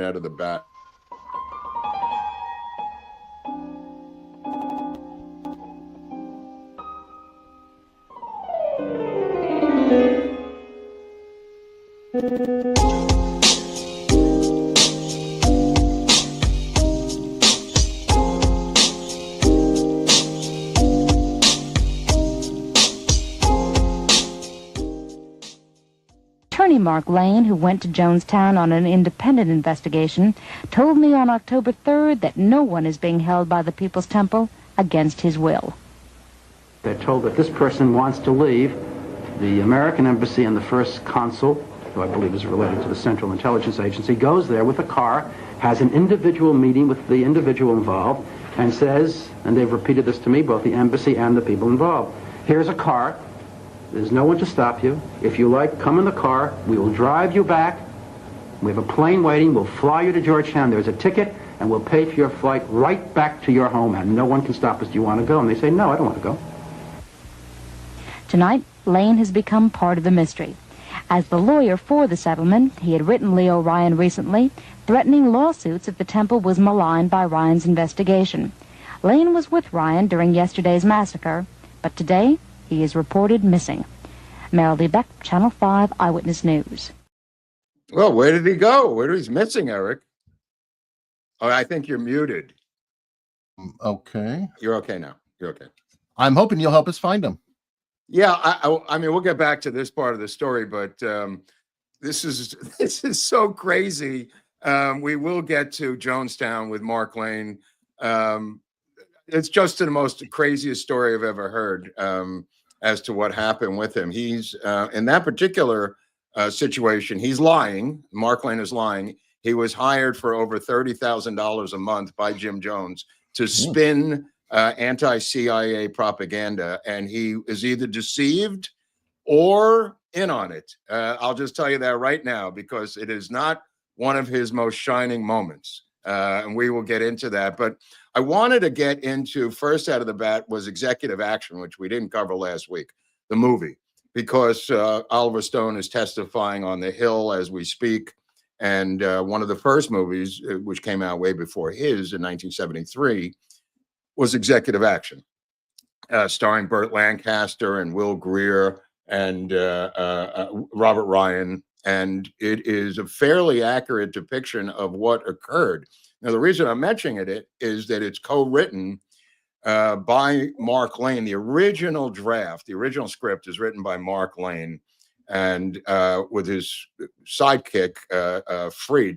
out of the bat. Attorney Mark Lane, who went to Jonestown on an independent investigation, told me on October 3rd that no one is being held by the People's Temple against his will. They're told that this person wants to leave. The American embassy and the first consul, who I believe is related to the Central Intelligence Agency, goes there with a car, has an individual meeting with the individual involved, and says, and they've repeated this to me, both the embassy and the people involved, here's a car. There's no one to stop you. If you like, come in the car. We will drive you back. We have a plane waiting. We'll fly you to Georgetown. There's a ticket, and we'll pay for your flight right back to your home, and no one can stop us. Do you want to go? And they say, no, I don't want to go. Tonight, Lane has become part of the mystery. As the lawyer for the settlement, he had written Leo Ryan recently, threatening lawsuits if the temple was maligned by Ryan's investigation. Lane was with Ryan during yesterday's massacre, but today he is reported missing. Meryl Lee Beck, Channel 5 Eyewitness News. Well, where did he go? Where is he missing, Eric? Oh, I think you're muted. Okay. You're okay now. You're okay. I'm hoping you'll help us find him. Yeah, I mean, we'll get back to this part of the story, but this is so crazy. We will get to Jonestown with Mark Lane. It's just the most craziest story I've ever heard as to what happened with him. He's in that particular situation, he's lying. Mark Lane is lying. He was hired for over $30,000 a month by Jim Jones to spin anti-CIA propaganda, and he is either deceived or in on it. I'll just tell you that right now, because it is not one of his most shining moments, and we will get into that. But I wanted to get into, first out of the bat, was Executive Action, which we didn't cover last week, the movie, because Oliver Stone is testifying on the Hill as we speak, and one of the first movies, which came out way before his in 1973, was Executive Action, starring Burt Lancaster and Will Greer and Robert Ryan. And it is a fairly accurate depiction of what occurred. Now, the reason I'm mentioning it is that it's co-written by Mark Lane. The original draft, the original script is written by Mark Lane and with his sidekick,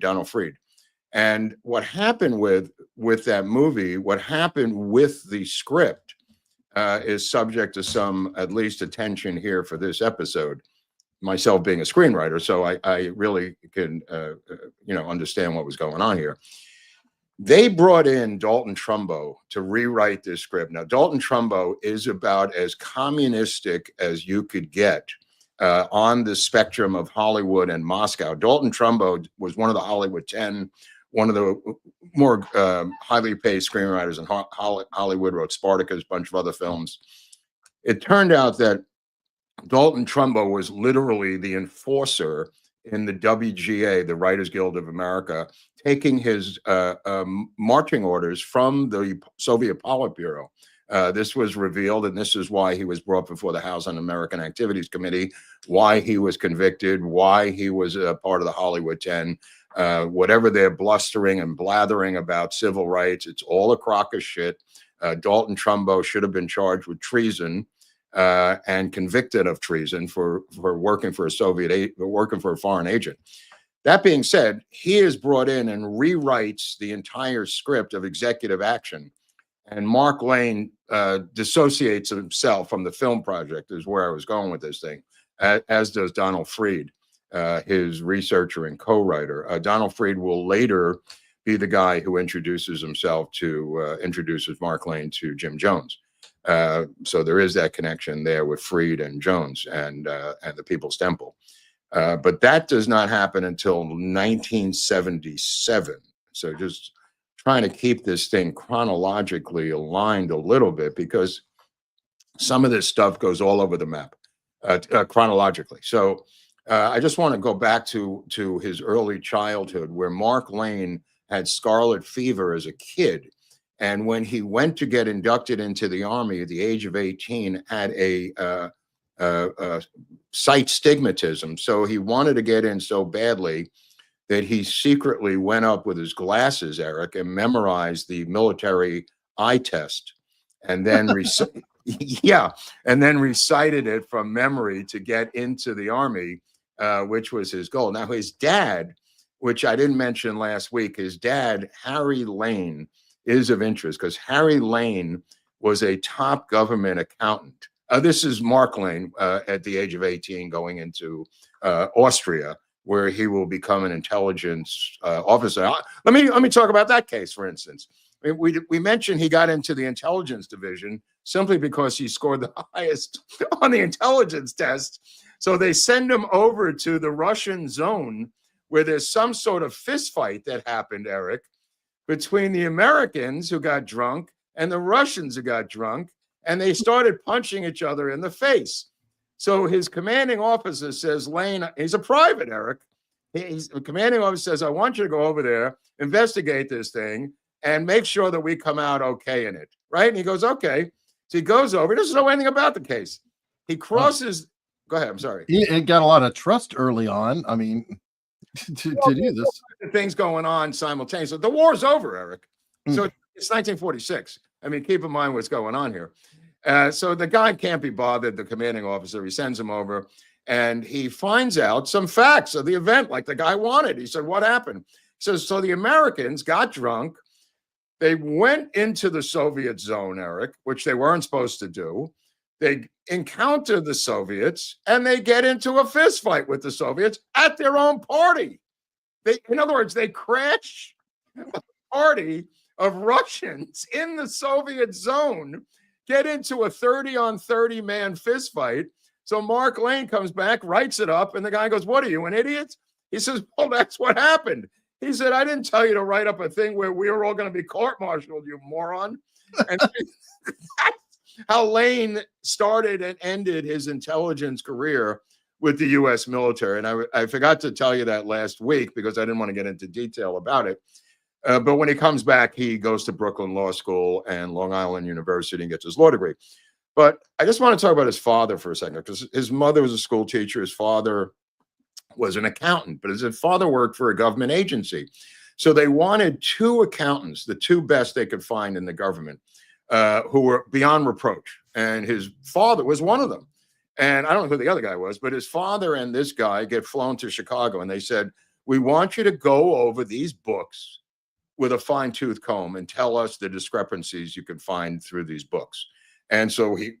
Donald Freed. And what happened with that movie, what happened with the script is subject to some, at least, attention here for this episode. Myself being a screenwriter, so I really can understand what was going on here. They brought in Dalton Trumbo to rewrite this script. Now, Dalton Trumbo is about as communistic as you could get on the spectrum of Hollywood and Moscow. Dalton Trumbo was one of the Hollywood 10, one of the more highly paid screenwriters in Hollywood, wrote Spartacus, a bunch of other films. It turned out that Dalton Trumbo was literally the enforcer in the WGA, the Writers Guild of America, taking his marching orders from the Soviet Politburo. This was revealed, and this is why he was brought before the House Un-American Activities Committee, why he was convicted, why he was a part of the Hollywood 10. Whatever they're blustering and blathering about civil rights, it's all a crock of shit. Dalton Trumbo should have been charged with treason and convicted of treason for working for working for a foreign agent. That being said, he is brought in and rewrites the entire script of Executive Action. And Mark Lane dissociates himself from the film project, is where I was going with this thing, as does Donald Freed, his researcher and co-writer. Donald Freed will later be the guy who introduces Mark Lane to Jim Jones. So there is that connection there with Freed and Jones and the People's Temple. But that does not happen until 1977. So just trying to keep this thing chronologically aligned a little bit, because some of this stuff goes all over the map chronologically. So I just want to go back to his early childhood, where Mark Lane had scarlet fever as a kid. And when he went to get inducted into the Army at the age of 18, had a sight stigmatism. So he wanted to get in so badly that he secretly went up with his glasses, Eric, and memorized the military eye test, and then yeah, and then recited it from memory to get into the Army, which was his goal. Now, his dad, which I didn't mention last week, his dad, Harry Lane, is of interest because Harry Lane was a top government accountant. This is Mark Lane at the age of 18 going into Austria, where he will become an intelligence officer. Let me talk about that case, for instance. We mentioned he got into the intelligence division simply because he scored the highest on the intelligence test. So they send him over to the Russian zone, where there's some sort of fist fight that happened, Eric, between the Americans who got drunk and the Russians who got drunk, and they started punching each other in the face. So his commanding officer says, Lane, he's a private, Eric. The commanding officer says, I want you to go over there, investigate this thing, and make sure that we come out okay in it, right? And he goes, okay. So he goes over. He doesn't know anything about the case. He crosses. Go ahead. I'm sorry. It got a lot of trust early on. I mean, to do this. Things going on simultaneously. The war's over, Eric. So it's 1946. I mean, keep in mind what's going on here. So the guy can't be bothered, the commanding officer. He sends him over, and he finds out some facts of the event, like the guy wanted. He said, what happened? He says, so the Americans got drunk. They went into the Soviet zone, Eric, which they weren't supposed to do. They encounter the Soviets, and they get into a fist fight with the Soviets at their own party. In other words, they crash a party of Russians in the Soviet zone, get into a 30-on-30 man fist fight. So Mark Lane comes back, writes it up, and the guy goes, what are you, an idiot? He says, well, that's what happened. He said, I didn't tell you to write up a thing where we were all going to be court-martialed, you moron. And that's how Lane started and ended his intelligence career with the U.S. military. And I forgot to tell you that last week because I didn't want to get into detail about it. But when he comes back, he goes to Brooklyn Law School and Long Island University and gets his law degree. But I just want to talk about his father for a second, because his mother was a school teacher. His father was an accountant, but his father worked for a government agency. So they wanted two accountants, the two best they could find in the government, who were beyond reproach. And his father was one of them. And I don't know who the other guy was, but his father and this guy get flown to Chicago, and they said, we want you to go over these books with a fine-tooth comb and tell us the discrepancies you can find through these books. And so he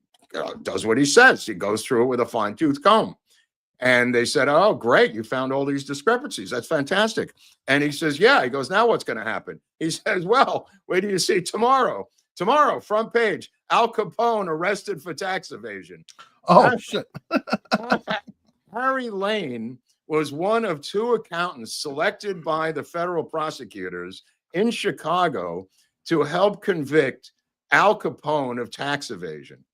does what he says. He goes through it with a fine-tooth comb. And they said, oh, great, you found all these discrepancies. That's fantastic. And he says, yeah. He goes, now what's going to happen? He says, well, wait till you see tomorrow. Tomorrow, front page, Al Capone arrested for tax evasion. Oh, shit. Harry Lane was one of two accountants selected by the federal prosecutors in Chicago to help convict Al Capone of tax evasion.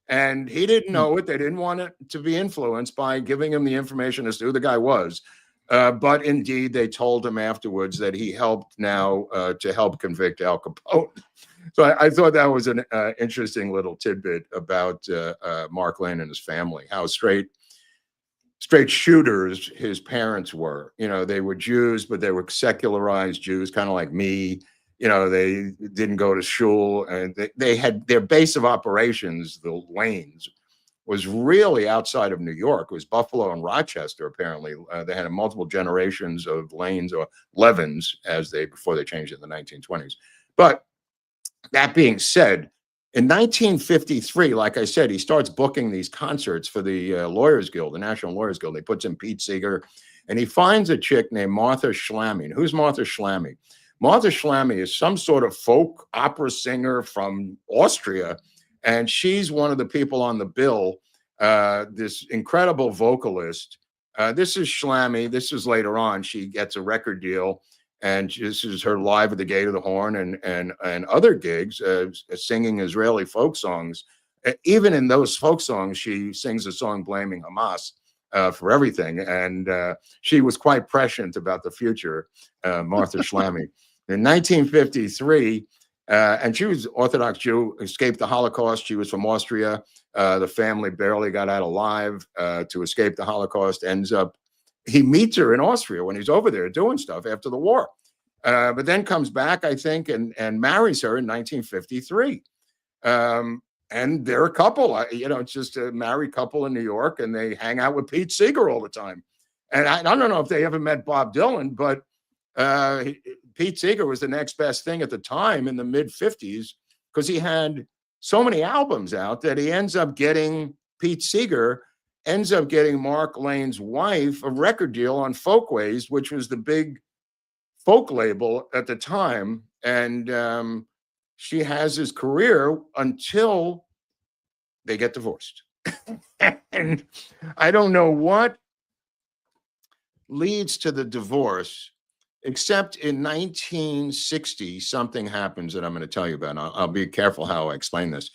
And he didn't know it. They didn't want it to be influenced by giving him the information as to who the guy was. But indeed, they told him afterwards that he helped now to help convict Al Capone. So I thought that was an interesting little tidbit about Mark Lane and his family, how straight shooters his parents were. You know, they were Jews, but they were secularized Jews, kind of like me. You know, they didn't go to shul, and they had their base of operations, the Lanes, was really outside of New York. It was Buffalo and Rochester, apparently. They had multiple generations of Lanes, or Levins, before they changed it in the 1920s. But that being said, in 1953, like I said, he starts booking these concerts for the Lawyers Guild, the National Lawyers Guild. They puts in Pete Seeger, and he finds a chick named Martha Schlamme. And who's Martha Schlamme? Martha Schlamme is some sort of folk opera singer from Austria, and she's one of the people on the bill, this incredible vocalist. This is Schlamme. This is later on. She gets a record deal, and this is her live at the Gate of the Horn and other gigs, singing Israeli folk songs. Even in those folk songs, she sings a song blaming Hamas. for everything. And she was quite prescient about the future, Martha Schlamme. In 1953, and she was Orthodox Jew, escaped the Holocaust. She was from Austria. The family barely got out alive to escape the Holocaust. He meets her in Austria when he's over there doing stuff after the war. But then comes back, I think, and marries her in 1953. And they're a couple, it's just a married couple in New York, and they hang out with Pete Seeger all the time. And I don't know if they ever met Bob Dylan, but Pete Seeger was the next best thing at the time in the mid 50s, because he had so many albums out that he Pete Seeger ends up getting Mark Lane's wife a record deal on Folkways, which was the big folk label at the time. And she has his career until they get divorced. And I don't know what leads to the divorce, except in 1960, something happens that I'm going to tell you about. I'll be careful how I explain this.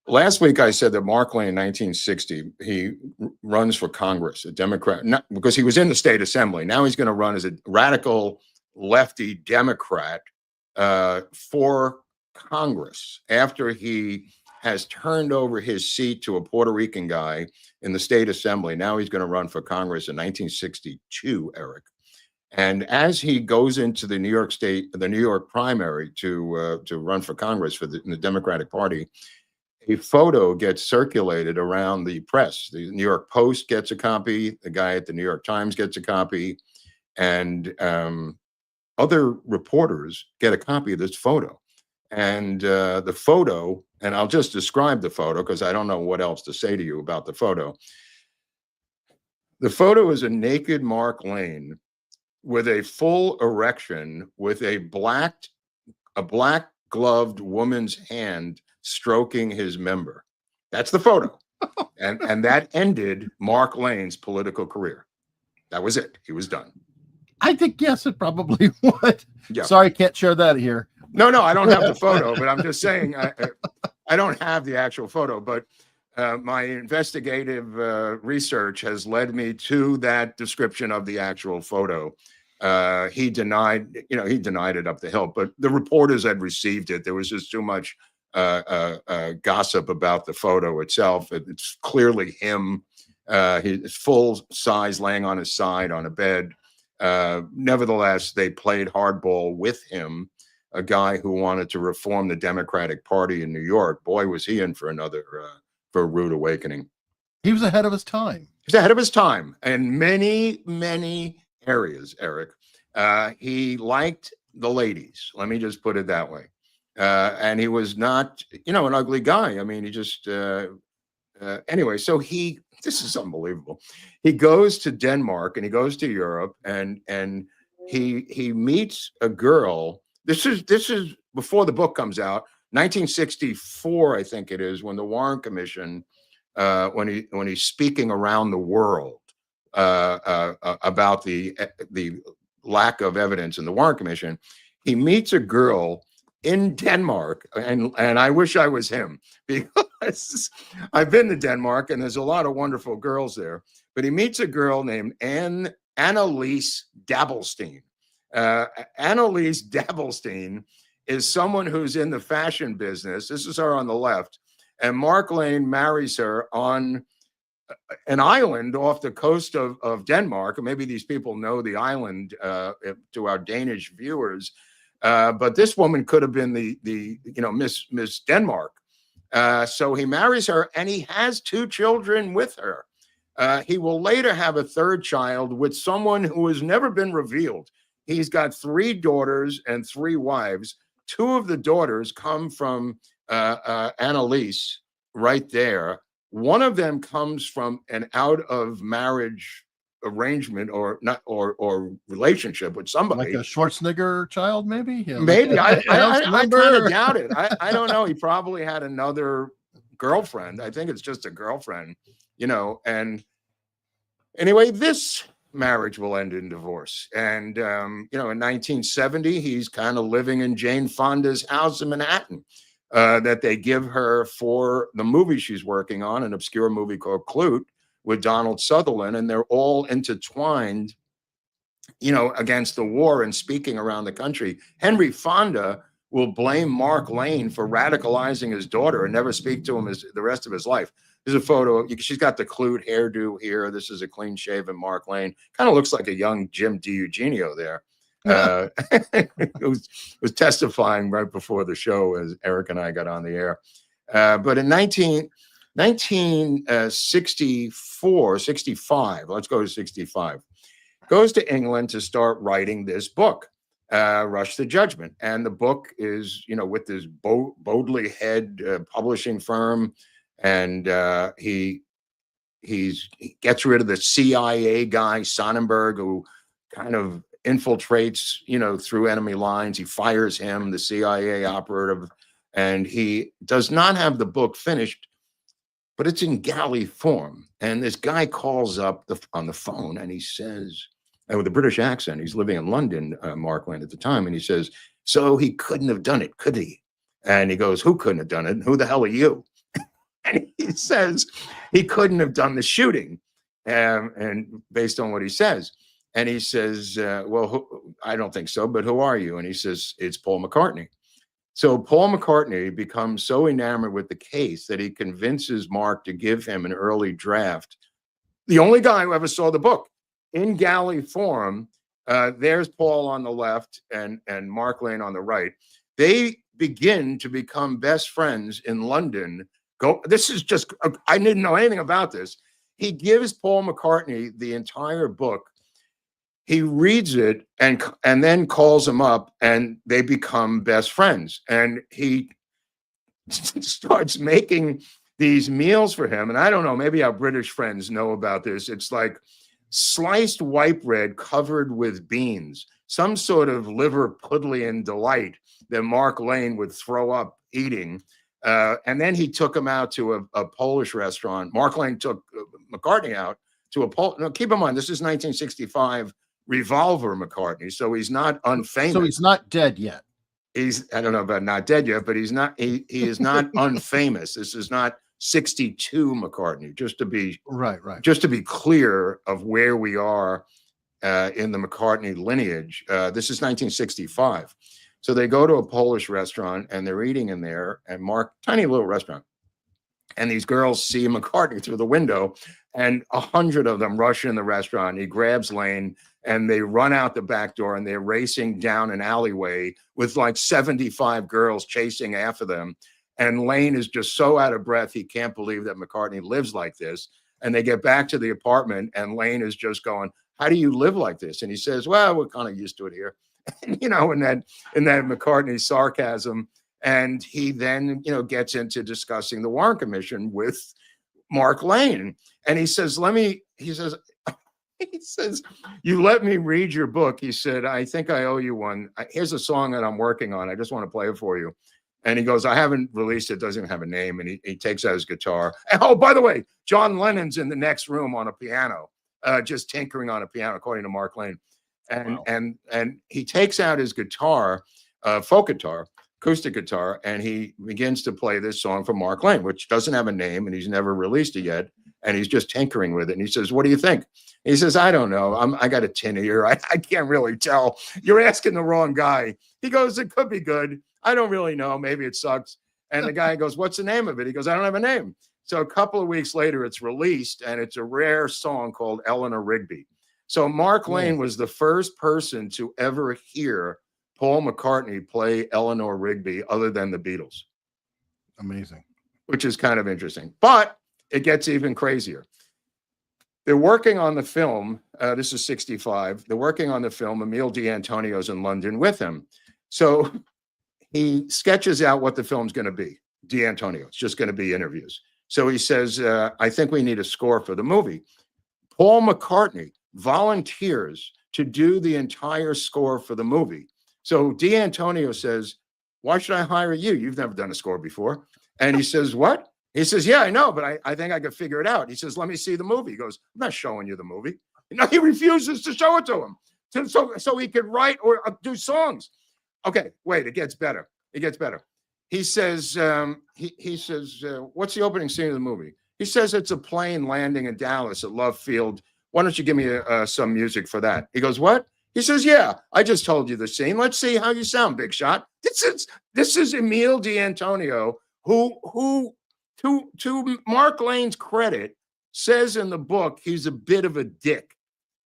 Last week, I said that Mark Lane, in 1960, he runs for Congress, a Democrat, not because he was in the state assembly. Now he's going to run as a radical lefty Democrat for Congress after he has turned over his seat to a Puerto Rican guy in the state assembly. Now he's going to run for Congress in 1962, Eric. And as he goes into the New York primary to run for Congress in the Democratic Party, a photo gets circulated around the press. The New York Post gets a copy. The guy at the New York Times gets a copy. And other reporters get a copy of this photo. And the photo, and I'll just describe the photo because I don't know what else to say to you about the photo. The photo is a naked Mark Lane with a full erection with a black gloved woman's hand stroking his member. That's the photo. and that ended Mark Lane's political career. That was it. He was done. I think, yes, it probably would. Yeah. Sorry, can't share that here. No, I don't have the photo, but I'm just saying I don't have the actual photo, but my investigative research has led me to that description of the actual photo. He denied it up the hill, but the reporters had received it. There was just too much gossip about the photo itself. It's clearly him. He's full size, laying on his side on a bed. Nevertheless, they played hardball with him, a guy who wanted to reform the Democratic Party in New York. Boy, was he in for for a rude awakening. He was ahead of his time. He's ahead of his time in many, many areas, Eric. He liked the ladies. Let me just put it that way. And he was not, an ugly guy. I mean, he just, anyway, so this is unbelievable. He goes to Denmark and he goes to Europe and he meets a girl. This is before the book comes out, 1964, I think it is, when the Warren Commission, when he's speaking around the world about the lack of evidence in the Warren Commission, he meets a girl in Denmark, and I wish I was him, because I've been to Denmark and there's a lot of wonderful girls there. But he meets a girl named Annelies Dabelstein. Annelies Dabelstein is someone who's in the fashion business. This is her on the left. And Mark Lane marries her on an island off the coast of Denmark. And maybe these people know the island to our Danish viewers. But this woman could have been the Miss Denmark. So he marries her and he has 2 children with her. He will later have a 3rd child with someone who has never been revealed. He's got 3 daughters and 3 wives. 2 of the daughters come from Annelies right there. One of them comes from an out of marriage arrangement or relationship with somebody. Like a Schwarzenegger child, maybe? Yeah, maybe. I kind of doubt it. I don't know. He probably had another girlfriend. I think it's just a girlfriend, and anyway, this marriage will end in divorce. And, in 1970, he's kind of living in Jane Fonda's house in Manhattan that they give her for the movie she's working on, an obscure movie called Clute, with Donald Sutherland, and they're all intertwined, against the war and speaking around the country. Henry Fonda will blame Mark Lane for radicalizing his daughter and never speak to him the rest of his life. There's a photo. She's got the Clute hairdo here. This is a clean-shaven Mark Lane. Kind of looks like a young Jim DiEugenio there. was testifying right before the show as Eric and I got on the air. But in 1964, 65, let's go to 65, goes to England to start writing this book, Rush to Judgment. And the book is, with this Bodley Head publishing firm. And he gets rid of the CIA guy, Sonnenberg, who kind of infiltrates, through enemy lines. He fires him, the CIA operative, and he does not have the book finished, but it's in galley form. And this guy calls up on the phone and he says, and with a British accent, he's living in London, Mark Lane at the time, and he says, so he couldn't have done it, could he? And he goes, who couldn't have done it? And who the hell are you? And he says he couldn't have done the shooting, and based on what he says. And he says, well, I don't think so, but who are you? And he says, it's Paul McCartney. So Paul McCartney becomes so enamored with the case that he convinces Mark to give him an early draft. The only guy who ever saw the book in galley form. There's Paul on the left and Mark Lane on the right. They begin to become best friends in London. This is just, I didn't know anything about this. He gives Paul McCartney the entire book. He reads it and then calls him up, and they become best friends. And he starts making these meals for him. And I don't know, maybe our British friends know about this. It's like sliced white bread covered with beans, some sort of Liverpudlian delight that Mark Lane would throw up eating. And then he took him out to a Polish restaurant. Mark Lane took McCartney out to a Polish. No, keep in mind, this is 1965 Revolver McCartney, so he's not unfamous. So he's not dead yet. I don't know about not dead yet, but he's not. He is not unfamous. This is not 62 McCartney. Just to be right. Just to be clear of where we are in the McCartney lineage. This is 1965. So they go to a Polish restaurant and they're eating in there, and tiny little restaurant. And these girls see McCartney through the window, and 100 of them rush in the restaurant. He grabs Lane and they run out the back door, and they're racing down an alleyway with like 75 girls chasing after them. And Lane is just so out of breath. He can't believe that McCartney lives like this. And they get back to the apartment, and Lane is just going, how do you live like this? And he says, well, we're kind of used to it here. And, in that McCartney sarcasm. And he then, gets into discussing the Warren Commission with Mark Lane. And he says, you let me read your book. He said, I think I owe you one. Here's a song that I'm working on. I just want to play it for you. And he goes, I haven't released it. Doesn't even have a name. And he takes out his guitar. And, oh, by the way, John Lennon's in the next room on a piano, just tinkering on a piano, according to Mark Lane. And, wow. and he takes out his guitar, folk guitar, acoustic guitar, and he begins to play this song for Mark Lane, which doesn't have a name, and he's never released it yet. And he's just tinkering with it. And he says, what do you think? He says, I don't know. I got a tin ear. I can't really tell. You're asking the wrong guy. He goes, it could be good. I don't really know. Maybe it sucks. And the guy goes, what's the name of it? He goes, I don't have a name. So a couple of weeks later, it's released, and it's a rare song called Eleanor Rigby. So Mark Lane was the first person to ever hear Paul McCartney play Eleanor Rigby other than the Beatles. Amazing. Which is kind of interesting. But it gets even crazier. They're working on the film. This is 65. They're working on the film. Emile D'Antonio's in London with him. So he sketches out what the film's going to be. D'Antonio. It's just going to be interviews. So he says, I think we need a score for the movie. Paul McCartney volunteers to do the entire score for the movie. So D'Antonio says, why should I hire you? You've never done a score before. And he says, what? He says, yeah, I know, but I think I could figure it out. He says, let me see the movie. He goes, I'm not showing you the movie. He refuses to show it to him so he could write or do songs. Okay, wait, it gets better. It gets better. He says, he says, what's the opening scene of the movie? He says it's a plane landing in Dallas at Love Field. Why don't you give me some music for that? He goes, what? He says, yeah, I just told you the scene. Let's see how you sound, big shot. This is Emile D'Antonio, who to Mark Lane's credit, says in the book he's a bit of a dick,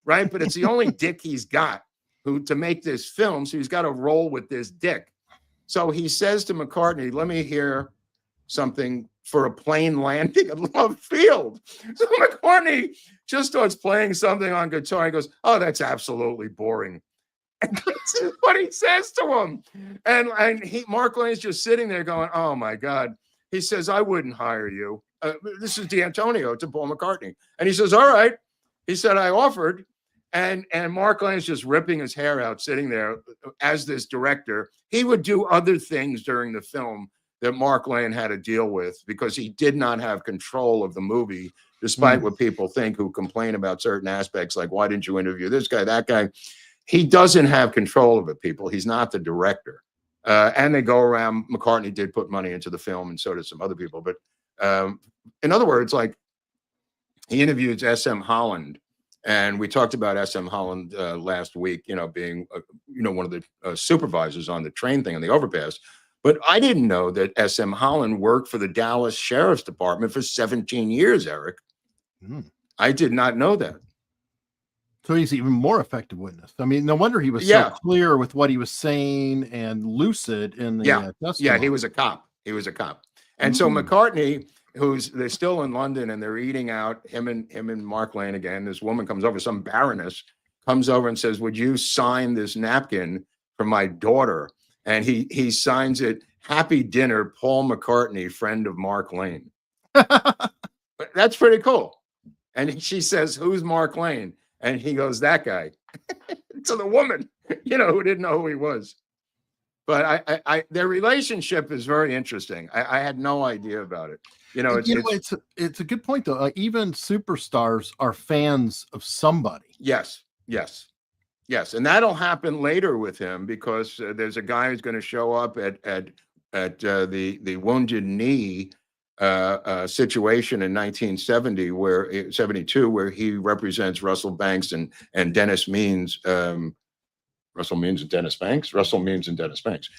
right? But it's the only dick he's got to make this film, so he's got to roll with this dick. So he says to McCartney, let me hear something for a plane landing at Love Field. So McCartney just starts playing something on guitar. He goes, oh, that's absolutely boring. And this is what he says to him. And Mark Lane's just sitting there going, oh my God. He says, I wouldn't hire you. This is D'Antonio to Paul McCartney. And he says, all right. He said, I offered. And Mark Lane's just ripping his hair out, sitting there as this director. He would do other things during the film that Mark Lane had to deal with because he did not have control of the movie, despite what people think who complain about certain aspects, like, why didn't you interview this guy, that guy? He doesn't have control of it, people. He's not the director. And they go around, McCartney did put money into the film, and so did some other people. But in other words, like, he interviewed S.M. Holland, and we talked about S.M. Holland last week, being, one of the supervisors on the train thing on the overpass. But I didn't know that S.M. Holland worked for the Dallas Sheriff's Department for 17 years, Eric. I did not know that. So he's even more effective witness. I mean, no wonder he was so clear with what he was saying and lucid in the testimony. Yeah, he was a cop. And so McCartney, they're still in London and they're eating out, him and Mark Lane again. This woman comes over, some baroness comes over and says, would you sign this napkin for my daughter? And he signs it, happy dinner, Paul McCartney, friend of Mark Lane. That's pretty cool. And she says, who's Mark Lane? And he goes, that guy. To the woman, who didn't know who he was. But their relationship is very interesting. I had no idea about it. It's a good point, though. Even superstars are fans of somebody. Yes. And that'll happen later with him because there's a guy who's going to show up at the Wounded Knee situation in 1970, 72, where he represents Russell Banks and Dennis Means. Russell Means and Dennis Banks.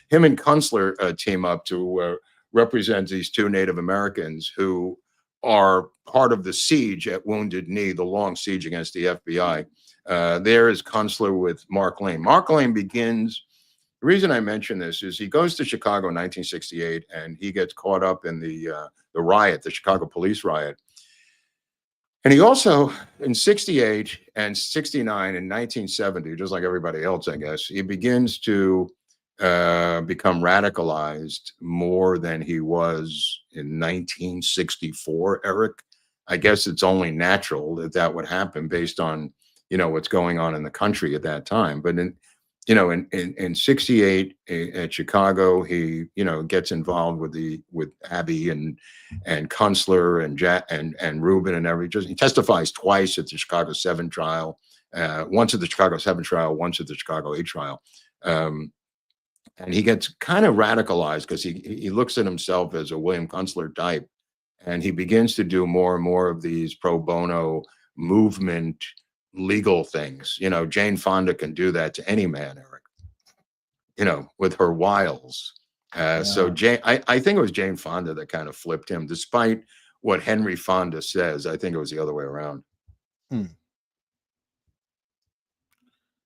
Him and Kunstler team up to represent these two Native Americans who are part of the siege at Wounded Knee, the long siege against the FBI. There is Kunstler with Mark Lane. Mark Lane begins. The reason I mention this is he goes to Chicago in 1968 and he gets caught up in the riot, the Chicago police riot. And he also, in 68 and 69 and 1970, just like everybody else, I guess, he begins to become radicalized more than he was in 1964, Eric. I guess it's only natural that would happen based on, what's going on in the country at that time. But in 68 at Chicago, he, gets involved with Abbey and Kunstler and Rubin and everything. He testifies twice at the Chicago 7 trial, once at the Chicago 7 trial, once at the Chicago 8 trial. And he gets kind of radicalized because he looks at himself as a William Kunstler type, and he begins to do more and more of these pro bono movement legal things. Jane Fonda can do that to any man, Eric, with her wiles. So I think it was Jane Fonda that kind of flipped him, despite what Henry Fonda says. I think it was the other way around.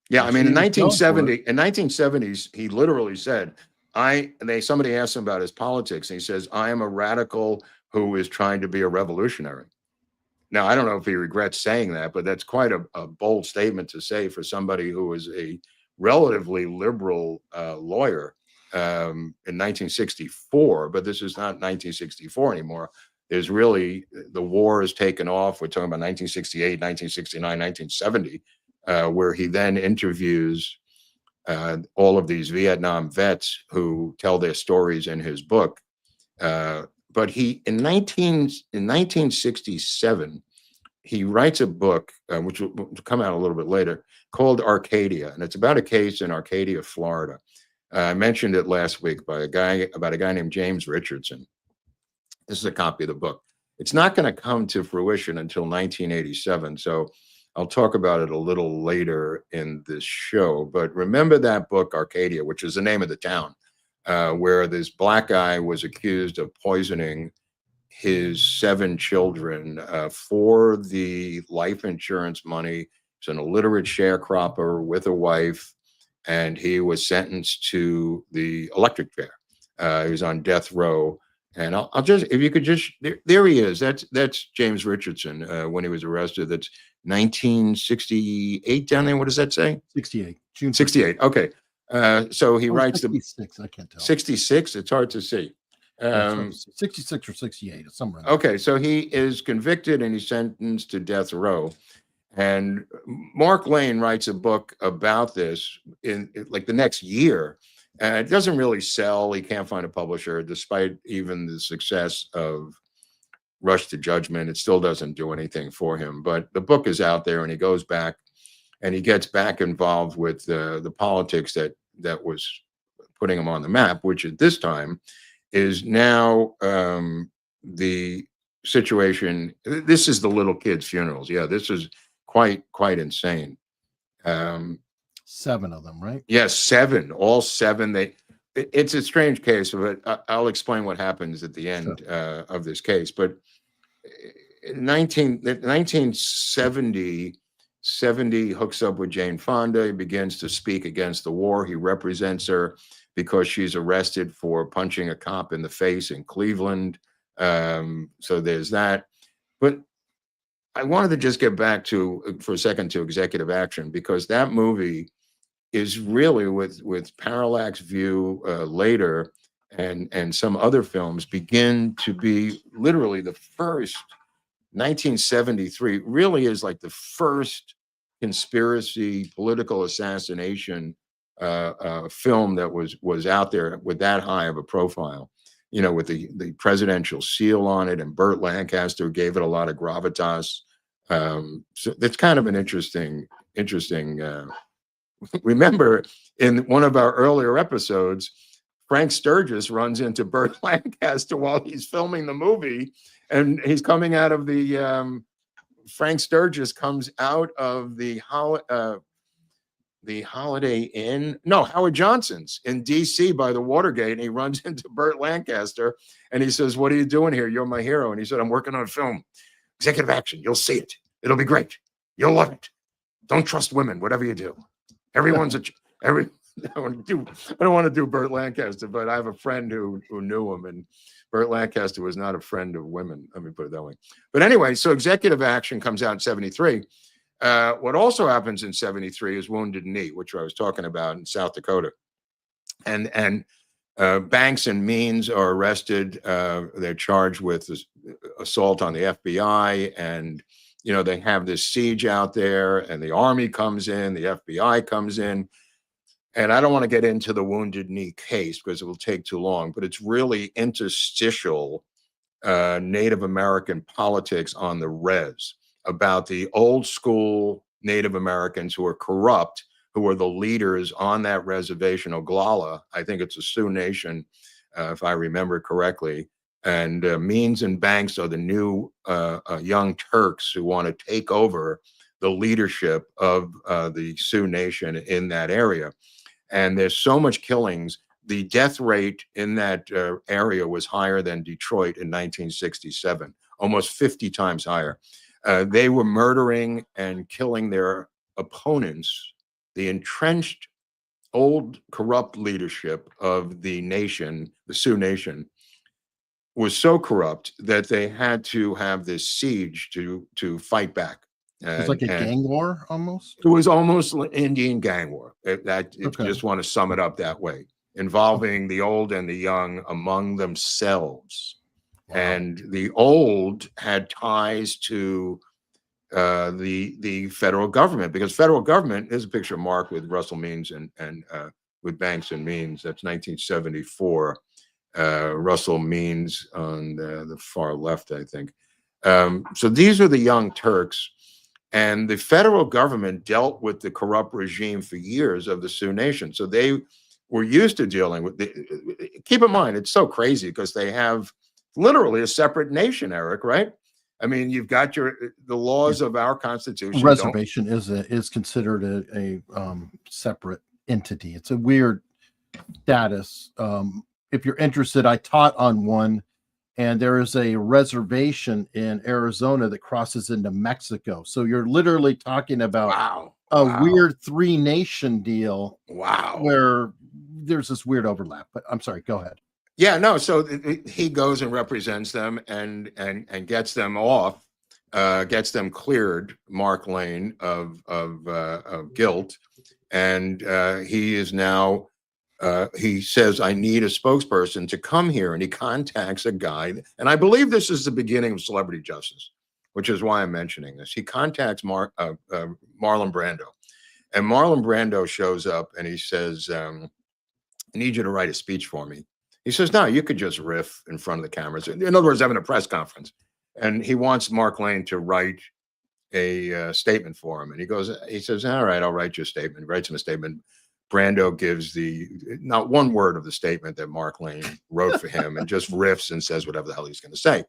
Yeah, I mean, in 1970s, he literally said, somebody asked him about his politics, and he says, I am a radical who is trying to be a revolutionary. Now, I don't know if he regrets saying that, but that's quite a bold statement to say for somebody who was a relatively liberal lawyer in 1964. But this is not 1964 anymore. There's really, the war has taken off. We're talking about 1968, 1969, 1970, where he then interviews all of these Vietnam vets who tell their stories in his book. But he, in 1967, he writes a book, which will come out a little bit later, called Arcadia. And it's about a case in Arcadia, Florida. I mentioned it last week about a guy named James Richardson. This is a copy of the book. It's not going to come to fruition until 1987. So I'll talk about it a little later in this show. But remember that book, Arcadia, which is the name of the town, where this black guy was accused of poisoning his 7 children for the life insurance money. He's an illiterate sharecropper with a wife, and he was sentenced to the electric chair. He was on death row. And I'll just, if you could just, there he is. That's James Richardson when he was arrested. That's 1968 down there. What does that say? 68. June 68. Okay. So he writes 66, I can't tell. 66. It's hard to see. 66 or 68, it's somewhere. Okay, so he is convicted and he's sentenced to death row. And Mark Lane writes a book about this in like the next year. And it doesn't really sell. He can't find a publisher, despite even the success of Rush to Judgment. It still doesn't do anything for him. But the book is out there, and he goes back and he gets back involved with the politics that was putting him on the map, which at this time is now the situation. This is the little kids' funerals. Yeah, this is quite insane. 7 of them, right? Yes, 7, all 7. It's a strange case, but I'll explain what happens at the end of this case. But in 1970, hooks up with Jane Fonda. He begins to speak against the war. He represents her because she's arrested for punching a cop in the face in Cleveland. So there's that. But I wanted to just get back for a second to Executive Action, because that movie is really, with Parallax View later and some other films, begin to be literally the first. 1973 really is like the first conspiracy political assassination film that was out there with that high of a profile, with the presidential seal on it, and Burt Lancaster gave it a lot of gravitas. So it's kind of an interesting. Remember, in one of our earlier episodes, Frank Sturgis runs into Burt Lancaster while he's filming the movie, and he's coming out of the Frank Sturgis comes out of the Holiday Inn, no, Howard Johnson's in DC by the Watergate, and he runs into Burt Lancaster and he says, "What are you doing here? You're my hero." And he said, "I'm working on a film, Executive Action. You'll see it. It'll be great. You'll love it. Don't trust women, whatever you do. Everyone's I don't want to do Burt Lancaster, but I have a friend who knew him, and Burt Lancaster was not a friend of women. Let me put it that way. But anyway, so Executive Action comes out in 73. What also happens in 73 is Wounded Knee, which I was talking about in South Dakota. And Banks and Means are arrested. They're charged with assault on the FBI, and they have this siege out there, and the Army comes in, the FBI comes in. And I don't want to get into the Wounded Knee case because it will take too long, but it's really interstitial Native American politics on the res, about the old school Native Americans who are corrupt, who are the leaders on that reservation, Oglala. I think it's a Sioux Nation, if I remember correctly. And Means and Banks are the new young Turks who want to take over the leadership of the Sioux Nation in that area. And there's so much killings. The death rate in that area was higher than Detroit in 1967, almost 50 times higher. They were murdering and killing their opponents. The entrenched old corrupt leadership of the nation, the Sioux Nation, was so corrupt that they had to have this siege to fight back. It's like a gang war almost? It was almost an Indian gang war. If you Okay. just want to sum it up that way, involving the old and the young among themselves. Wow. And the old had ties to the federal government, because federal government, there's a picture of Mark with Russell Means and with Banks and Means. That's 1974. Russell Means on the far left, I think. So these are the young Turks. And the federal government dealt with the corrupt regime for years of the Sioux Nation. So they were used to dealing with keep in mind, it's so crazy because they have literally a separate nation, Eric, right? I mean, you've got the laws of our Constitution. Reservation is considered a separate entity. It's a weird status. If you're interested, I taught on one, and there is a reservation in Arizona that crosses into Mexico. So you're literally talking about weird 3-nation deal. Wow. Where there's this weird overlap. But I'm sorry, go ahead. Yeah, no. So he goes and represents them and gets them off, gets them cleared, Mark Lane, of guilt, and he is now. He says, I need a spokesperson to come here, and he contacts a guy, and I believe this is the beginning of celebrity justice, which is why I'm mentioning this. He contacts Marlon Brando, and Marlon Brando shows up, and he says, I need you to write a speech for me. He says, no, you could just riff in front of the cameras. In other words, having a press conference, and he wants Mark Lane to write a statement for him, and he says, all right, I'll write you a statement. He writes him a statement. Brando gives not one word of the statement that Mark Lane wrote for him, and just riffs and says whatever the hell he's going to say.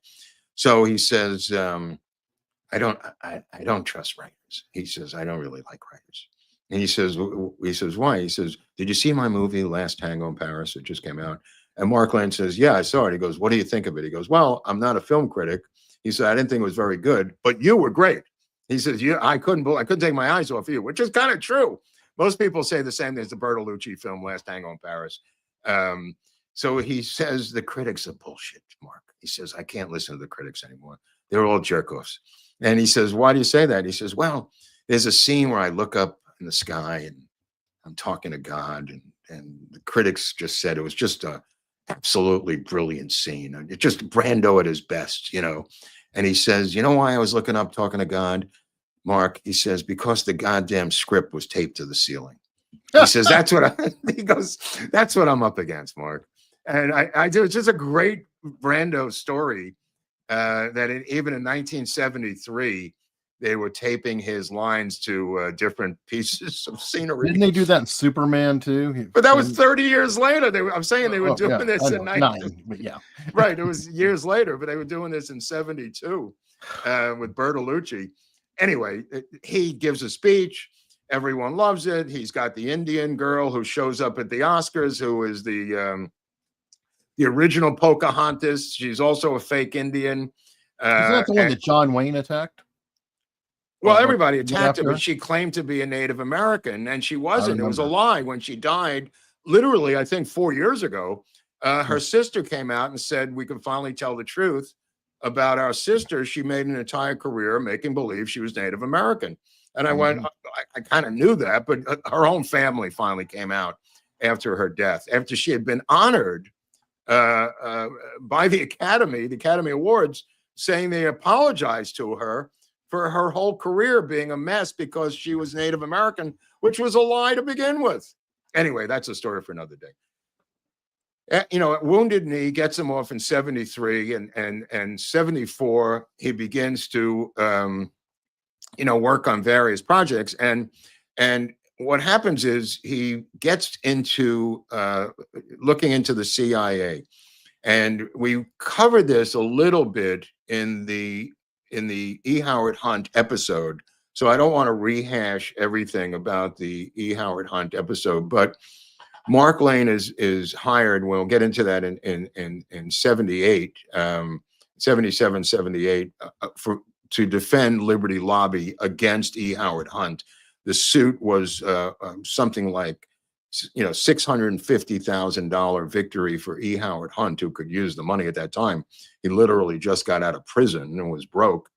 So he says, I don't trust writers. He says, I don't really like writers. And he says, why? He says, did you see my movie, Last Tango in Paris? It just came out. And Mark Lane says, yeah, I saw it. He goes, what do you think of it? He goes, well, I'm not a film critic. He said, I didn't think it was very good, but you were great. He says, yeah, I couldn't take my eyes off you, which is kind of true. Most people say the same thing as the Bertolucci film, Last Tango in Paris. So he says the critics are bullshit, Mark. He says, I can't listen to the critics anymore. They're all jerk-offs. And he says, why do you say that? He says, well, there's a scene where I look up in the sky and I'm talking to God, and the critics just said it was just a absolutely brilliant scene. It just Brando at his best, And he says, you know why I was looking up talking to God, Mark? He says, because the goddamn script was taped to the ceiling. He says, that's what I'm up against, Mark. And I do. It's just a great Brando story that even in 1973, they were taping his lines to different pieces of scenery. Didn't they do that in Superman too? But that was 30 years later. I'm saying they were doing this in 9, but yeah. Right. It was years later, but they were doing this in 72 with Bertolucci. Anyway, he gives a speech. Everyone loves it. He's got the Indian girl who shows up at the Oscars, who is the original Pocahontas. She's also a fake Indian. Isn't that the one that John Wayne attacked? Well, everybody attacked her, but she claimed to be a Native American, and she wasn't. It was a lie. When she died, literally, I think 4 years ago, her sister came out and said, we can finally tell the truth about our sister. She made an entire career making believe she was Native American. And I went, I kind of knew that, but her own family finally came out after her death, after she had been honored by the Academy Awards, saying they apologized to her for her whole career being a mess because she was Native American, which was a lie to begin with. Anyway, that's a story for another day. Wounded Knee gets him off in 73, and 74, he begins to, work on various projects. And what happens is he gets into looking into the CIA. And we covered this a little bit in the E. Howard Hunt episode. So I don't want to rehash everything about the E. Howard Hunt episode, but Mark Lane is hired. We'll get into that in 78, 77, 78, to defend Liberty Lobby against E. Howard Hunt. The suit was something like, $650,000 victory for E. Howard Hunt, who could use the money at that time. He literally just got out of prison and was broke.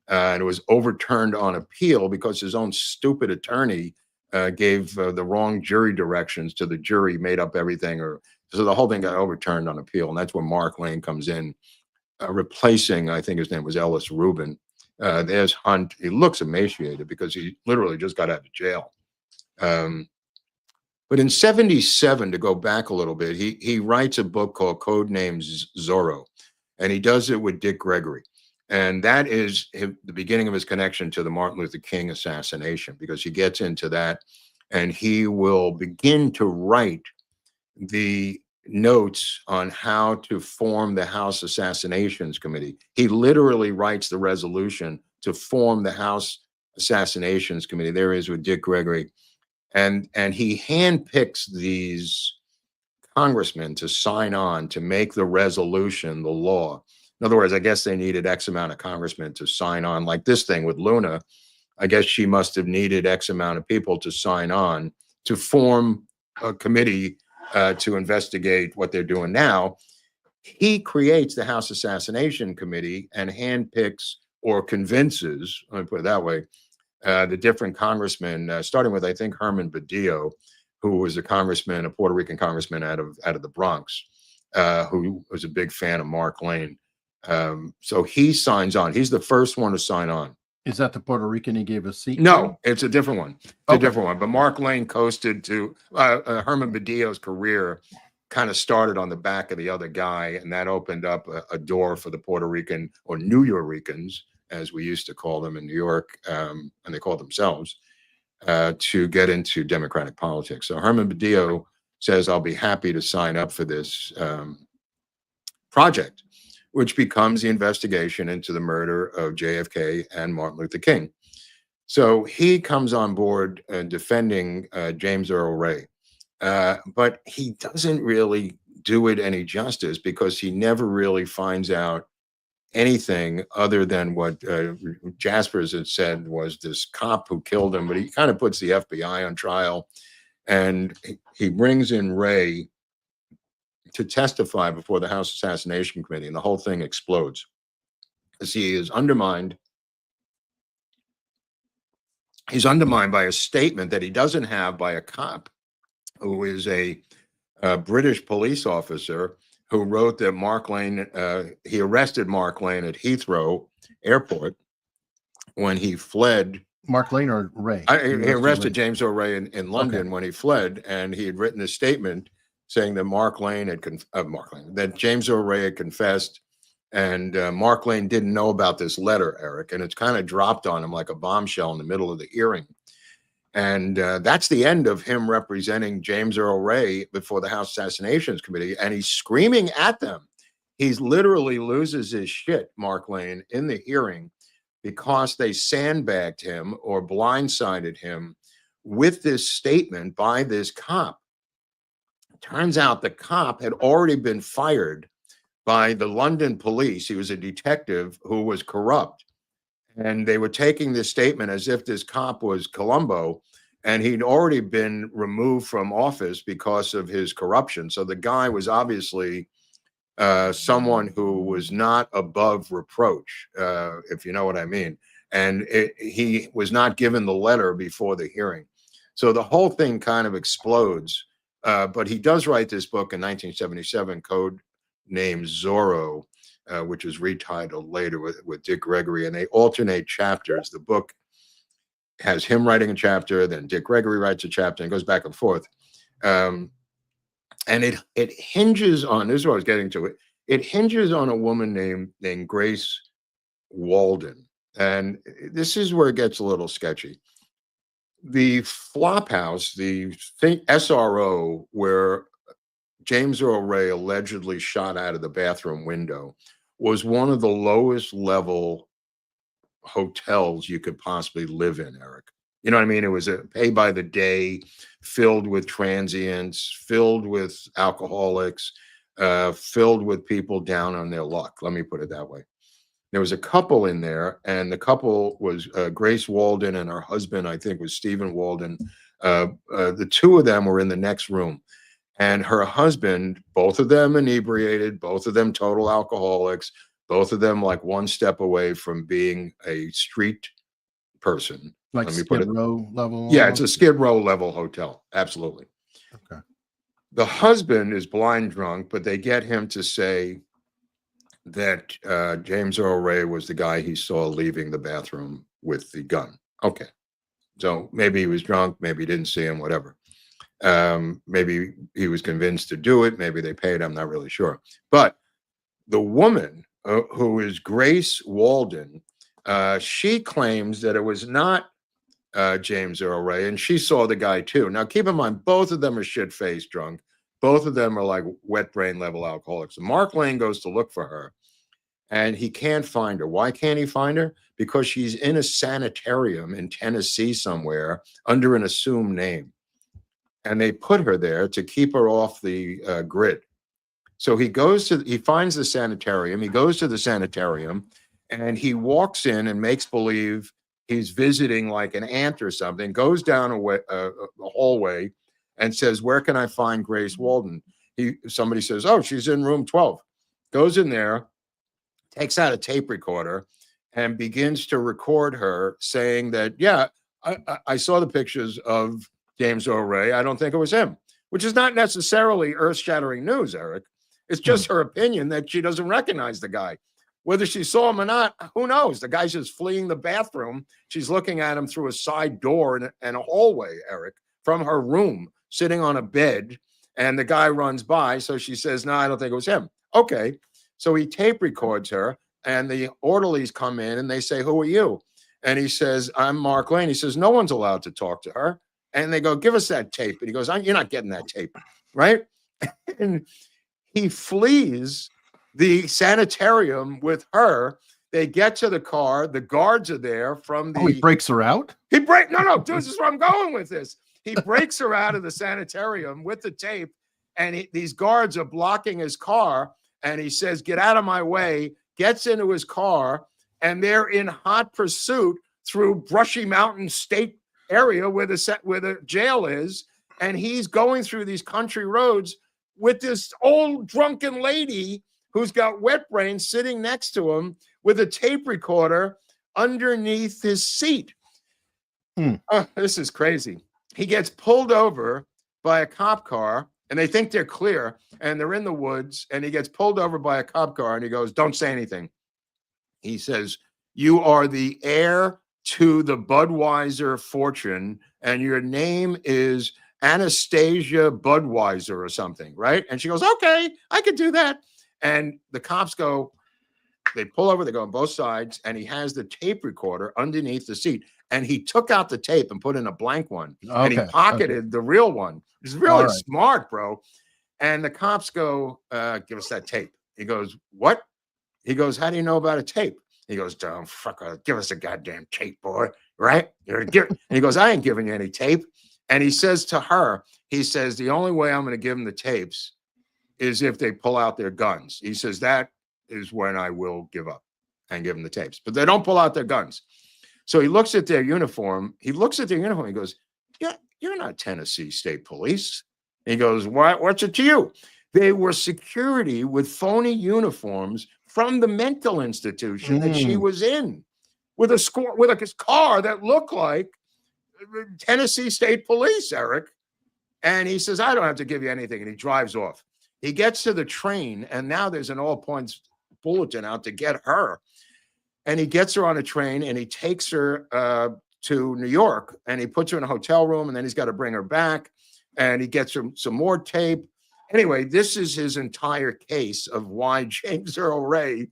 And it was overturned on appeal because his own stupid attorney gave the wrong jury directions to the jury, made up everything. So the whole thing got overturned on appeal. And that's when Mark Lane comes in, replacing, I think his name was Ellis Rubin. There's Hunt. He looks emaciated because he literally just got out of jail. But in 77, to go back a little bit, he writes a book called Codename Zorro, and he does it with Dick Gregory. And that is the beginning of his connection to the Martin Luther King assassination, because he gets into that, and he will begin to write the notes on how to form the House Assassinations Committee. He literally writes the resolution to form the House Assassinations Committee. There he is with Dick Gregory. And he handpicks these congressmen to sign on to make the resolution the law. In other words, I guess they needed X amount of congressmen to sign on, like this thing with Luna. I guess she must have needed X amount of people to sign on to form a committee to investigate what they're doing now. He creates the House Assassination Committee and handpicks or convinces, let me put it that way, the different congressmen, starting with, I think, Herman Badillo, who was a congressman, a Puerto Rican congressman out of the Bronx, who was a big fan of Mark Lane. So he signs on. He's the first one to sign on. Is that the Puerto Rican he gave a seat No, it's a different one. It's Okay. a different one. But Mark Lane coasted to Herman Badillo's career, kind of started on the back of the other guy, and that opened up a door for the Puerto Rican, or New Yorkers, as we used to call them in New York, and they call themselves, to get into Democratic politics. So Herman Badillo says, I'll be happy to sign up for this project, which becomes the investigation into the murder of JFK and Martin Luther King. So he comes on board defending James Earl Ray, but he doesn't really do it any justice, because he never really finds out anything other than what Jaspers had said was this cop who killed him. But he kind of puts the FBI on trial, and he brings in Ray to testify before the House Assassination Committee, and the whole thing explodes as he is undermined. He's undermined by a statement that he doesn't have by a cop who is a British police officer who wrote that Mark Lane, he arrested Mark Lane at Heathrow Airport when he fled. Mark Lane or Ray? He arrested James Earl Ray in London when he fled, and he had written a statement saying that that James Earl Ray had confessed, and Mark Lane didn't know about this letter, Eric, and it's kind of dropped on him like a bombshell in the middle of the hearing. And that's the end of him representing James Earl Ray before the House Assassinations Committee, and he's screaming at them. He's literally loses his shit, Mark Lane, in the hearing, because they sandbagged him or blindsided him with this statement by this cop. Turns out the cop had already been fired by the London police. He was a detective who was corrupt. And they were taking this statement as if this cop was Columbo, and he'd already been removed from office because of his corruption. So the guy was obviously someone who was not above reproach, if you know what I mean. And he was not given the letter before the hearing. So the whole thing kind of explodes. But he does write this book in 1977, code name Zorro, which was retitled later with Dick Gregory, and they alternate chapters. The book has him writing a chapter, then Dick Gregory writes a chapter, and goes back and forth. And it hinges on, this is what I was getting to, it hinges on a woman named Grace Walden. And this is where it gets a little sketchy. The flop house, the SRO, where James Earl Ray allegedly shot out of the bathroom window, was one of the lowest level hotels you could possibly live in, Eric. You know what I mean? It was a pay by the day, filled with transients, filled with alcoholics, filled with people down on their luck. Let me put it that way. There was a couple in there, and the couple was Grace Walden, and her husband, I think, was Stephen Walden. The two of them were in the next room. And her husband, both of them inebriated, both of them total alcoholics, both of them like one step away from being a street person. Like Skid Row level? Yeah, it's a Skid Row level hotel. Absolutely. Okay. The husband is blind drunk, but they get him to say that James Earl Ray was the guy he saw leaving the bathroom with the gun. Okay. So maybe he was drunk, maybe he didn't see him, whatever. Maybe he was convinced to do it. Maybe they paid. I'm not really sure. But the woman who is Grace Walden, she claims that it was not James Earl Ray, and she saw the guy too. Now, keep in mind, both of them are shit-faced drunk. Both of them are like wet brain level alcoholics. And Mark Lane goes to look for her, and he can't find her. Why can't he find her? Because she's in a sanitarium in Tennessee somewhere under an assumed name. And they put her there to keep her off the grid. So he finds the sanitarium. He goes to the sanitarium, and he walks in and makes believe he's visiting like an aunt or something, goes down a hallway and says, "Where can I find Grace Walden?" Somebody says, "Oh, she's in room 12. Goes in there, takes out a tape recorder, and begins to record her saying that, "Yeah, I saw the pictures of James Earl Ray. I don't think it was him," which is not necessarily earth-shattering news, Eric. It's just her opinion that she doesn't recognize the guy. Whether she saw him or not, who knows? The guy's just fleeing the bathroom. She's looking at him through a side door and a hallway, Eric, from her room, sitting on a bed, and the guy runs by. So she says, "No, I don't think it was him." Okay. So he tape records her, and the orderlies come in and they say, "Who are you?" And he says, "I'm Mark Lane." He says, "No one's allowed to talk to her." And they go, "Give us that tape." And he goes, "You're not getting that tape." Right. And he flees the sanitarium with her. They get to the car. The guards are there from the. Oh, he breaks her out? No, dude, this is where I'm going with this. He breaks her out of the sanitarium with the tape, and these guards are blocking his car. And he says, "Get out of my way," gets into his car, and they're in hot pursuit through Brushy Mountain State area where the jail is. And he's going through these country roads with this old drunken lady who's got wet brain sitting next to him with a tape recorder underneath his seat. Oh, this is crazy. He gets pulled over by a cop car, and they think they're clear, and they're in the woods, and he gets pulled over by a cop car, and he goes, "Don't say anything." He says, "You are the heir to the Budweiser fortune, and your name is Anastasia Budweiser or something," right? And she goes, "Okay, I could do that." And the cops they pull over, they go on both sides, and he has the tape recorder underneath the seat. And he took out the tape and put in a blank one, and he pocketed the real one. It's really smart, bro. And the cops go, "Give us that tape." He goes, "What?" He goes, "How do you know about a tape?" He goes, "Don't give us a goddamn tape, boy, right?" And he goes, "I ain't giving you any tape." And he says to her, he says, "The only way I'm going to give them the tapes is if they pull out their guns." He says, "That is when I will give up and give them the tapes." But they don't pull out their guns. So he looks at their uniform. He goes, "Yeah, you're not Tennessee State Police." He goes, "What's it to you?" They were security with phony uniforms from the mental institution that she was in, with a car that looked like Tennessee State Police, Eric. And he says, "I don't have to give you anything." And he drives off. He gets to the train, and now there's an all points bulletin out to get her. And he gets her on a train, and he takes her to New York, and he puts her in a hotel room, and then he's got to bring her back, and he gets her some more tape. Anyway, this is his entire case of why James Earl Ray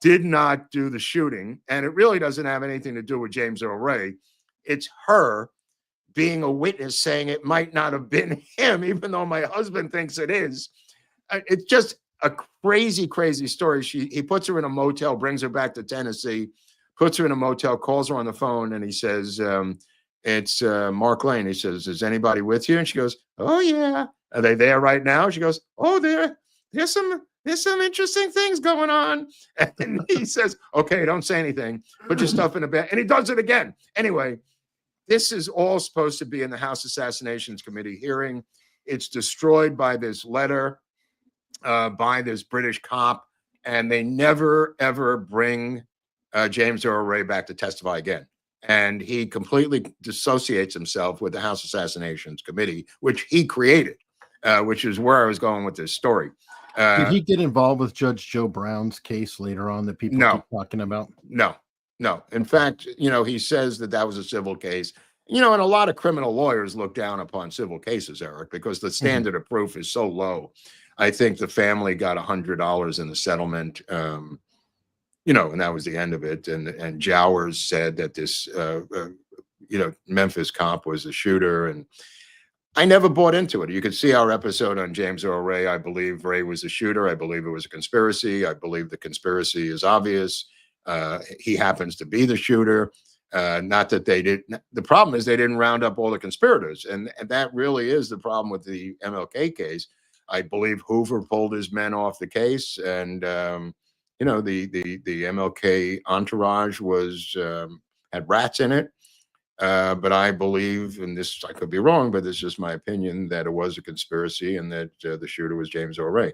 did not do the shooting. And it really doesn't have anything to do with James Earl Ray. It's her being a witness saying it might not have been him, even though my husband thinks it is. It's just a crazy, crazy story. He puts her in a motel, brings her back to Tennessee, puts her in a motel, calls her on the phone, and he says, "It's Mark Lane." He says, "Is anybody with you?" And she goes, "Oh, yeah." "Are they there right now?" She goes, "Oh, there's some interesting things going on." And he says, "Okay, don't say anything. Put your stuff in a bag." And he does it again. Anyway, this is all supposed to be in the House Assassinations Committee hearing. It's destroyed by this letter by this British cop, and they never, ever bring James Earl Ray back to testify again. And he completely dissociates himself with the House Assassinations Committee, which he created, which is where I was going with this story. Did he get involved with Judge Joe Brown's case later on that people keep talking about? No. In fact, he says that was a civil case. And a lot of criminal lawyers look down upon civil cases, Eric, because the standard of proof is so low. I think the family got $100 in the settlement, and that was the end of it. And Jowers said that this, Memphis cop was a shooter. And I never bought into it. You could see our episode on James Earl Ray. I believe Ray was the shooter. I believe it was a conspiracy. I believe the conspiracy is obvious. He happens to be the shooter. Not that they didn't. The problem is they didn't round up all the conspirators, and that really is the problem with the MLK case. I believe Hoover pulled his men off the case, and you know, the MLK entourage was had rats in it. But I believe, and this I could be wrong, but this is just my opinion, that it was a conspiracy and that the shooter was James Earl Ray.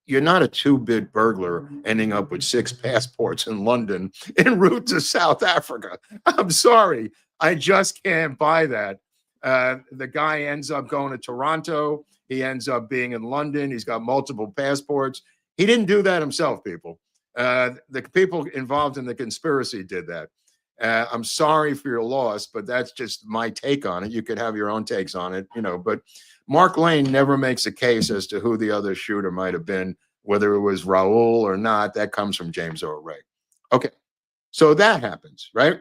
You're not a two-bit burglar ending up with 6 passports in London en route to South Africa. I'm sorry, I just can't buy that. The guy ends up going to Toronto. He ends up being in London. He's got multiple passports. He didn't do that himself, people. The people involved in the conspiracy did that. I'm sorry for your loss, but that's just my take on it. You could have your own takes on it, you know, but Mark Lane never makes a case as to who the other shooter might have been, whether it was Raul or not. That comes from James Earl Ray. Okay, so that happens, right?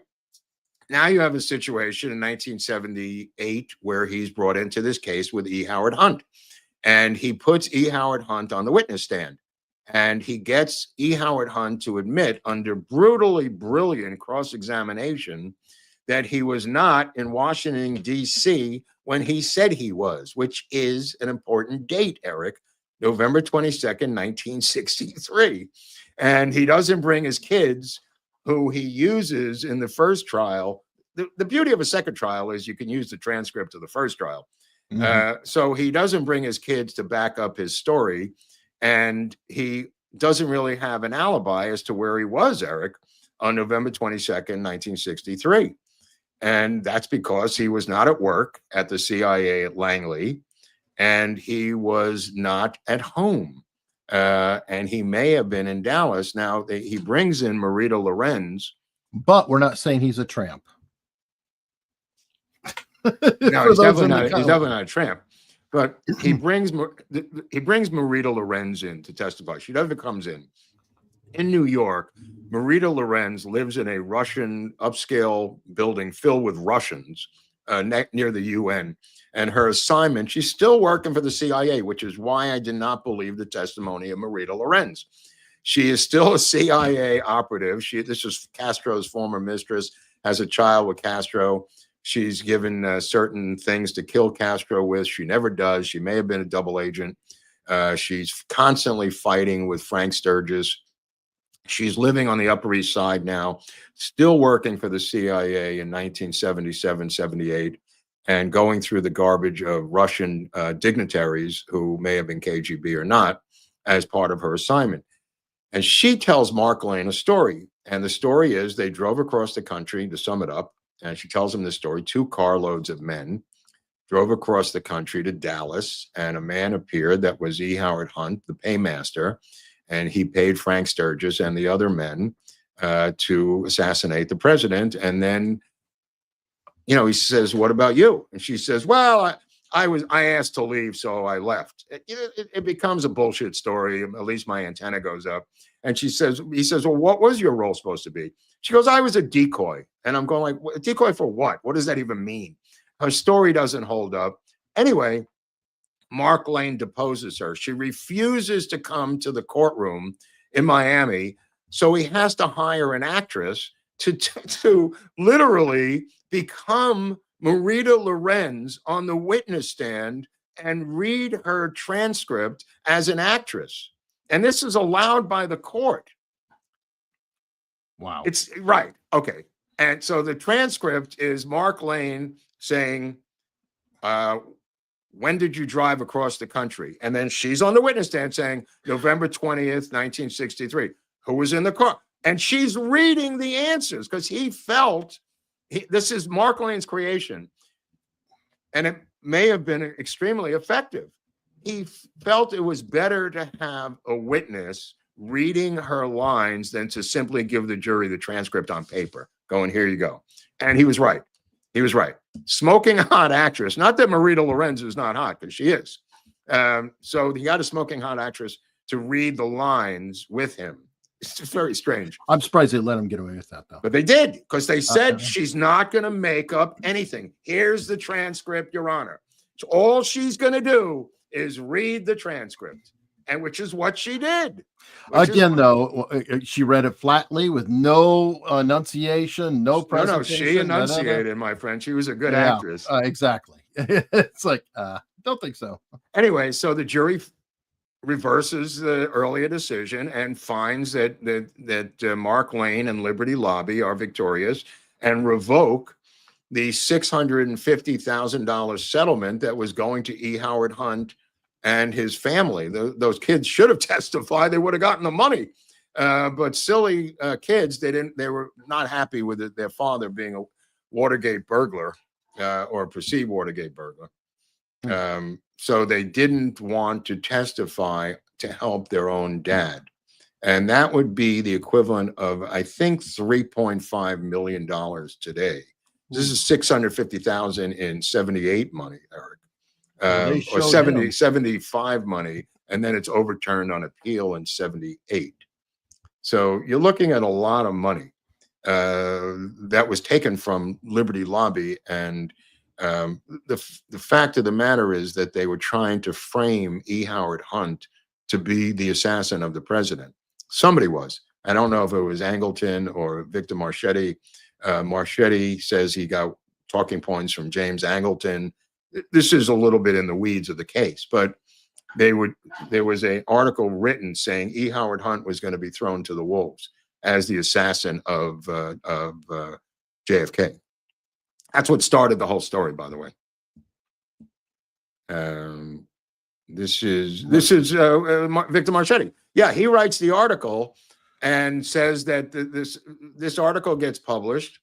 Now you have a situation in 1978 where he's brought into this case with E. Howard Hunt, and he puts E. Howard Hunt on the witness stand. And he gets E. Howard Hunt to admit under brutally brilliant cross-examination that he was not in Washington, D.C. when he said he was, which is an important date, Eric, November 22nd, 1963. And he doesn't bring his kids, who he uses in the first trial. The beauty of a second trial is you can use the transcript of the first trial. So he doesn't bring his kids to back up his story. And he doesn't really have an alibi as to where he was, Eric, on November 22nd, 1963. And that's because he was not at work at the CIA at Langley, and he was not at home. And he may have been in Dallas. Now, he brings in Marita Lorenz. But we're not saying he's a tramp. No, he's definitely not a tramp. But he brings Marita Lorenz in to testify. She never comes in. In New York, Marita Lorenz lives in a Russian upscale building filled with Russians near the UN. And her assignment, she's still working for the CIA, which is why I did not believe the testimony of Marita Lorenz. She is still a CIA operative. This is Castro's former mistress, has a child with Castro. She's given certain things to kill Castro with. She never does. She may have been a double agent. She's constantly fighting with Frank Sturgis. She's living on the Upper East Side now, still working for the CIA in 1977, 78, and going through the garbage of Russian dignitaries who may have been KGB or not as part of her assignment. And she tells Mark Lane a story. And the story is they drove across the country, to sum it up, and she tells him this story, 2 carloads of men drove across the country to Dallas, and a man appeared that was E. Howard Hunt, the paymaster, and he paid Frank Sturgis and the other men to assassinate the president. And then, you know, he says, "What about you?" And she says, "Well, I asked to leave, so I left." It becomes a bullshit story. At least my antenna goes up. And he says, "Well, what was your role supposed to be?" She goes, "I was a decoy." And I'm going like, decoy for what? What does that even mean? Her story doesn't hold up. Anyway, Mark Lane deposes her. She refuses to come to the courtroom in Miami. So he has to hire an actress to literally become Marita Lorenz on the witness stand and read her transcript as an actress. And this is allowed by the court. Wow. It's right. Okay. And so the transcript is Mark Lane saying, when did you drive across the country? And then she's on the witness stand saying, November 20th, 1963. Who was in the car? And she's reading the answers because he felt, this is Mark Lane's creation. And it may have been extremely effective. He felt it was better to have a witness reading her lines than to simply give the jury the transcript on paper. Going, here you go. And he was right. He was right. Smoking hot actress. Not that Marita Lorenz is not hot, because she is. So he got a smoking hot actress to read the lines with him. It's just very strange. I'm surprised they let him get away with that, though. But they did, because they said Okay. she's not going to make up anything. Here's the transcript, Your Honor. So all she's going to do is read the transcript, and which is what she did. Again, though, she read it flatly with no enunciation, no presentation. No, she enunciated, my friend. She was a good actress. Exactly. It's like, don't think so. Anyway, so the jury reverses the earlier decision and finds that Mark Lane and Liberty Lobby are victorious and revoke the $650,000 settlement that was going to E. Howard Hunt and his family. Those kids should have testified. They would have gotten the money. But silly kids, they were not happy with their father being a Watergate burglar or a perceived Watergate burglar. So they didn't want to testify to help their own dad. And that would be the equivalent of, I think, $3.5 million today. This is $650,000 in 78 money, Eric. Or 75 money, and then it's overturned on appeal in 78. So you're looking at a lot of money that was taken from Liberty Lobby. And the fact of the matter is that they were trying to frame E. Howard Hunt to be the assassin of the president. Somebody was. I don't know if it was Angleton or Victor Marchetti. Marchetti says he got talking points from James Angleton. This is a little bit in the weeds of the case, but there was an article written saying E. Howard Hunt was going to be thrown to the wolves as the assassin of JFK. That's what started the whole story, by the way. This is Victor Marchetti. Yeah, he writes the article and says that this article gets published.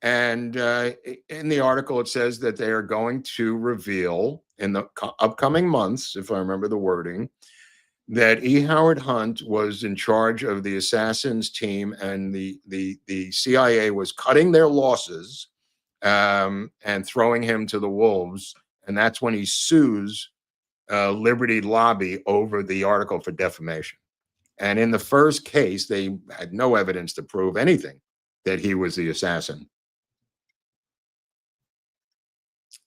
And in the article, it says that they are going to reveal in the upcoming months, if I remember the wording, that E. Howard Hunt was in charge of the assassins team, and the CIA was cutting their losses and throwing him to the wolves. And that's when he sues Liberty Lobby over the article for defamation. And in the first case, they had no evidence to prove anything that he was the assassin.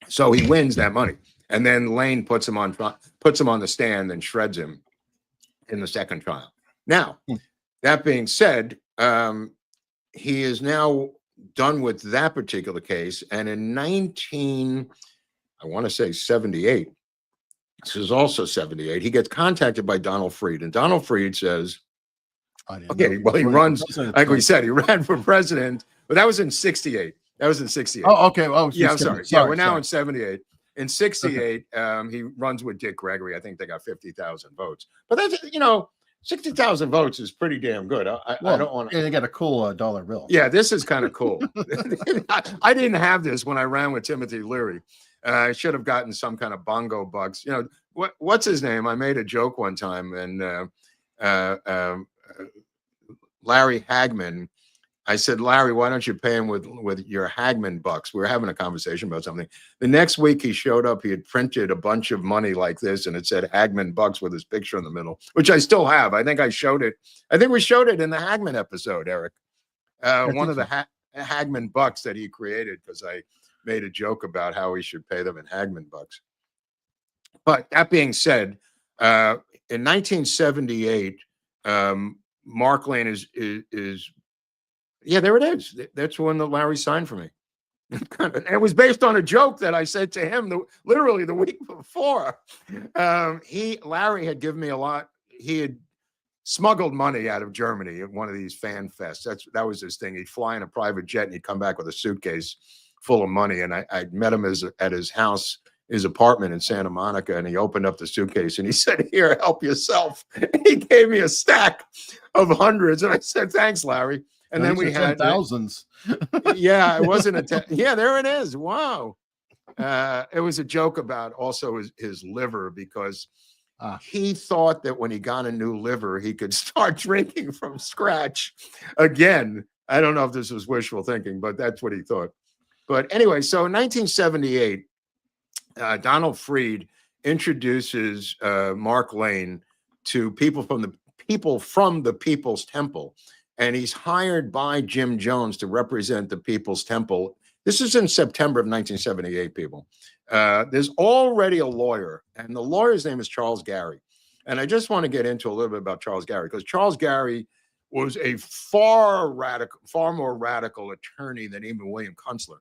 So he wins that money, and then Lane puts him on the stand and shreds him in the second trial. Now, that being said, he is now done with that particular case, and in 78, this is also 78, he gets contacted by Donald Freed, and Donald Freed says, okay, well, he runs, like we said, he ran for president, but that was in 68. That was in 68. Oh, okay. Oh, yeah, I'm sorry. Yeah, we're now in 78. In 68, he runs with Dick Gregory. I think they got 50,000 votes. But that's, 60,000 votes is pretty damn good. I don't want to. And they got a cool dollar bill. Yeah, this is kind of cool. I didn't have this when I ran with Timothy Leary. I should have gotten some kind of bongo bucks. What's his name? I made a joke one time, and Larry Hagman. I said, Larry, why don't you pay him with your Hagman bucks? We were having a conversation about something. The next week he showed up, he had printed a bunch of money like this, and it said Hagman bucks with his picture in the middle, which I still have. I think I showed it. I think we showed it in the Hagman episode, Eric. One of the Hagman bucks that he created, because I made a joke about how he should pay them in Hagman bucks. But that being said, in 1978, Mark Lane is yeah, there it is. That's when the Larry signed for me. It was based on a joke that I said to him literally the week before. Larry had given me a lot. He had smuggled money out of Germany at one of these fan fests. That was his thing. He'd fly in a private jet and he'd come back with a suitcase full of money. And I met him at his house, his apartment in Santa Monica, and he opened up the suitcase and he said, "Here, help yourself." And he gave me a stack of hundreds, and I said, "Thanks, Larry." And then we had thousands. Yeah, it wasn't yeah, there it is. Wow. It was a joke about also his liver, because he thought that when he got a new liver, he could start drinking from scratch again. I don't know if this was wishful thinking, but that's what he thought. But anyway, so in 1978, Donald Freed introduces Mark Lane to people from the people from the People's Temple, and he's hired by Jim Jones to represent the People's Temple. This is in September of 1978, people. There's already a lawyer, and the lawyer's name is Charles Gary. And I just want to get into a little bit about Charles Gary, because Charles Gary was a far more radical attorney than even William Kunstler.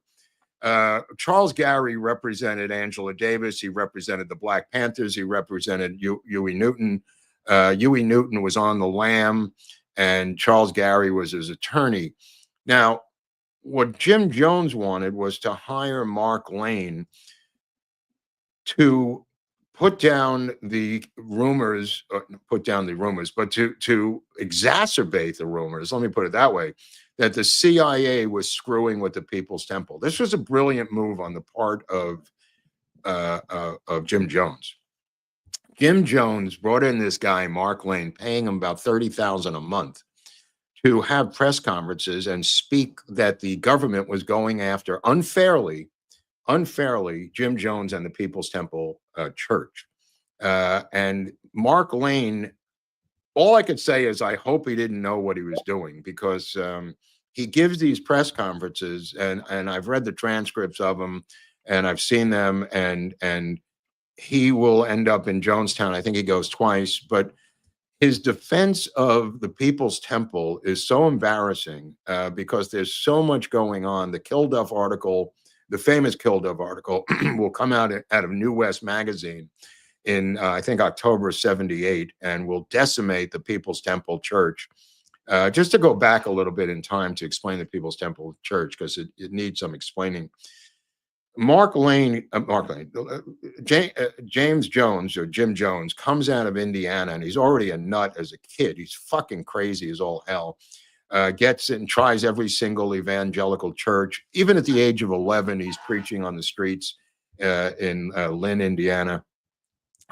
Charles Gary represented Angela Davis. He represented the Black Panthers. He represented Huey Newton. Huey Newton was on the lam, and Charles Gary was his attorney. Now, what Jim Jones wanted was to hire Mark Lane to put down the rumors, but to exacerbate the rumors, let me put it that way, that the CIA was screwing with the People's Temple. This was a brilliant move on the part of Jim Jones. Jim Jones brought in this guy, Mark Lane, paying him about $30,000 a month to have press conferences and speak that the government was going after unfairly Jim Jones and the People's Temple Church. And Mark Lane, all I could say is I hope he didn't know what he was doing, because he gives these press conferences, and I've read the transcripts of them, and I've seen them, and he will end up in Jonestown. I think he goes twice, but his defense of the People's Temple is so embarrassing because there's so much going on. The Kilduff article, the famous Kilduff article, will come out of New West magazine in, I think, October '78, and will decimate the People's Temple Church. Just to go back a little bit in time to explain the People's Temple Church, because it needs some explaining. James Jones, or Jim Jones, comes out of Indiana, and he's already a nut as a kid. He's fucking crazy as all hell. Gets in, tries every single evangelical church. Even at the age of 11, he's preaching on the streets in Lynn, Indiana.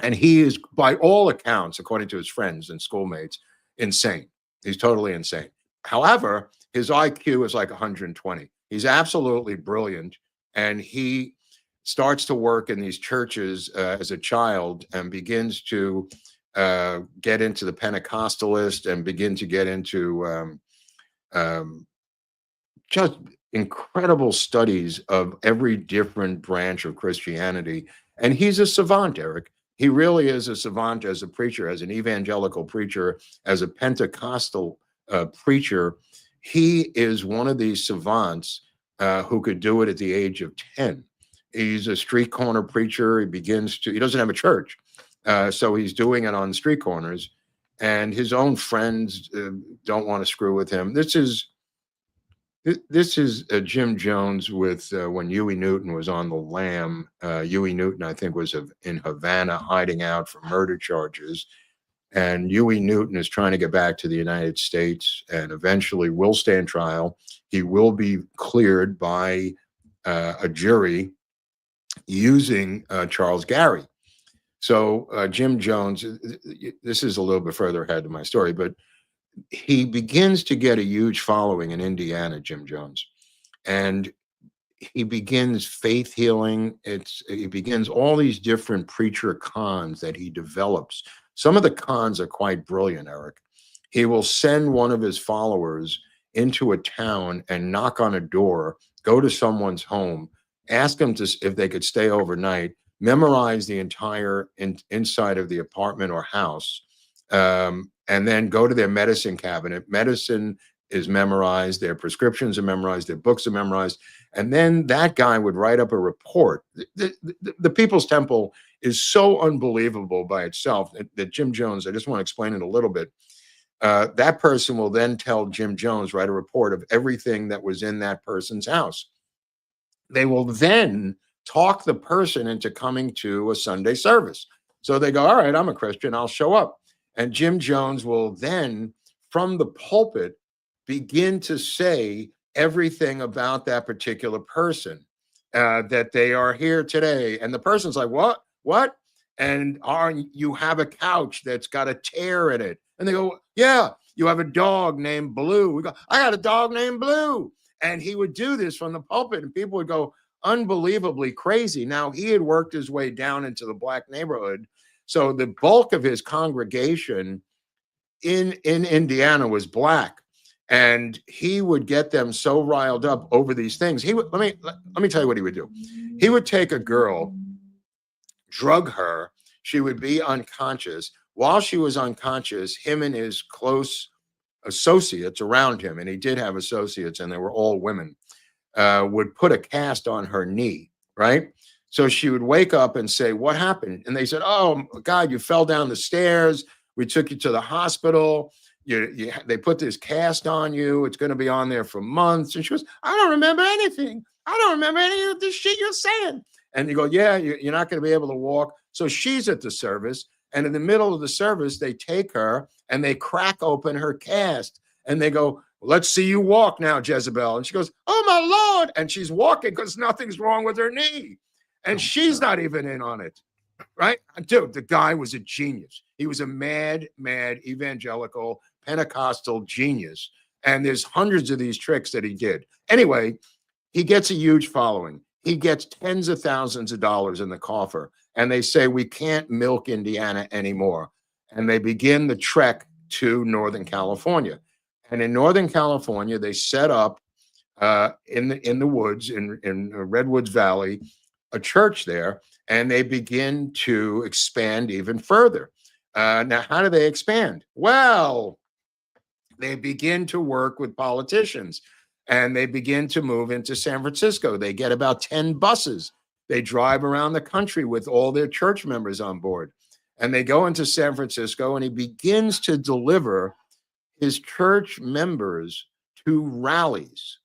And he is, by all accounts, according to his friends and schoolmates, insane. He's totally insane. However, his IQ is like 120. He's absolutely brilliant. And he starts to work in these churches as a child, and begins to get into the Pentecostalist, and begin to get into just incredible studies of every different branch of Christianity. And he's a savant, Eric. He really is a savant as a preacher, as an evangelical preacher, as a Pentecostal preacher. He is one of these savants who could do it at the age of 10. He's a street corner preacher. He doesn't have a church. So he's doing it on street corners, and his own friends don't want to screw with him. This is Jim Jones with when Huey Newton was on the lam. Huey Newton, I think, was in Havana hiding out for murder charges. And Huey Newton is trying to get back to the United States, and eventually will stand trial. He will be cleared by a jury using Charles Gary. So Jim Jones, this is a little bit further ahead of my story, but he begins to get a huge following in Indiana, Jim Jones. And he begins faith healing. He begins all these different preacher cons that he develops. Some of the cons are quite brilliant, Eric. He will send one of his followers into a town and knock on a door, go to someone's home, ask them if they could stay overnight, memorize the entire inside of the apartment or house, and then go to their medicine cabinet. Medicine is memorized, their prescriptions are memorized, their books are memorized, and then that guy would write up a report. The People's Temple is so unbelievable by itself that Jim Jones, I just want to explain it a little bit. That person will then tell Jim Jones, write a report of everything that was in that person's house. They will then talk the person into coming to a Sunday service. So they go, all right, I'm a Christian, I'll show up. And Jim Jones will then, from the pulpit, begin to say everything about that particular person, that they are here today. And the person's like, what? And you have a couch that's got a tear in it. And they go, yeah, you have a dog named Blue. We go, I got a dog named Blue. And he would do this from the pulpit, and people would go unbelievably crazy. Now, he had worked his way down into the black neighborhood. So the bulk of his congregation in Indiana was black, and he would get them so riled up over these things. He would let me tell you what he would do. He would take a girl, drug her. She would be unconscious. While she was unconscious, him and his close associates around him, and he did have associates, and they were all women, would put a cast on her knee, right? So she would wake up and say, "What happened?" And they said, "Oh God, you fell down the stairs. We took you to the hospital. They put this cast on you. It's going to be on there for months." And she goes, "I don't remember anything. I don't remember any of this shit you're saying." And you go, "Yeah, you're not going to be able to walk." So she's at the service, and in the middle of the service, they take her and they crack open her cast, and they go, "Let's see you walk now, Jezebel." And she goes, "Oh my Lord!" And she's walking because nothing's wrong with her knee, and she's not even in on it, right? Dude, the guy was a genius. He was a mad evangelical Pentecostal genius, and there's hundreds of these tricks that he did. Anyway, he gets a huge following. He gets tens of thousands of dollars in the coffer, and they say, "We can't milk Indiana anymore." And they begin the trek to Northern California. And in Northern California, they set up in the woods, in Redwoods Valley, a church there, and they begin to expand even further. Now, how do they expand? Well, they begin to work with politicians, and they begin to move into San Francisco. They get about 10 buses. They drive around the country with all their church members on board. And they go into San Francisco, and he begins to deliver his church members to rallies.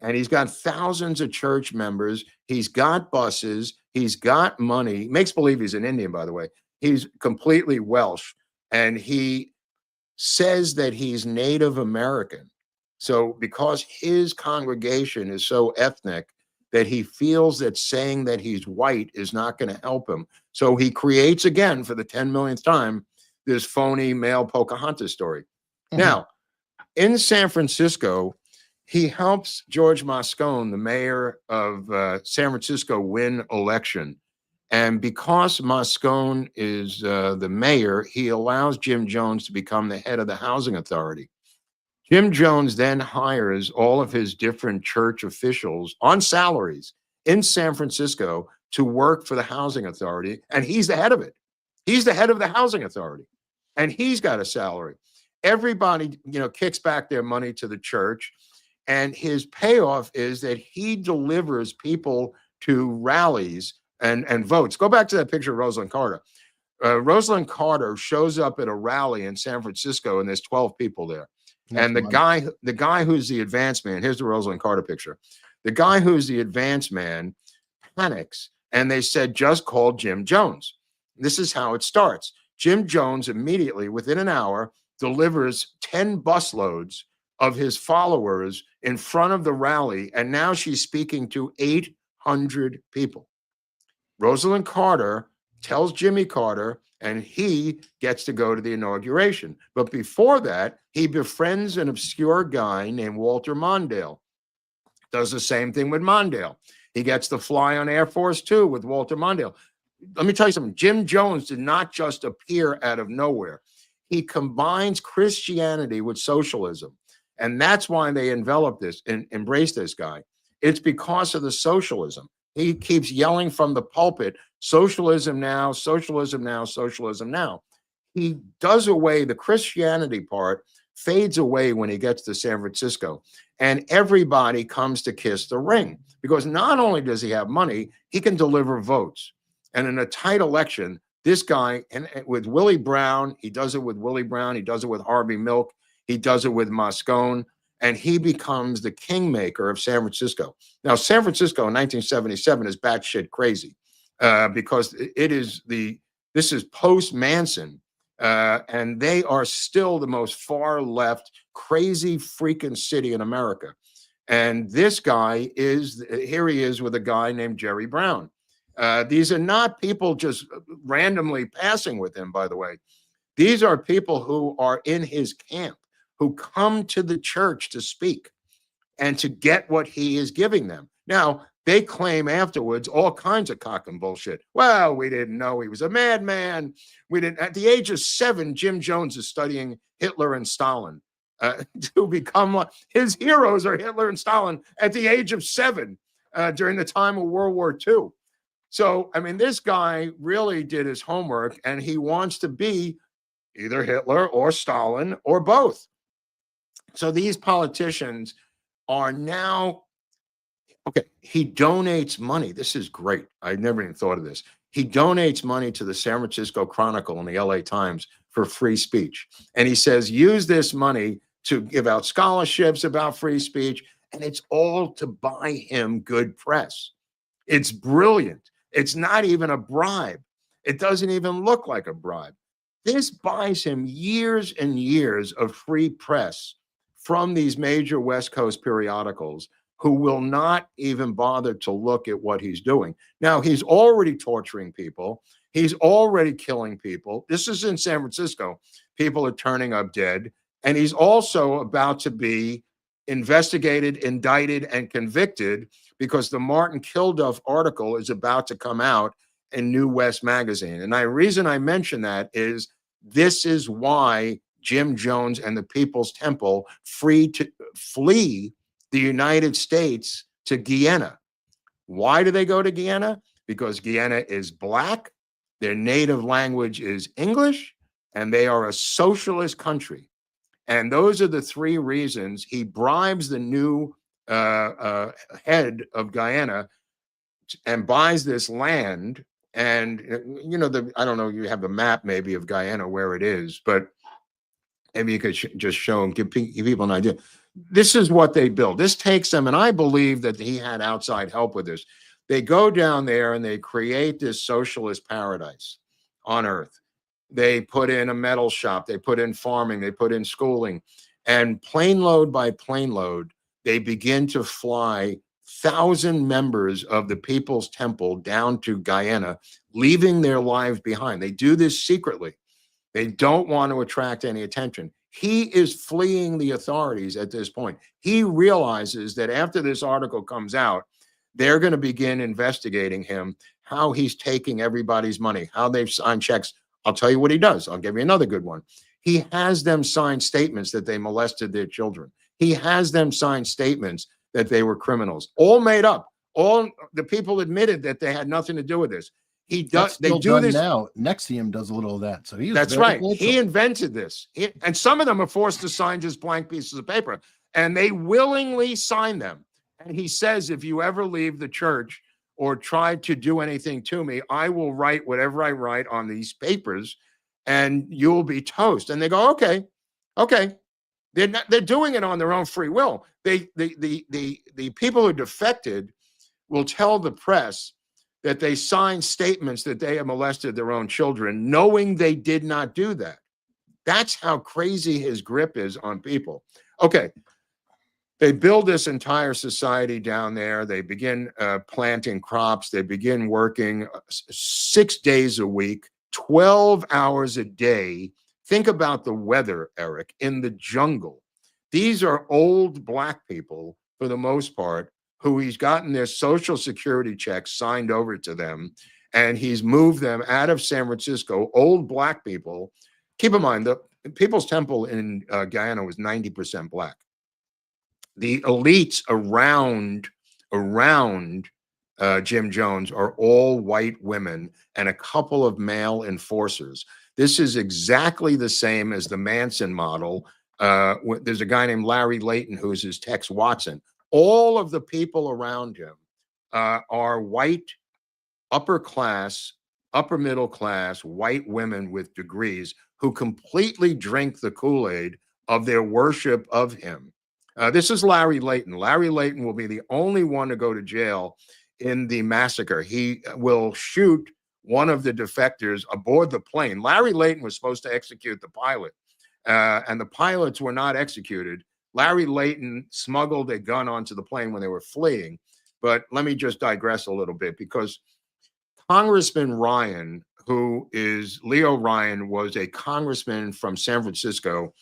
And he's got thousands of church members. He's got buses. He's got money. He makes believe he's an Indian, by the way. He's completely Welsh. And he says that he's Native American. So because his congregation is so ethnic, that he feels that saying that he's white is not going to help him. So he creates, again, for the 10 millionth time, this phony male Pocahontas story. Mm-hmm. Now, in San Francisco, he helps George Moscone, the mayor of San Francisco, win election. And because Moscone is the mayor, he allows Jim Jones to become the head of the housing authority. Jim Jones then hires all of his different church officials on salaries in San Francisco to work for the housing authority, and he's the head of it. He's the head of the housing authority, and he's got a salary. Everybody, kicks back their money to the church, and his payoff is that he delivers people to rallies and votes. Go back to that picture of Rosalind Carter. Rosalind Carter shows up at a rally in San Francisco, and there's 12 people there. And the guy who's the advance man, here's the Rosalind Carter picture. The guy who's the advance man panics, and they said, "Just call Jim Jones." This is how it starts. Jim Jones immediately, within an hour, delivers 10 busloads of his followers in front of the rally, and now she's speaking to 800 people. Rosalind Carter tells Jimmy Carter, and he gets to go to the inauguration. But before that, he befriends an obscure guy named Walter Mondale. Does the same thing with Mondale. He gets to fly on Air Force Two with Walter Mondale. Let me tell you something. Jim Jones did not just appear out of nowhere. He combines Christianity with socialism. And that's why they envelop this and embrace this guy. It's because of the socialism. He keeps yelling from the pulpit, "Socialism now, socialism now, socialism now." He does away, the Christianity part fades away when he gets to San Francisco. And everybody comes to kiss the ring, because not only does he have money, he can deliver votes. And in a tight election, this guy, and with Willie Brown, he does it with Willie Brown, he does it with Harvey Milk, he does it with Moscone, and he becomes the kingmaker of San Francisco. Now, San Francisco in 1977 is batshit crazy because this is post-Manson, and they are still the most far left, crazy freaking city in America. And this guy here he is with a guy named Jerry Brown. These are not people just randomly passing with him, by the way. These are people who are in his camp, who come to the church to speak and to get what he is giving them. Now, They claim afterwards all kinds of cock and bullshit. Well, we didn't know he was a madman. We didn't. At the age of 7, Jim Jones is studying Hitler and Stalin to become his heroes are Hitler and Stalin at the age of 7 during the time of World War II. So, I mean, this guy really did his homework, and he wants to be either Hitler or Stalin or both. So these politicians are now, okay, he donates money. This is great. I never even thought of this. He donates money to the San Francisco Chronicle and the LA Times for free speech. And he says, use this money to give out scholarships about free speech. And it's all to buy him good press. It's brilliant. It's not even a bribe. It doesn't even look like a bribe. This buys him years and years of free press from these major West Coast periodicals who will not even bother to look at what he's doing. Now, he's already torturing people. He's already killing people. This is in San Francisco. People are turning up dead. And he's also about to be investigated, indicted, and convicted because the Martin Kilduff article is about to come out in New West magazine. And the reason I mention that is this is why Jim Jones and the People's Temple flee the United States to Guyana. Why do they go to Guyana? Because Guyana is Black, their native language is English, and they are a socialist country. And those are the 3 reasons he bribes the new head of Guyana and buys this land. And, you know, I don't know, you have a map maybe of Guyana where it is, but maybe you could just show them, give people an idea. This is what they build. This takes them, and I believe that he had outside help with this. They go down there and they create this socialist paradise on earth. They put in a metal shop, they put in farming, they put in schooling, and plane load by plane load, they begin to fly 1,000 members of the People's Temple down to Guyana, leaving their lives behind. They do this secretly. They don't want to attract any attention. He is fleeing the authorities at this point. He realizes that after this article comes out, they're going to begin investigating him, how he's taking everybody's money, how they've signed checks. I'll tell you what he does. I'll give you another good one. He has them sign statements that they molested their children. He has them sign statements that they were criminals, all made up. All the people admitted that they had nothing to do with this. He does. They do this now. Nexium does a little of that. So he's that's right. He invented this, and some of them are forced to sign just blank pieces of paper, and they willingly sign them. And he says, if you ever leave the church or try to do anything to me, I will write whatever I write on these papers, and you'll be toast. And they go, okay. They're doing it on their own free will. The people who defected will tell the press that they signed statements that they have molested their own children, knowing they did not do that. That's how crazy his grip is on people. Okay, they build this entire society down there. They begin planting crops. They begin working 6 days a week, 12 hours a day. Think about the weather, Eric, in the jungle. These are old Black people, for the most part, who he's gotten their Social Security checks signed over to them, and he's moved them out of San Francisco, old Black people. Keep in mind, the People's Temple in Guyana was 90% Black. The elites around Jim Jones are all white women and a couple of male enforcers. This is exactly the same as the Manson model. There's a guy named Larry Layton who's his Tex Watson. All of the people around him are white, upper class, upper middle class, white women with degrees who completely drink the Kool-Aid of their worship of him. This is Larry Layton. Larry Layton will be the only one to go to jail in the massacre. He will shoot one of the defectors aboard the plane. Larry Layton was supposed to execute the pilot, and the pilots were not executed. Larry Layton smuggled a gun onto the plane when they were fleeing. But let me just digress a little bit, because Congressman Ryan, Leo Ryan, was a congressman from San Francisco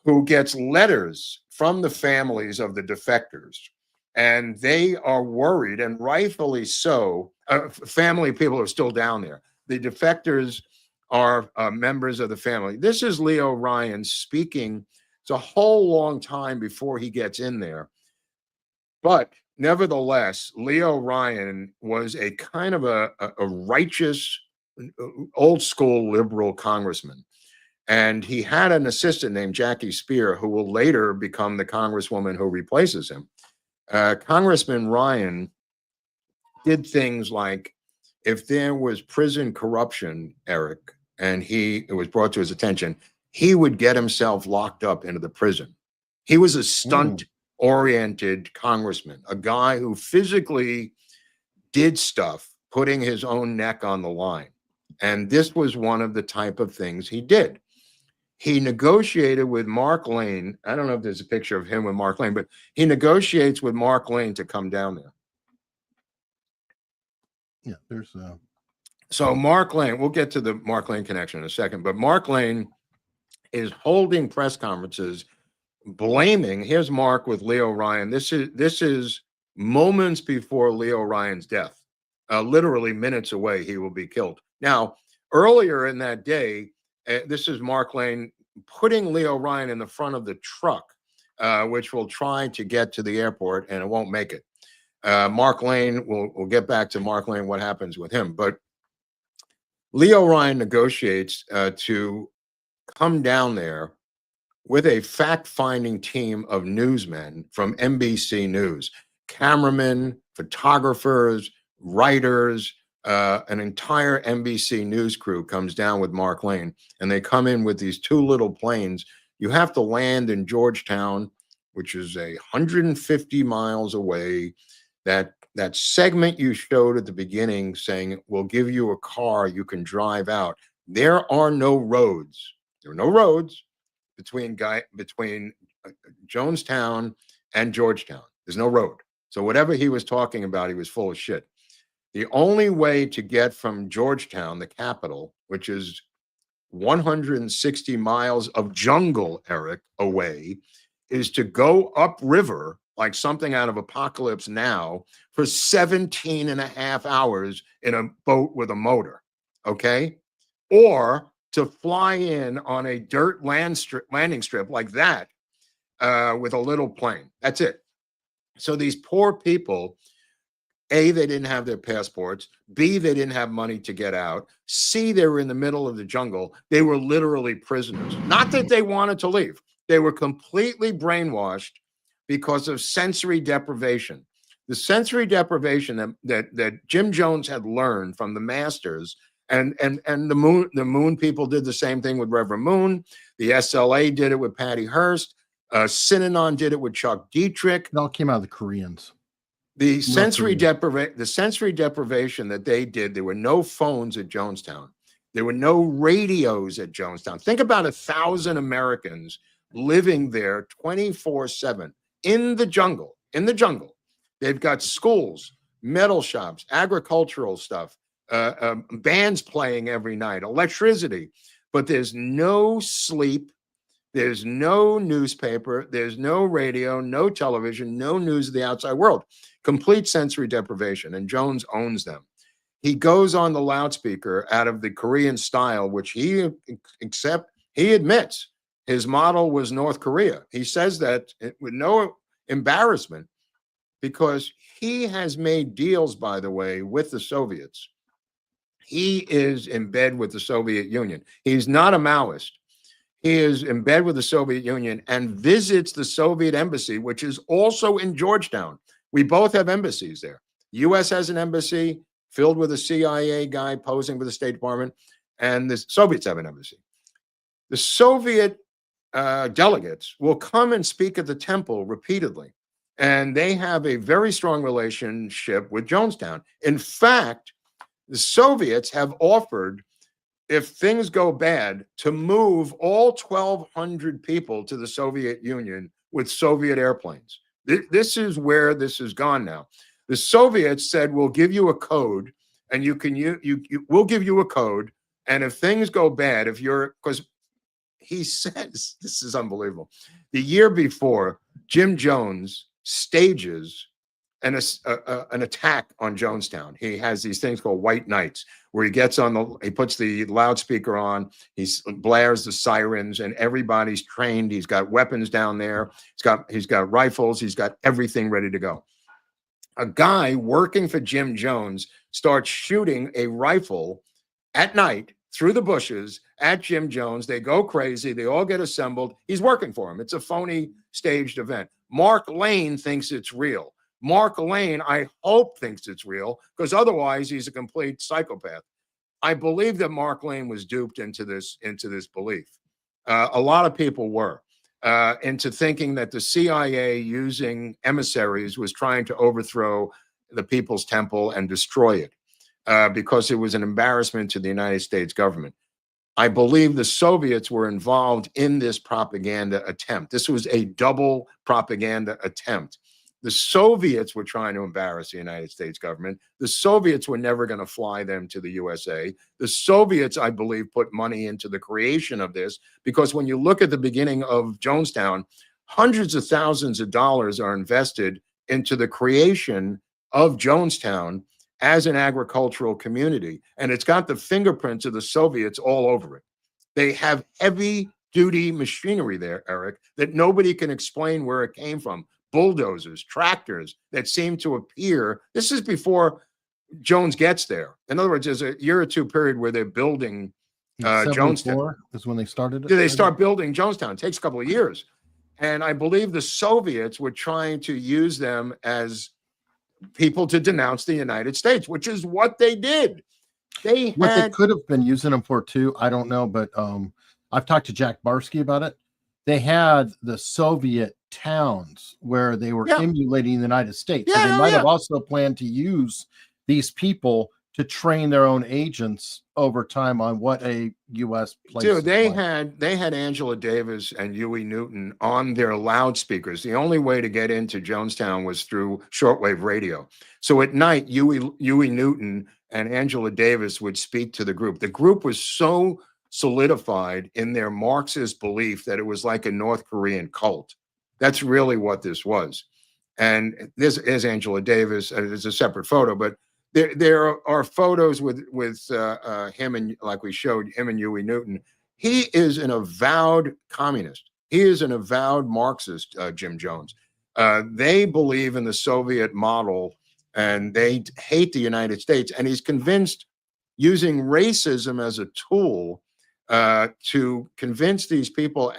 who gets letters from the families of the defectors. and they are worried, and rightfully so. Family people are still down there. The defectors are members of the family. This is Leo Ryan speaking. It's a whole long time before he gets in there. But nevertheless, Leo Ryan was a kind of a righteous, old school liberal congressman. And he had an assistant named Jackie Spear, who will later become the congresswoman who replaces him. Congressman Ryan did things like, if there was prison corruption, Eric, and it was brought to his attention, he would get himself locked up into the prison. He was a stunt-oriented congressman, a guy who physically did stuff, putting his own neck on the line. And this was one of the type of things he did. He negotiated with Mark Lane. I don't know if there's a picture of him with Mark Lane, but he negotiates with Mark Lane to come down there. Yeah, there's So Mark Lane, we'll get to the Mark Lane connection in a second, but Mark Lane is holding press conferences blaming. Here's Mark with Leo Ryan. This is moments before Leo Ryan's death. Literally minutes away, he will be killed. Now, earlier in that day, this is Mark Lane putting Leo Ryan in the front of the truck, which will try to get to the airport, and it won't make it. Mark Lane, we'll get back to Mark Lane, what happens with him. But Leo Ryan negotiates to come down there with a fact-finding team of newsmen from NBC News, cameramen, photographers, writers, an entire NBC News crew comes down with Mark Lane, and they come in with these two little planes. You have to land in Georgetown, which is 150 miles away. That segment you showed at the beginning saying, we'll give you a car you can drive out. There are no roads. There are no roads between Jonestown and Georgetown. There's no road. So whatever he was talking about, he was full of shit. The only way to get from Georgetown, the capital, which is 160 miles of jungle, Eric, away, is to go upriver like something out of Apocalypse Now for 17 and a half hours in a boat with a motor, okay? Or to fly in on a dirt landing strip like that with a little plane. That's it. So these poor people, A, they didn't have their passports. B, they didn't have money to get out. C, they were in the middle of the jungle. They were literally prisoners. Not that they wanted to leave. They were completely brainwashed because of sensory deprivation. The sensory deprivation that Jim Jones had learned from the masters, and the Moon people did the same thing with Reverend Moon. The SLA did it with Patty Hearst. Synanon did it with Chuck Dietrich. it all came out of the Koreans. The sensory deprivation that they did, there were no phones at Jonestown. There were no radios at Jonestown. Think about 1,000 Americans living there 24/7 in the jungle. They've got schools, metal shops, agricultural stuff, bands playing every night, electricity, but there's no sleep. There's no newspaper. There's no radio, no television, no news of the outside world. Complete sensory deprivation, and Jones owns them. He goes on the loudspeaker out of the Korean style, which he admits his model was North Korea. He says that with no embarrassment because he has made deals, by the way, with the Soviets. He is in bed with the Soviet Union. He's not a Maoist. He is in bed with the Soviet Union and visits the Soviet embassy, which is also in Georgetown. We both have embassies there. U.S. has an embassy filled with a CIA guy posing for the State Department, and the Soviets have an embassy. The Soviet delegates will come and speak at the temple repeatedly, and they have a very strong relationship with Jonestown. In fact, the Soviets have offered, if things go bad, to move all 1,200 people to the Soviet Union with Soviet airplanes. This is where this has gone now. The Soviets said, we'll give you a code, and we'll give you a code, and if things go bad, because he says, this is unbelievable. The year before, Jim Jones stages an attack on Jonestown. He has these things called White Nights, where he puts the loudspeaker on, he blares the sirens, and everybody's trained. He's got weapons down there. He's got rifles. He's got everything ready to go. A guy working for Jim Jones starts shooting a rifle at night through the bushes at Jim Jones. They go crazy. They all get assembled. He's working for him. It's a phony staged event. Mark Lane thinks it's real. Mark Lane, I hope, thinks it's real, because otherwise he's a complete psychopath. I believe that Mark Lane was duped into this belief. A lot of people were into thinking that the CIA, using emissaries, was trying to overthrow the People's Temple and destroy it because it was an embarrassment to the United States government. I believe the Soviets were involved in this propaganda attempt. This was a double propaganda attempt. The Soviets were trying to embarrass the United States government. The Soviets were never going to fly them to the USA. The Soviets, I believe, put money into the creation of this, because when you look at the beginning of Jonestown, hundreds of thousands of dollars are invested into the creation of Jonestown as an agricultural community. And it's got the fingerprints of the Soviets all over it. They have heavy duty machinery there, Eric, that nobody can explain where it came from. Bulldozers, tractors that seem to appear. This is before Jones gets there. In other words, there's a year or two period where they're building Jonestown. Is when they started it. They start building Jonestown. It takes a couple of years. And I believe the Soviets were trying to use them as people to denounce the United States, which is what they did. They could have been using them for too, I don't know, but I've talked to Jack Barsky about it. They had the Soviet towns where they were emulating the United States. So they might have also planned to use these people to train their own agents over time on what a U.S. place. Dude, they had Angela Davis and Huey Newton on their loudspeakers. The only way to get into Jonestown was through shortwave radio. So at night, Huey Newton and Angela Davis would speak to the group. The group was so solidified in their Marxist belief that it was like a North Korean cult. That's really what this was. And this is Angela Davis. It's a separate photo, but there are photos with him, and like we showed him and Huey Newton. He is an avowed communist. He is an avowed Marxist, Jim Jones. They believe in the Soviet model, and they hate the United States. And he's convinced, using racism as a tool, to convince these people,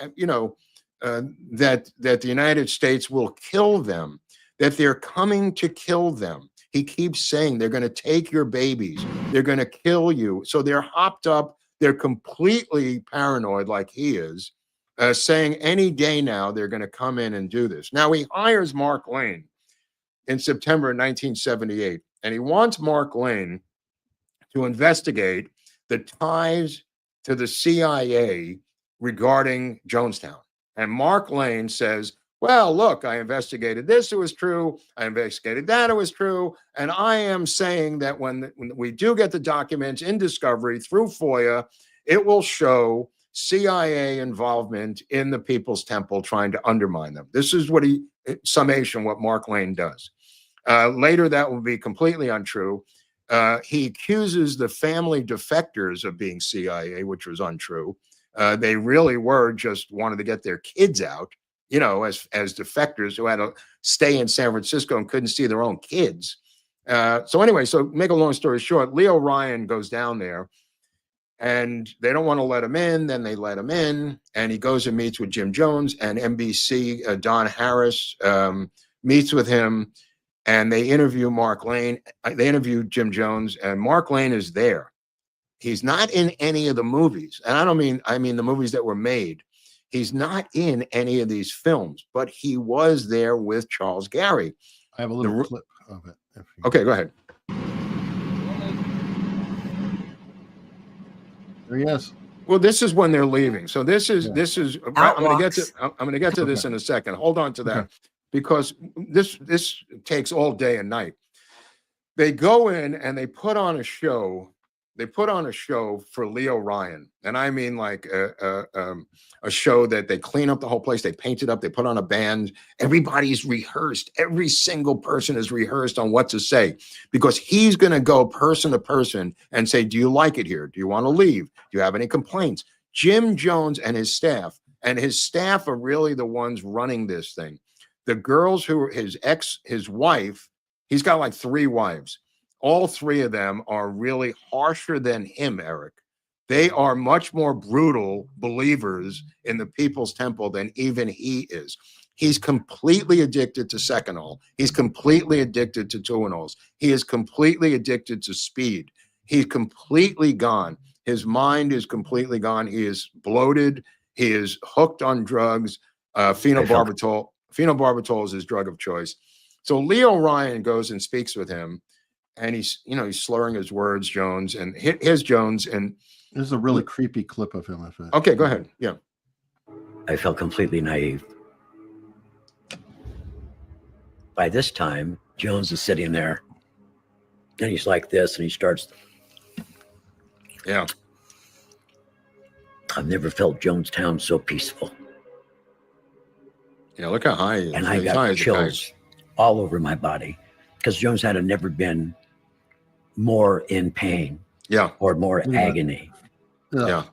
that the United States will kill them, that they're coming to kill them. He keeps saying they're going to take your babies, they're going to kill you. So they're hopped up, they're completely paranoid like he is, saying any day now they're going to come in and do this. Now he hires Mark Lane in September 1978, and he wants Mark Lane to investigate the ties to the CIA regarding Jonestown. And Mark Lane says, well, look, I investigated this, it was true. I investigated that, it was true. And I am saying that when we do get the documents in discovery through FOIA, it will show CIA involvement in the People's Temple trying to undermine them. This is what what Mark Lane does. Later, that will be completely untrue. He accuses the family defectors of being CIA, which was untrue. They really were just wanted to get their kids out, as defectors who had to stay in San Francisco and couldn't see their own kids. So anyway, so make a long story short, Leo Ryan goes down there, and they don't want to let him in. Then they let him in, and he goes and meets with Jim Jones, and NBC, Don Harris meets with him. And they interview Mark Lane. They interview Jim Jones, and Mark Lane is there. He's not in any of the movies. And I mean the movies that were made. He's not in any of these films, but he was there with Charles Gary. I have a little clip of it. Okay, go ahead. There he is. Well, this is when they're leaving. So this is I'm going to get to this in a second. Hold on to that. Okay. Because this takes all day and night. They go in and they put on a show they put on a show for Leo Ryan. And I mean like a show that they clean up the whole place. They paint it up. They put on a band. Everybody's rehearsed. Every single person is rehearsed on what to say, because he's going to go person to person and say, do you like it here? Do you want to leave? Do you have any complaints? Jim Jones and his staff are really the ones running this thing. The girls who are his wife, he's got like 3 wives. All 3 of them are really harsher than him, Eric. They are much more brutal believers in the People's Temple than even he is. He's completely addicted to Seconal. He's completely addicted to Tuinals. He is completely addicted to speed. He's completely gone. His mind is completely gone. He is bloated. He is hooked on drugs. Phenobarbital is his drug of choice. So Leo Ryan goes and speaks with him, and he's slurring his words, Jones, and here's Jones. And there's a really creepy clip of him. Okay, go ahead. Yeah. I felt completely naive. By this time, Jones is sitting there, and he's like this, and he starts. Yeah. I've never felt Jonestown so peaceful. Yeah, look how high he is. And I got chills all over my body, because Jones had never been more in pain. Yeah. Or more agony. Yeah.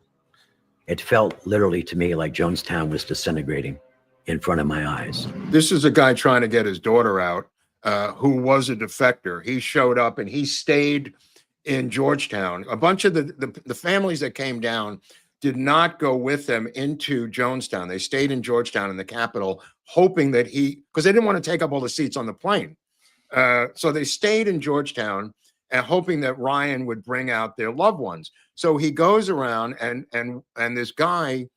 It felt literally to me like Jonestown was disintegrating in front of my eyes. This is a guy trying to get his daughter out, who was a defector. He showed up and he stayed in Georgetown. A bunch of the families that came down did not go with them into Jonestown. They stayed in Georgetown in the capital, hoping that because they didn't want to take up all the seats on the plane. So they stayed in Georgetown and hoping that Ryan would bring out their loved ones. So he goes around and this guy,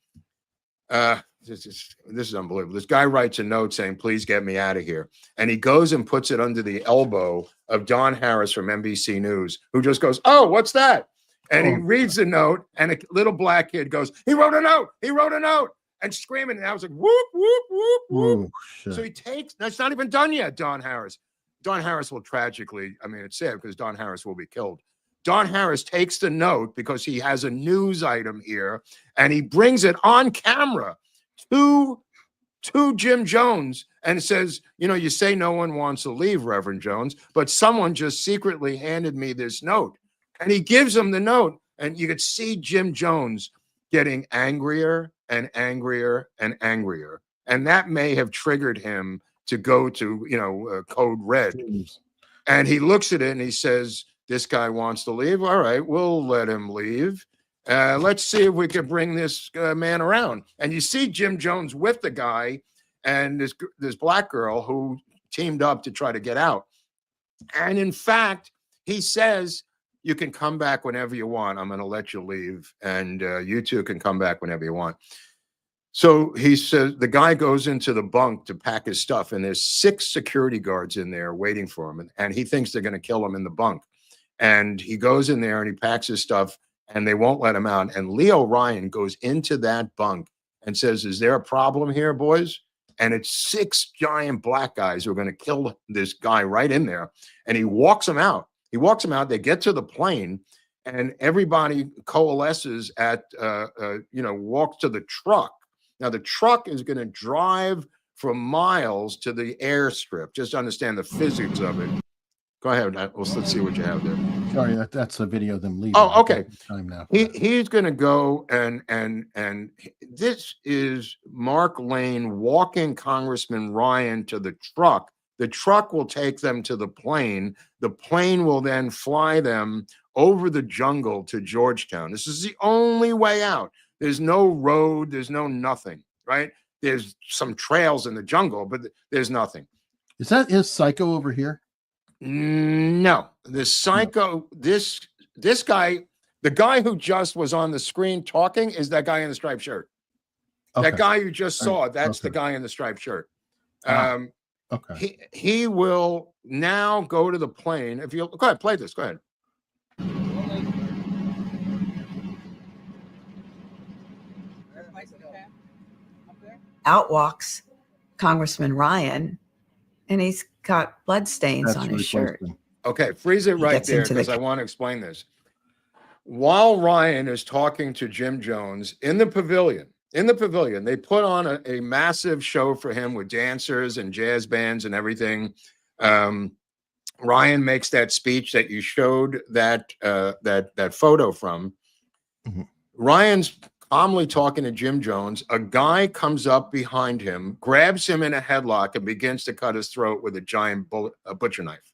this is unbelievable. This guy writes a note saying, please get me out of here. And he goes and puts it under the elbow of Don Harris from NBC News, who just goes, oh, what's that? And he reads the note, and a little black kid goes, he wrote a note, and screaming. And I was like, whoop, whoop, whoop, whoop. Oh, so he takes, that's not even done yet, Don Harris. Don Harris will tragically, I mean, it's sad because Don Harris will be killed. Don Harris takes the note because he has a news item here, and he brings it on camera to Jim Jones and says, you say no one wants to leave, Reverend Jones, but someone just secretly handed me this note. And he gives him the note, and you could see Jim Jones getting angrier and angrier and angrier. And that may have triggered him to go to, code red. And he looks at it and he says, this guy wants to leave. All right, we'll let him leave. Let's see if we can bring this man around. And you see Jim Jones with the guy and this black girl who teamed up to try to get out. And in fact, he says, you can come back whenever you want. I'm going to let you leave. And you two can come back whenever you want. So he says, the guy goes into the bunk to pack his stuff, and there's 6 security guards in there waiting for him. And he thinks they're going to kill him in the bunk. And he goes in there and he packs his stuff, and they won't let him out. And Leo Ryan goes into that bunk and says, is there a problem here, boys? And it's 6 giant black guys who are going to kill this guy right in there. And he walks them out. They get to the plane, and everybody coalesces at, walks to the truck. Now, the truck is going to drive for miles to the airstrip. Just understand the physics of it. Go ahead. Let's see what you have there. Sorry, that's a video of them leaving. Oh, okay. Time now. He's going to go and this is Mark Lane walking Congressman Ryan to the truck. The truck will take them to the plane. The plane will then fly them over the jungle to Georgetown. This is the only way out. There's no road. There's no nothing, right? There's some trails in the jungle, but there's nothing. Is that his Psycho over here? No, the Psycho, this guy, the guy who just was on the screen talking is that guy in the striped shirt. Okay. That guy you just saw, that's the guy in the striped shirt. Okay. He will now go to the plane. If you go ahead, play this. Go ahead. Out walks Congressman Ryan, and he's got blood stains on his shirt. Okay, freeze it right there because I want to explain this. while Ryan is talking to Jim Jones in the pavilion, they put on a massive show for him with dancers and jazz bands and everything. Ryan makes that speech that you showed that photo from. Mhm. Ryan's calmly talking to Jim Jones. A guy comes up behind him, grabs him in a headlock, and begins to cut his throat with a giant butcher knife.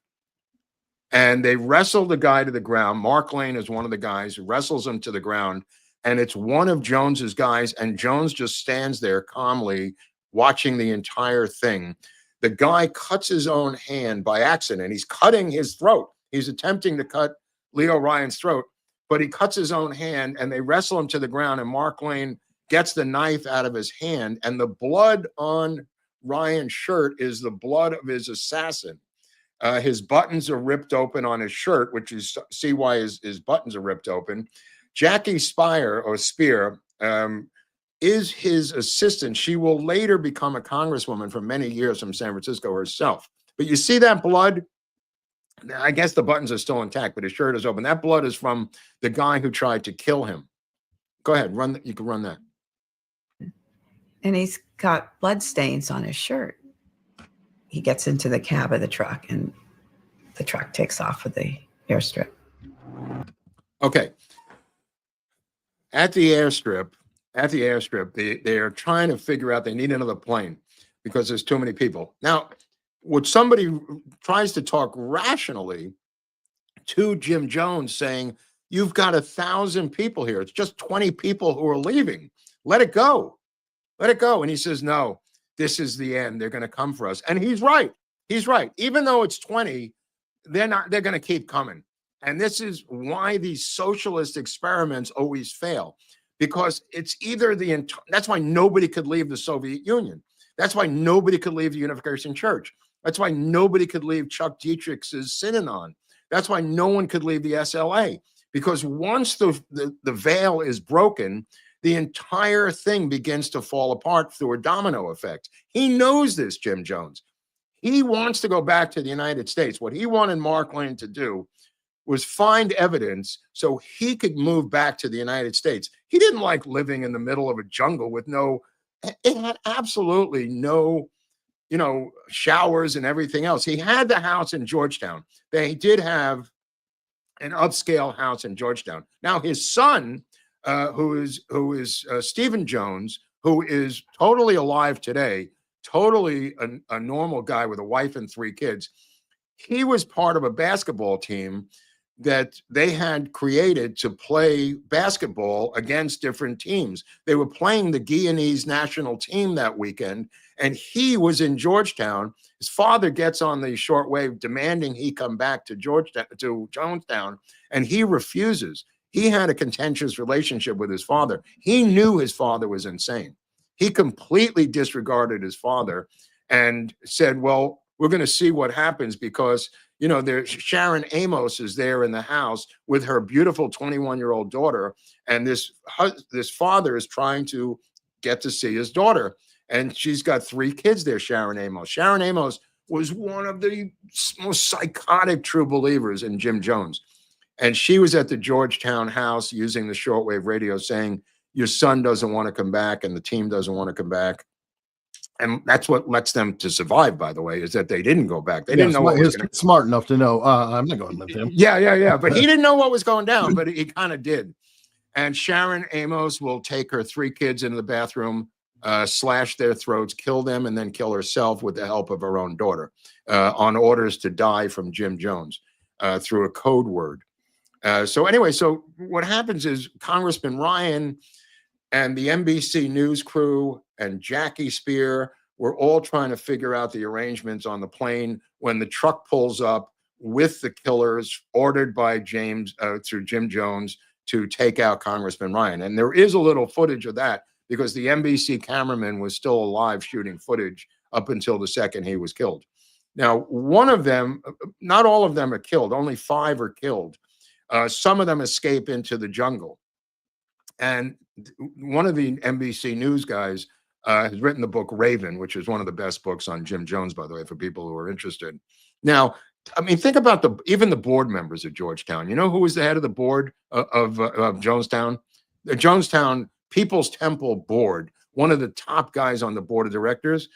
And they wrestle the guy to the ground. Mark Lane is one of the guys who wrestles him to the ground. And it's one of Jones's guys. And Jones just stands there calmly watching the entire thing. The guy cuts his own hand by accident. He's cutting his throat. He's attempting to cut Leo Ryan's throat, but he cuts his own hand, and they wrestle him to the ground. And Mark Lane gets the knife out of his hand. And the blood on Ryan's shirt is the blood of his assassin. His buttons are ripped open on his shirt, which is see why his buttons are ripped open. Jackie Spear is his assistant. She will later become a congresswoman for many years from San Francisco herself. But you see that blood? I guess the buttons are still intact, but his shirt is open. That blood is from the guy who tried to kill him. Go ahead, run. You can run that. And he's got blood stains on his shirt. He gets into the cab of the truck, and the truck takes off with the airstrip. Okay. At the airstrip, they are trying to figure out they need another plane because there's too many people. Now, when somebody tries to talk rationally to Jim Jones saying, you've got 1,000 people here. It's just 20 people who are leaving. Let it go. Let it go. And he says, no, this is the end. They're going to come for us. And he's right. He's right. Even though it's 20, they're going to keep coming. And this is why these socialist experiments always fail, because it's either that's why nobody could leave the Soviet Union. That's why nobody could leave the Unification Church. That's why nobody could leave Chuck Dietrich's Synanon. That's why no one could leave the SLA, because once the veil is broken, the entire thing begins to fall apart through a domino effect. He knows this, Jim Jones. He wants to go back to the United States. What he wanted Mark Lane to do was find evidence so he could move back to the United States. He didn't like living in the middle of a jungle with it had absolutely no, showers and everything else. He had the house in Georgetown. They did have an upscale house in Georgetown. Now his son, who is Stephen Jones, who is totally alive today, totally a normal guy with a wife and 3 kids. He was part of a basketball team that they had created to play basketball against different teams. They were playing the Guyanese national team that weekend, and he was in Georgetown. His father gets on the shortwave demanding he come back to Jonestown, and he refuses. He had a contentious relationship with his father. He knew his father was insane. He completely disregarded his father and said, well, we're going to see what happens, because there's Sharon Amos is there in the house with her beautiful 21-year-old daughter, and this father is trying to get to see his daughter, and she's got 3 kids there. Sharon Amos was one of the most psychotic true believers in Jim Jones, and she was at the Georgetown house using the shortwave radio saying, your son doesn't want to come back, and the team doesn't want to come back. And that's what lets them to survive, by the way, is that they didn't go back. They didn't know what was going to. Smart enough to know, I'm not going to live with him. Yeah. But he didn't know what was going down, but he kind of did. And Sharon Amos will take her 3 kids into the bathroom, slash their throats, kill them, and then kill herself with the help of her own daughter, on orders to die from Jim Jones through a code word. So what happens is Congressman Ryan and the NBC News crew and Jackie Spear were all trying to figure out the arrangements on the plane when the truck pulls up with the killers ordered by Jim Jones to take out Congressman Ryan. And there is a little footage of that because the NBC cameraman was still alive shooting footage up until the second he was killed. Now, one of them, not all of them are killed, only 5 are killed. Some of them escape into the jungle. And one of the NBC News guys has written the book Raven, which is one of the best books on Jim Jones, by the way, for people who are interested. Now, I mean, think about even the board members of Georgetown. You know who was the head of the board of Jonestown? The Jonestown People's Temple Board. One of the top guys on the board of directors,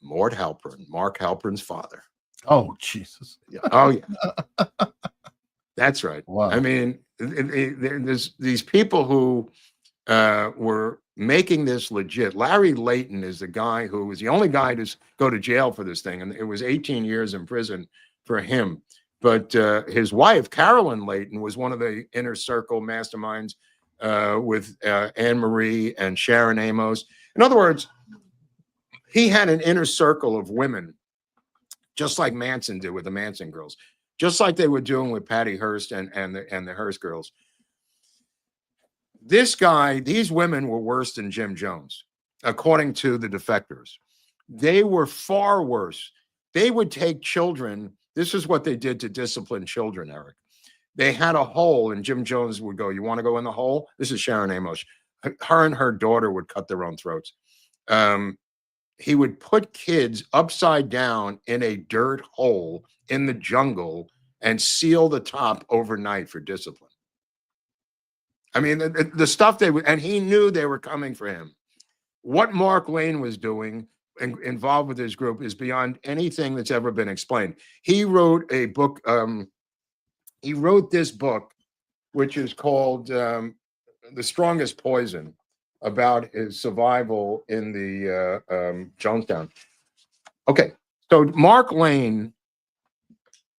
Mort Halpern, Mark Halpern's father. Oh, Jesus. Yeah. Oh, yeah. That's right. Wow. I mean, there's these people who were making this legit. Larry Layton is the guy who was the only guy to go to jail for this thing, and it was 18 years in prison for him. But his wife, Carolyn Layton, was one of the inner circle masterminds with Anne Marie and Sharon Amos. In other words, he had an inner circle of women, just like Manson did with the Manson girls, just like they were doing with Patty Hearst and the Hearst girls. This guy, these women were worse than Jim Jones, according to the defectors. They were far worse. They would take children. This is what they did to discipline children, Eric. They had a hole, and Jim Jones would go, "You want to go in the hole?" This is Sharon Amos. Her and her daughter would cut their own throats. He would put kids upside down in a dirt hole in the jungle and seal the top overnight for discipline. I mean, the stuff they would, and he knew they were coming for him. What Mark Lane was doing involved with his group is beyond anything that's ever been explained. He wrote a book. He wrote this book, which is called The Strongest Poison, about his survival in the Jonestown. Okay, so Mark Lane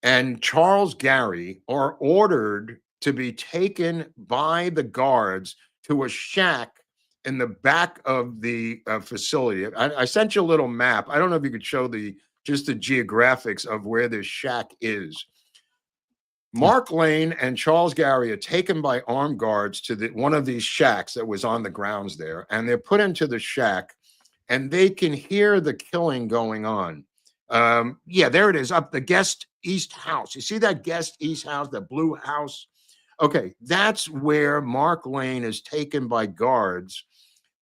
and Charles Gary are ordered to be taken by the guards to a shack in the back of the facility. I sent you a little map. I don't know if you could show just the geographics of where this shack is. Mark Lane and Charles Gary are taken by armed guards to one of these shacks that was on the grounds there, and they're put into the shack, and they can hear the killing going on. Yeah, there it is, up the guest east house. You see that guest east house, the blue house? Okay, that's where Mark Lane is taken by guards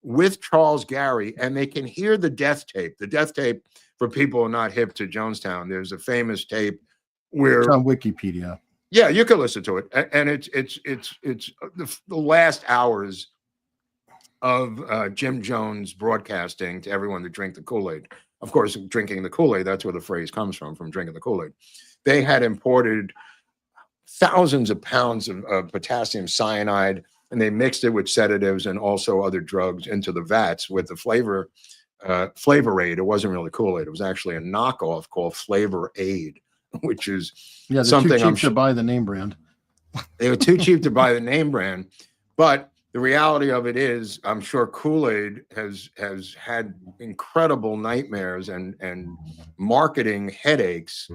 with Charles Gary, and they can hear the death tape. The death tape, for people who are not hip to Jonestown, there's a famous tape where it's on Wikipedia. Yeah, you can listen to it, and it's the last hours of Jim Jones broadcasting to everyone to drink the Kool-Aid. Of course, drinking the Kool-Aid, that's where the phrase comes from drinking the Kool-Aid. They had imported thousands of pounds of potassium cyanide, and they mixed it with sedatives and also other drugs into the vats with the Flavor Aid. It wasn't really Kool-Aid. It was actually a knockoff called Flavor Aid, which is something too cheap to buy the name brand. They were too cheap to buy the name brand. But the reality of it is, I'm sure Kool-Aid has had incredible nightmares and marketing headaches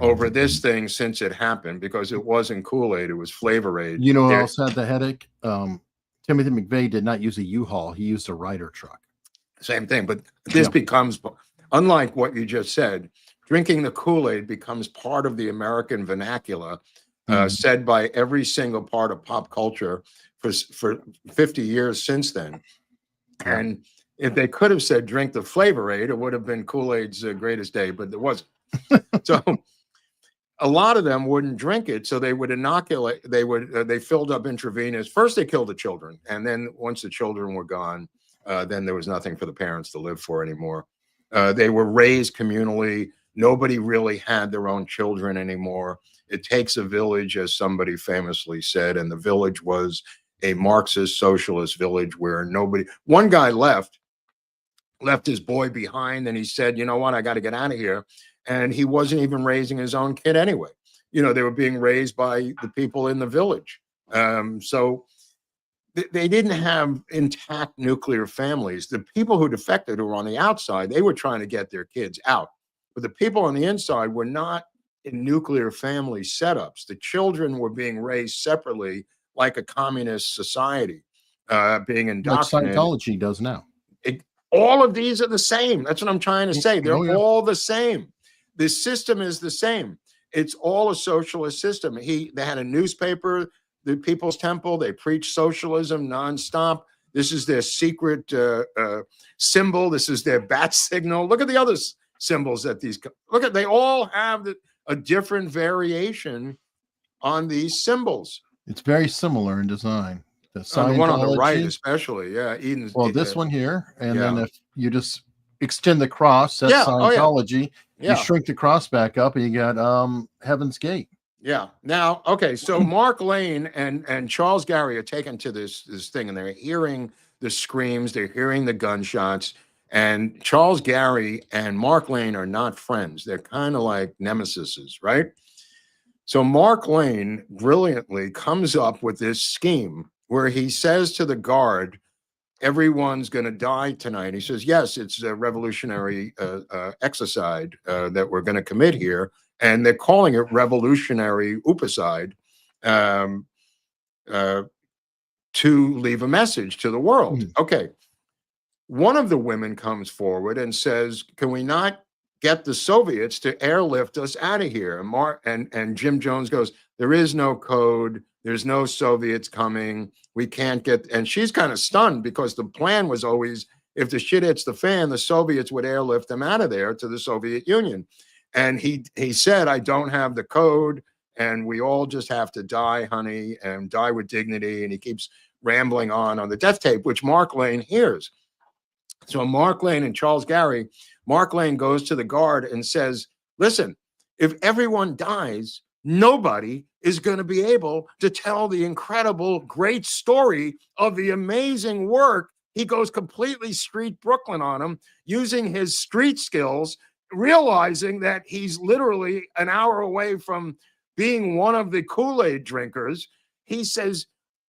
over this thing since it happened, because it wasn't Kool-Aid, it was Flavor Aid. You know who else had the headache? Timothy McVeigh did not use a U-Haul. He used a Ryder truck. Same thing. But this becomes, unlike what you just said, drinking the Kool-Aid becomes part of the American vernacular, said by every single part of pop culture for 50 years since then. And if they could have said drink the Flavor Aid, it would have been Kool-Aid's greatest day, but it wasn't. So a lot of them wouldn't drink it, so they would inoculate. They filled up intravenous. First, they killed the children, and then once the children were gone, then there was nothing for the parents to live for anymore. They were raised communally. Nobody really had their own children anymore. It takes a village, as somebody famously said, and the village was a Marxist socialist village where one guy left his boy behind, and he said, you know what, I got to get out of here. And he wasn't even raising his own kid anyway. You know, they were being raised by the people in the village. So they didn't have intact nuclear families. The people who defected, who were on the outside, they were trying to get their kids out. But the people on the inside were not in nuclear family setups. The children were being raised separately, like a communist society, being indoctrinated. Like Scientology does now. All of these are the same. That's what I'm trying to say. They're all the same. The system is the same. It's all a socialist system. They had a newspaper, the People's Temple. They preach socialism nonstop. This is their secret symbol. This is their bat signal. Look at the other symbols that they all have. a different variation on these symbols. It's very similar in design. The On the one on the right, Scientology, especially, yeah. Eden's. well, this one here, and then yeah. if you just extend the cross, that's Yeah, oh, yeah. Scientology. Yeah. You shrink the cross back up, and you got Heaven's Gate. Yeah. Now, okay, so Mark Lane and Charles Gary are taken to this thing, and they're hearing the screams, they're hearing the gunshots, and Charles Gary and Mark Lane are not friends. They're kind of like nemesises, right? So Mark Lane brilliantly comes up with this scheme where he says to the guard, everyone's going to die tonight. He says, yes, it's a revolutionary exercise that we're going to commit here. And they're calling it revolutionary upicide to leave a message to the world. Okay. One of the women comes forward and says, can we not get the Soviets to airlift us out of here? And Jim Jones goes, there is no code. There's no Soviets coming. We can't get, and she's kind of stunned because the plan was always, if the shit hits the fan, the Soviets would airlift them out of there to the Soviet Union. And he said, I don't have the code, and we all just have to die, honey, and die with dignity. And he keeps rambling on the death tape, which Mark Lane hears. So Mark Lane and Charles Gary, Mark Lane goes to the guard and says, listen, if everyone dies, nobody is going to be able to tell the incredible, great story of the amazing work. He goes completely street Brooklyn on him, using his street skills, realizing that he's literally an hour away from being one of the Kool-Aid drinkers. He says,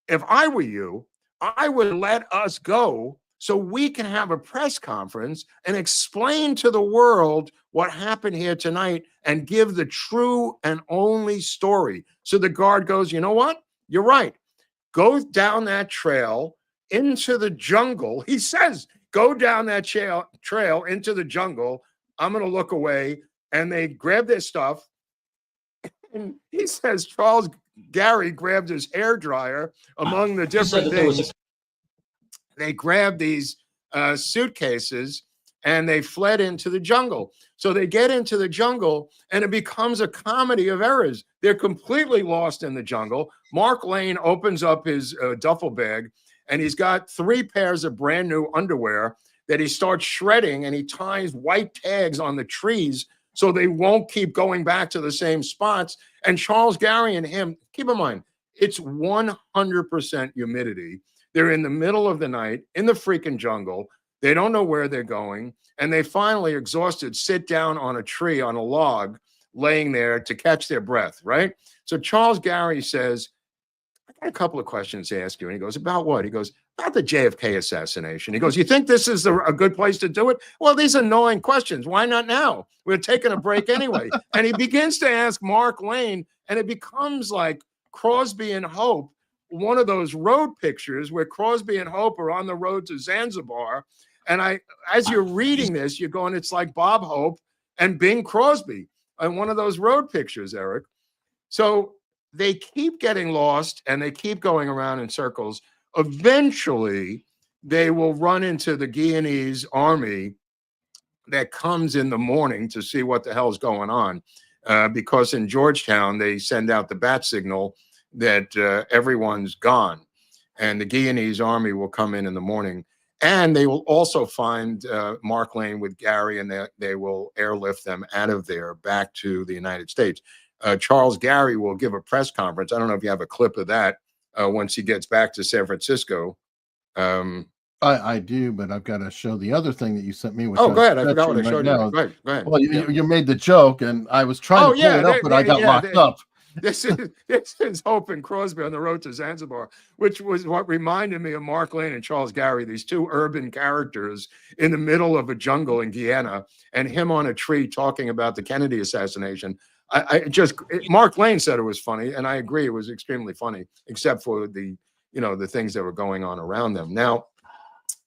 if I were you, I would let us go so we can have a press conference and explain to the world what happened here tonight and give the true and only story. So the guard goes, you know what? You're right. Go down that trail into the jungle. He says, go down that trail into the jungle. I'm going to look away. And they grab their stuff. And he says, Charles Gary grabbed his hairdryer among the different things. They grabbed these suitcases and they fled into the jungle. So they get into the jungle and it becomes a comedy of errors. They're completely lost in the jungle. Mark Lane opens up his duffel bag and he's got 3 pairs of brand new underwear that he starts shredding, and he ties white tags on the trees so they won't keep going back to the same spots. And Charles Gary and him, keep in mind, it's 100% humidity. They're in the middle of the night in the freaking jungle. They don't know where they're going. And they finally, exhausted, sit down on a tree, on a log, laying there to catch their breath, right? So Charles Gary says, I got a couple of questions to ask you. And he goes, about what? He goes, about the JFK assassination. He goes, you think this is a good place to do it? Well, these are annoying questions. Why not now? We're taking a break anyway. And he begins to ask Mark Lane, and it becomes like Crosby and Hope, one of those road pictures where Crosby and Hope are on the road to Zanzibar. And as you're reading this, you're going, it's like Bob Hope and Bing Crosby on one of those road pictures, Eric. So they keep getting lost and they keep going around in circles. Eventually, they will run into the Guyanese army that comes in the morning to see what the hell's going on. Because in Georgetown, they send out the bat signal that everyone's gone. And the Guyanese army will come in the morning. And they will also find Mark Lane with Gary, and they will airlift them out of there back to the United States. Charles Gary will give a press conference. I don't know if you have a clip of that once he gets back to San Francisco. I do, but I've got to show the other thing that you sent me. Which go ahead. I forgot what I showed you. Go ahead. Well, you made the joke, and I was trying to pull it up, but I got locked up. This is Hope and Crosby on the road to Zanzibar, which was what reminded me of Mark Lane and Charles Gary, these 2 urban characters in the middle of a jungle in Guyana, and him on a tree talking about the Kennedy assassination. Mark Lane said it was funny, and I agree, it was extremely funny, except for the things that were going on around them. Now,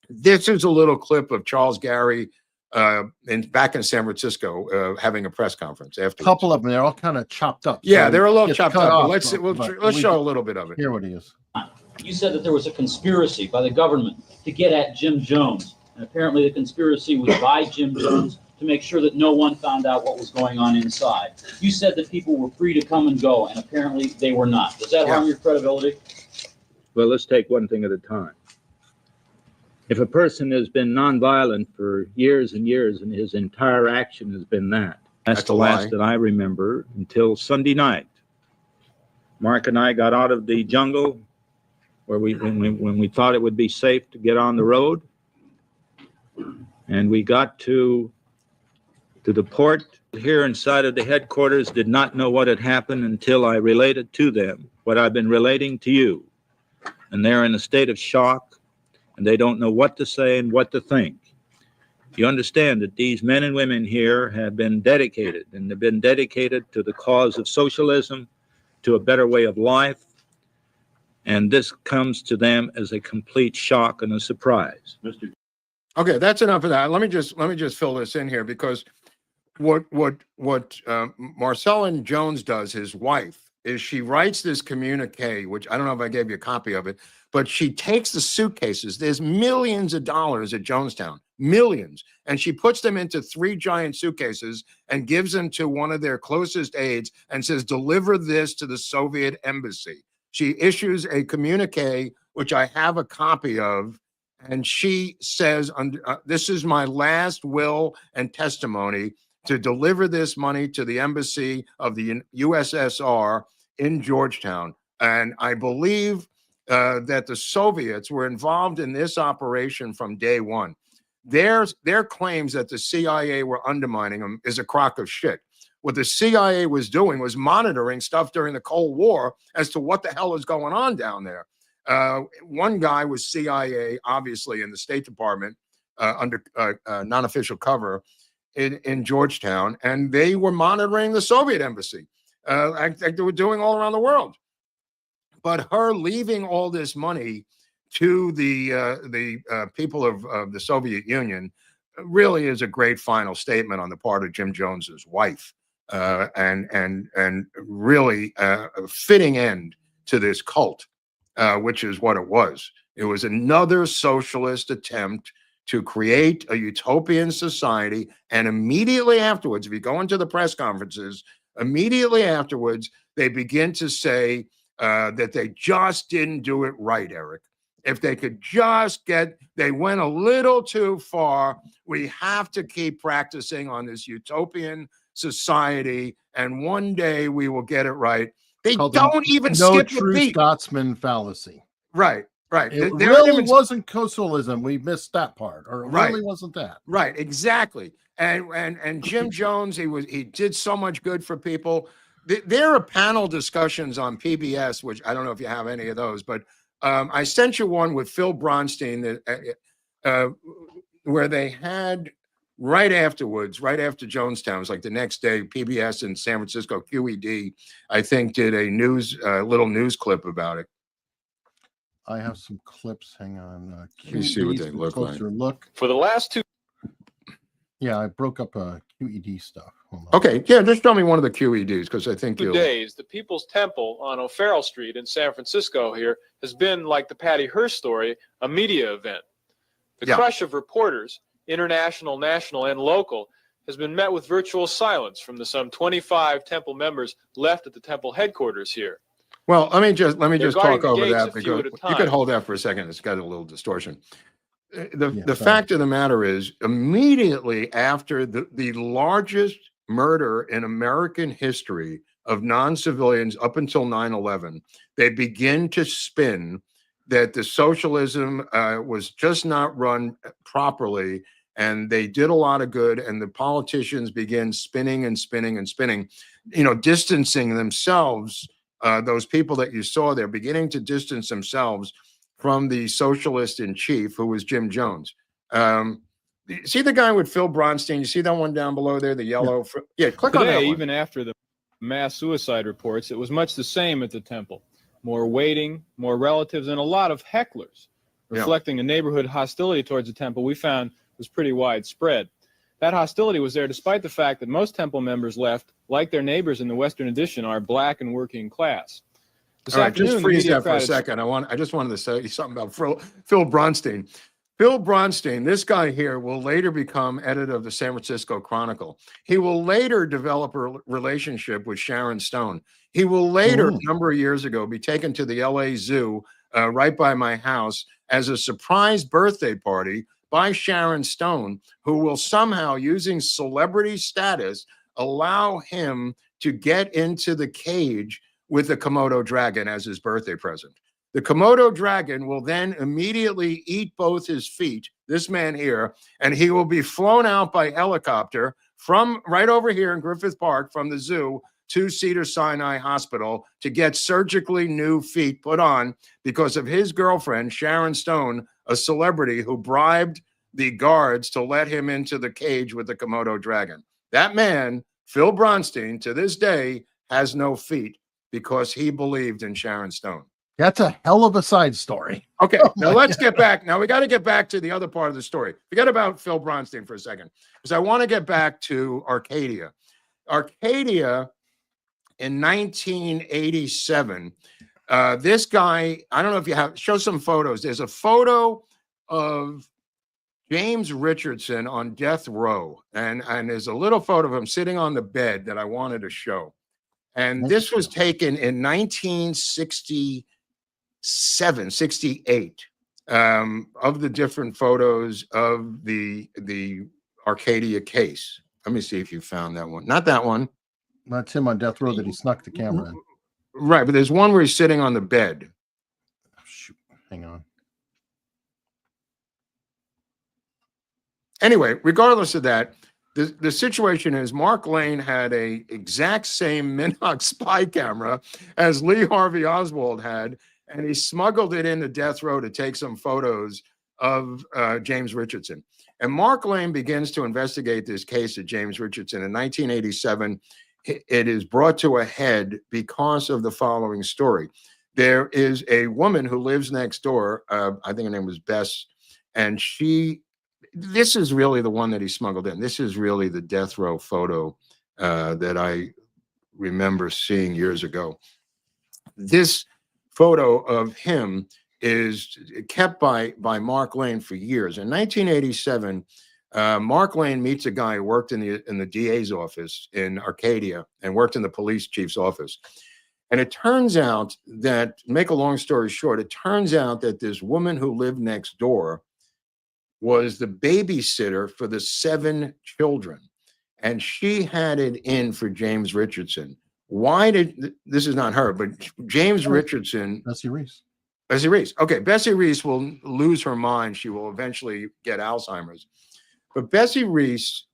this is a little clip of Charles Gary back in San Francisco having a press conference after. A couple of them, they're all kind of chopped up. Yeah, so they're a little chopped up. Off, let's show a little bit of it. Hear what he is. You said that there was a conspiracy by the government to get at Jim Jones And apparently the conspiracy was by Jim Jones to make sure that no one found out what was going on inside. You said that people were free to come and go, and apparently they were not. Does that harm your credibility? Well, let's take one thing at a time. If a person has been nonviolent for years and years and his entire action has been that's the last that I remember until Sunday night. Mark and I got out of the jungle where when we thought it would be safe to get on the road, and we got to the port here inside of the headquarters, did not know what had happened until I related to them what I've been relating to you. And they're in a state of shock, and they don't know what to say and what to think. You understand that these men and women here have been dedicated, and they've been dedicated to the cause of socialism, to a better way of life, and this comes to them as a complete shock and a surprise. Okay, that's enough of that. Let me just fill this in here, because what Marcellin Jones does, his wife, is she writes this communique, which I don't know if I gave you a copy of it, but she takes the suitcases. There's millions of dollars at Jonestown, millions, and she puts them into 3 giant suitcases and gives them to one of their closest aides and says, deliver this to the Soviet embassy. She issues a communique, which I have a copy of, and she says, this is my last will and testimony to deliver this money to the embassy of the USSR in Georgetown. And I believe that the Soviets were involved in this operation from day one. Their claims that the CIA were undermining them is a crock of shit. What the CIA was doing was monitoring stuff during the Cold War as to what the hell is going on down there. One guy was CIA, obviously, in the State Department under non-official cover in Georgetown, and they were monitoring the Soviet embassy, like they were doing all around the world. But her leaving all this money to the people of the Soviet Union really is a great final statement on the part of Jim Jones's wife, and really a fitting end to this cult, which is what it was. It was another socialist attempt to create a utopian society, and immediately afterwards, if you go into the press conferences, immediately afterwards, they begin to say that they just didn't do it right, Eric. If they could just they went a little too far. We have to keep practicing on this utopian society, and one day we will get it right. They don't even skip a true beat. Scotsman fallacy. Right. It really wasn't socialism. We missed that part, or it really wasn't that. Right, exactly. And Jim Jones, he did so much good for people. There are panel discussions on PBS, which I don't know if you have any of those, but I sent you one with Phil Bronstein where they had right after Jonestown, it was like the next day, PBS in San Francisco, QED, I think, did a little news clip about it. I have some clips. Hang on. Let me see what they look like. Look. For the last 2. Yeah, I broke up QED stuff. Okay, yeah, just show me one of the QEDs, because I think 2 days, the People's Temple on O'Farrell Street in San Francisco here has been, like the Patty Hearst story, a media event. The crush of reporters, international, national, and local, has been met with virtual silence from the some 25 Temple members left at the Temple headquarters here. Well, let me just talk over that, because you could hold that for a second. It's got a little distortion. The fact of the matter is, immediately after the largest murder in American history of non-civilians up until 9/11, they begin to spin that the socialism was just not run properly, and they did a lot of good, and the politicians begin spinning and spinning and spinning, distancing themselves. Those people that you saw there beginning to distance themselves from the socialist in chief, who was Jim Jones. See the guy with Phil Bronstein? You see that one down below there, the yellow? Yeah, click on that one. Even after the mass suicide reports, it was much the same at the Temple. More waiting, more relatives, and a lot of hecklers, reflecting a neighborhood hostility towards the Temple we found was pretty widespread. That hostility was there despite the fact that most Temple members left, like their neighbors in the Western Addition, are black and working class. All right, just freeze that for a second. I just wanted to say something about Phil Bronstein. Phil Bronstein, this guy here, will later become editor of the San Francisco Chronicle. He will later develop a relationship with Sharon Stone. He will later, a number of years ago, be taken to the LA Zoo right by my house as a surprise birthday party by Sharon Stone, who will somehow, using celebrity status, allow him to get into the cage with the Komodo dragon as his birthday present. The Komodo dragon will then immediately eat both his feet, this man here, and he will be flown out by helicopter from right over here in Griffith Park from the zoo to Cedars-Sinai Hospital to get surgically new feet put on because of his girlfriend, Sharon Stone, a celebrity who bribed the guards to let him into the cage with the Komodo dragon. That man, Phil Bronstein, to this day, has no feet because he believed in Sharon Stone. That's a hell of a side story. Okay, now let's get back. Now we got to get back to the other part of the story. Forget about Phil Bronstein for a second, because I want to get back to Arcadia. Arcadia in 1987, this guy, I don't know if you have, show some photos. There's a photo of James Richardson on death row, and there's a little photo of him sitting on the bed that I wanted to show. And this was taken in 1968 of the different photos of the Arcadia case. Let me see if you found that one. Not that one. That's him on death row that he snuck the camera in. Right, but there's one where he's sitting on the bed. Shoot, hang on. Anyway, regardless of that, the situation is Mark Lane had a exact same Minox spy camera as Lee Harvey Oswald had, and he smuggled it into death row to take some photos of James Richardson. And Mark Lane begins to investigate this case of James Richardson. In 1987, it is brought to a head because of the following story. There is a woman who lives next door. I think her name was Bess, and this is really the one that he smuggled in. This is really the death row photo that I remember seeing years ago. This photo of him is kept by Mark Lane for years. In 1987, Mark Lane meets a guy who worked in the DA's office in Arcadia and worked in the police chief's office. And it turns out that, make a long story short, it turns out that this woman who lived next door was the babysitter for the 7 children. And she had it in for James Richardson. This is not her, but James Richardson. Bessie Reese. Bessie Reese. Okay, Bessie Reese will lose her mind. She will eventually get Alzheimer's. But Bessie Reese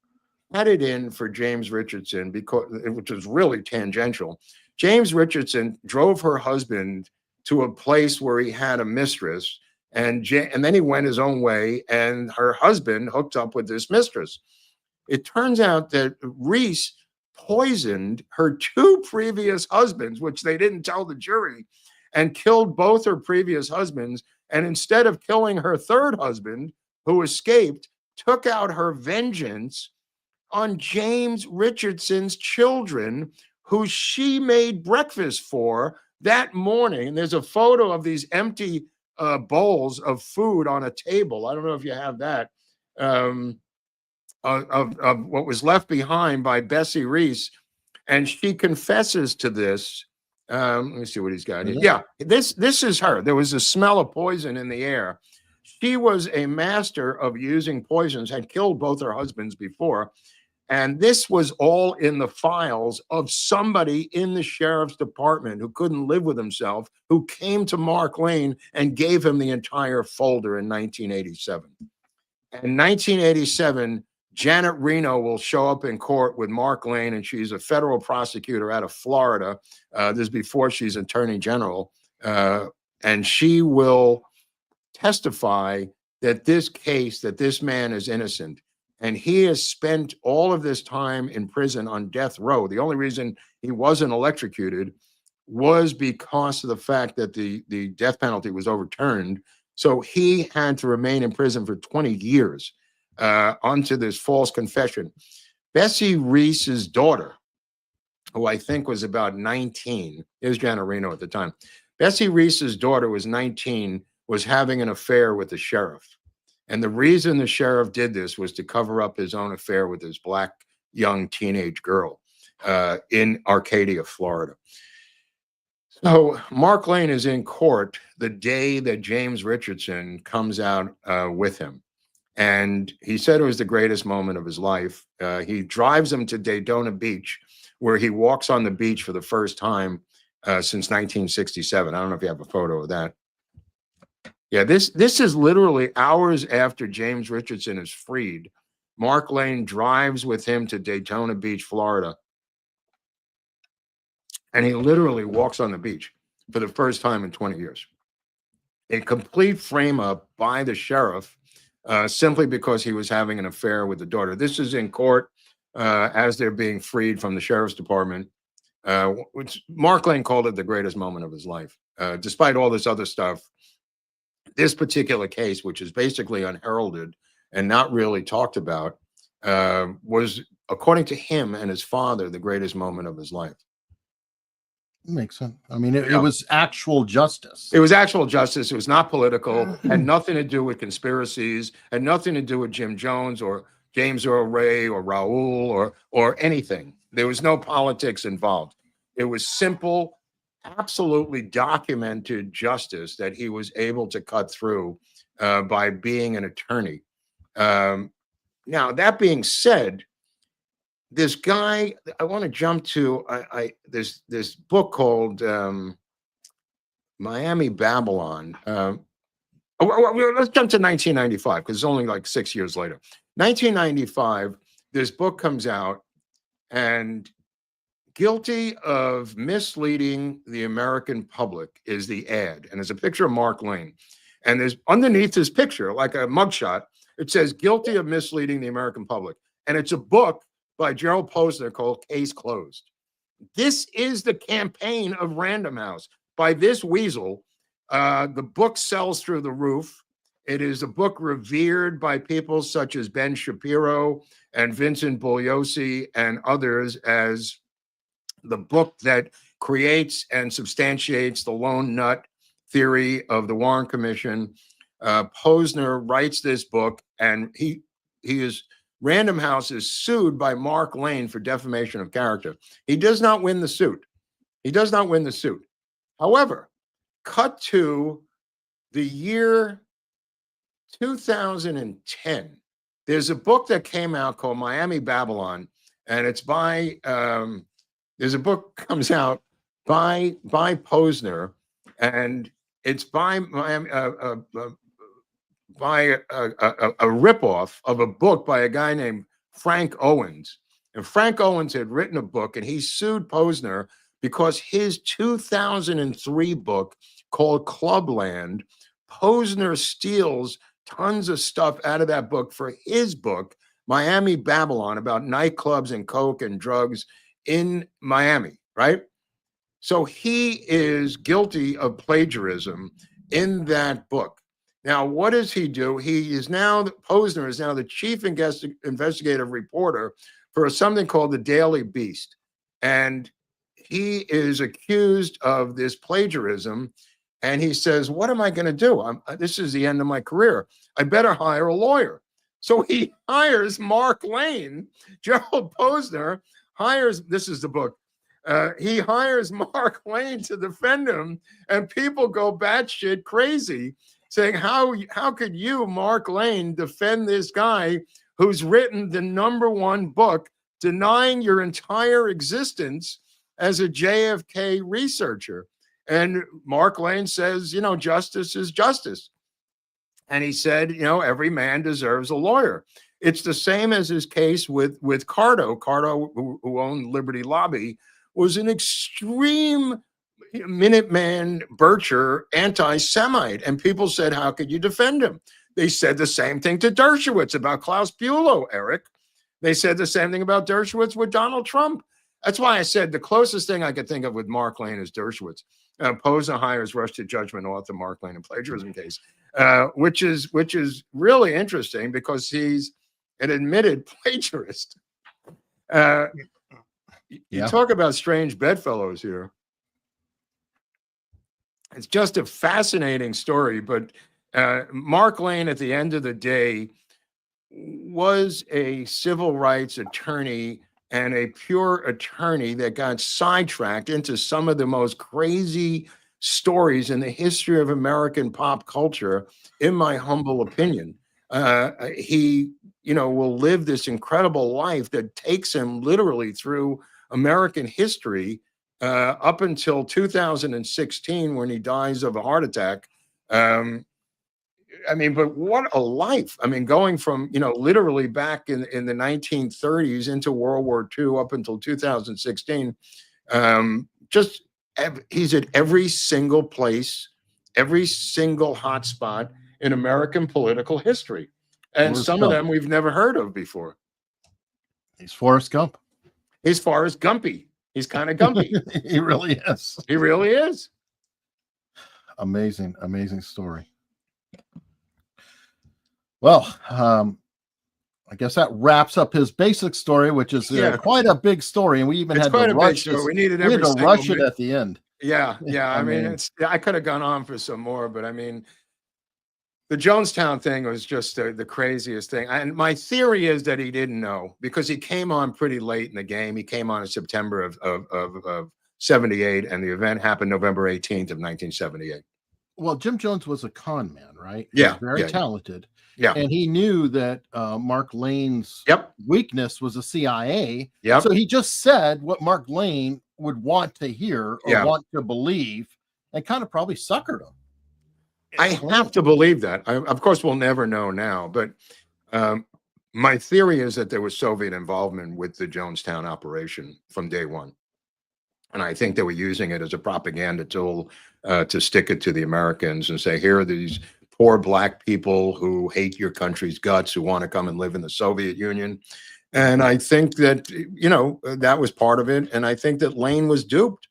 had it in for James Richardson, which was really tangential. James Richardson drove her husband to a place where he had a mistress, and then he went his own way, and her husband hooked up with this mistress. It turns out that Reese poisoned her 2 previous husbands, which they didn't tell the jury, and killed both her previous husbands. And instead of killing her 3rd husband, who escaped, took out her vengeance on James Richardson's children, who she made breakfast for that morning. And there's a photo of these empty bowls of food on a table. I don't know if you have that, of what was left behind by Bessie Reese. And she confesses to this. Let me see what he's got here. Yeah, this is her. There was a smell of poison in the air. She was a master of using poisons, had killed both her husbands before. And this was all in the files of somebody in the sheriff's department who couldn't live with himself, who came to Mark Lane and gave him the entire folder in 1987. In 1987, Janet Reno will show up in court with Mark Lane, and she's a federal prosecutor out of Florida. This is before she's attorney general. And she will testify that this man is innocent. And he has spent all of this time in prison on death row. The only reason he wasn't electrocuted was because of the fact that the death penalty was overturned. So he had to remain in prison for 20 years onto this false confession. Bessie Reese's daughter, who I think was about 19, here's Janet Reno at the time. Bessie Reese's daughter was 19, was having an affair with the sheriff. And the reason the sheriff did this was to cover up his own affair with his black young teenage girl in Arcadia, Florida. So Mark Lane is in court the day that James Richardson comes out with him. And he said it was the greatest moment of his life. He drives him to Daytona Beach, where he walks on the beach for the first time since 1967. I don't know if you have a photo of that. Yeah, this is literally hours after James Richardson is freed. Mark Lane drives with him to Daytona Beach, Florida. And he literally walks on the beach for the first time in 20 years. A complete frame up by the sheriff simply because he was having an affair with the daughter. This is in court as they're being freed from the sheriff's department, which Mark Lane called it the greatest moment of his life. Despite all this other stuff, this particular case, which is basically unheralded and not really talked about, was, according to him and his father, the greatest moment of his life. Makes sense. I mean, it was actual justice. It was actual justice. It was not political, had nothing to do with conspiracies, had nothing to do with Jim Jones or James Earl Ray or Raoul or anything. There was no politics involved. It was simple, absolutely documented justice that he was able to cut through by being an attorney. Now, that being said, this guy, I want to jump to this book called Miami Babylon. Let's jump to 1995 because it's only like 6 years later. 1995, this book comes out, and guilty of misleading the American public is the ad. And there's a picture of Mark Lane. And there's underneath this picture, like a mugshot, it says guilty of misleading the American public. And it's a book by Gerald Posner called Case Closed. This is the campaign of Random House by this weasel. The book sells through the roof. It is a book revered by people such as Ben Shapiro and Vincent Bugliosi and others as the book that creates and substantiates the lone nut theory of the Warren Commission. Posner writes this book, and he is Random House is sued by Mark Lane for defamation of character. He does not win the suit. He does not win the suit. However, cut to the year 2010. There's a book that came out called Miami Babylon, and it's by there's a book comes out by Posner, and it's by Miami, by a ripoff of a book by a guy named Frank Owens. And Frank Owens had written a book, and he sued Posner because his 2003 book called Clubland, Posner steals tons of stuff out of that book for his book, Miami Babylon, about nightclubs and coke and drugs in Miami, right? So he is guilty of plagiarism in that book. Now, what does he do? Posner is now the chief investigative reporter for something called the Daily Beast. And he is accused of this plagiarism. And he says, what am I going to do? This is the end of my career. I better hire a lawyer. So he hires Mark Lane. Gerald Posner hires, this is the book, he hires Mark Lane to defend him. And people go batshit crazy, saying, how could you, Mark Lane, defend this guy who's written the #1 book denying your entire existence as a JFK researcher? And Mark Lane says, justice is justice. And he said, every man deserves a lawyer. It's the same as his case with Cardo. Cardo, who owned Liberty Lobby, was an extreme Minuteman, Bircher, anti-Semite. And people said, how could you defend him? They said the same thing to Dershowitz about Klaus Bülow, Eric. They said the same thing about Dershowitz with Donald Trump. That's why I said the closest thing I could think of with Mark Lane is Dershowitz. Posner hires rush to judgment author Mark Lane in plagiarism case, which is really interesting because he's an admitted plagiarist. You talk about strange bedfellows here. It's just a fascinating story, but Mark Lane, at the end of the day, was a civil rights attorney and a pure attorney that got sidetracked into some of the most crazy stories in the history of American pop culture, in my humble opinion. He, will live this incredible life that takes him literally through American history up until 2016, when he dies of a heart attack. But what a life. Going from, literally back in the 1930s into World War II up until 2016. He's at every single place, every single hotspot in American political history. And Forrest some Gump. of them we've never heard of before. He's Forrest Gump. He's Forrest Gumpy. He's kind of gumpy. He really is. He really is. Amazing, amazing story. Well, I guess that wraps up his basic story, which is quite a big story, and we even had to rush this. We needed We had to rush it at the end. Yeah. I could have gone on for some more, but the Jonestown thing was just the craziest thing. And my theory is that he didn't know, because he came on pretty late in the game. He came on in September of 78, and the event happened November 18th of 1978. Well, Jim Jones was a con man, right? Yeah. He was very talented. Yeah. And he knew that Mark Lane's weakness was the CIA. Yep. So he just said what Mark Lane would want to hear or want to believe, and kind of probably suckered him. I have to believe that. Of course, we'll never know now, but my theory is that there was Soviet involvement with the Jonestown operation from day one. And I think they were using it as a propaganda tool to stick it to the Americans and say, here are these poor black people who hate your country's guts, who want to come and live in the Soviet Union. And I think that, that was part of it. And I think that Lane was duped.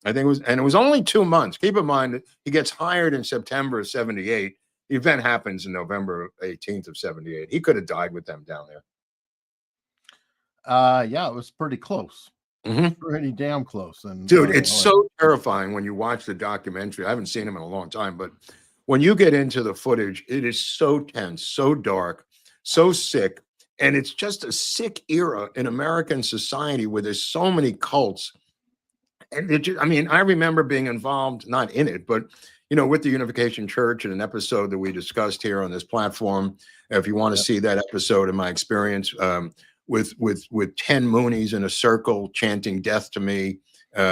It was only 2 months. Keep in mind that he gets hired in September of 78. The event happens in November 18th of 78. He could have died with them down there. It was pretty close. Pretty damn close. And dude, it's so terrifying when you watch the documentary. I haven't seen him in a long time, but when you get into the footage, it is so tense, so dark, so sick. And it's just a sick era in American society where there's so many cults. And I remember being involved, not in it, but, with the Unification Church in an episode that we discussed here on this platform. If you want to see that episode of my experience with 10 Moonies in a circle chanting death to me, at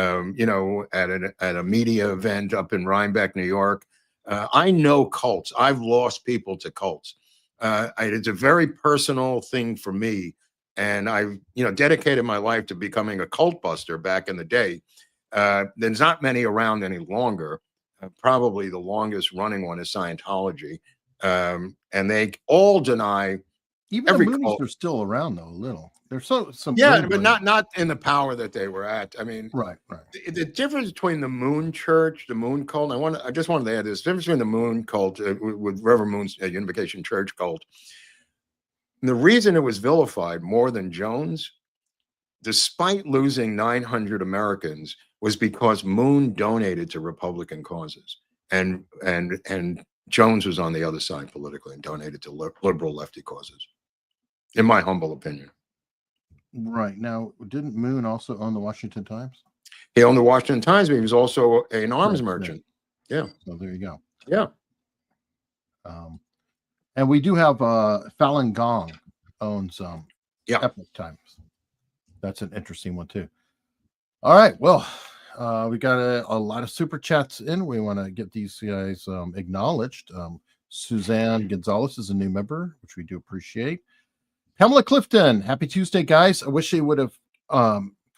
a media event up in Rhinebeck, New York. I know cults. I've lost people to cults. It's a very personal thing for me. And I've, dedicated my life to becoming a cult buster back in the day. There's not many around any longer. Probably the longest running one is Scientology. And they all deny. Even the Moonies are still around, though, a little. There's some but not in the power that they were at. Right. The difference between the Moon Church, the Moon Cult. I just wanted to add this: the difference between the Moon Cult with Reverend Moon's Unification Church cult. And the reason it was vilified more than Jones, despite losing 900 Americans, was because Moon donated to Republican causes, and Jones was on the other side politically and donated to liberal lefty causes, in my humble opinion. Right. Now, didn't Moon also own the Washington Times? He owned the Washington Times, but he was also an arms merchant. Yeah. So there you go. Yeah. And we do have Falun Gong owns Epoch Times. That's an interesting one too. All right. Well, we got a lot of super chats in. We want to get these guys acknowledged. Suzanne Gonzalez is a new member, which we do appreciate. Pamela Clifton, happy Tuesday, guys. I wish they would have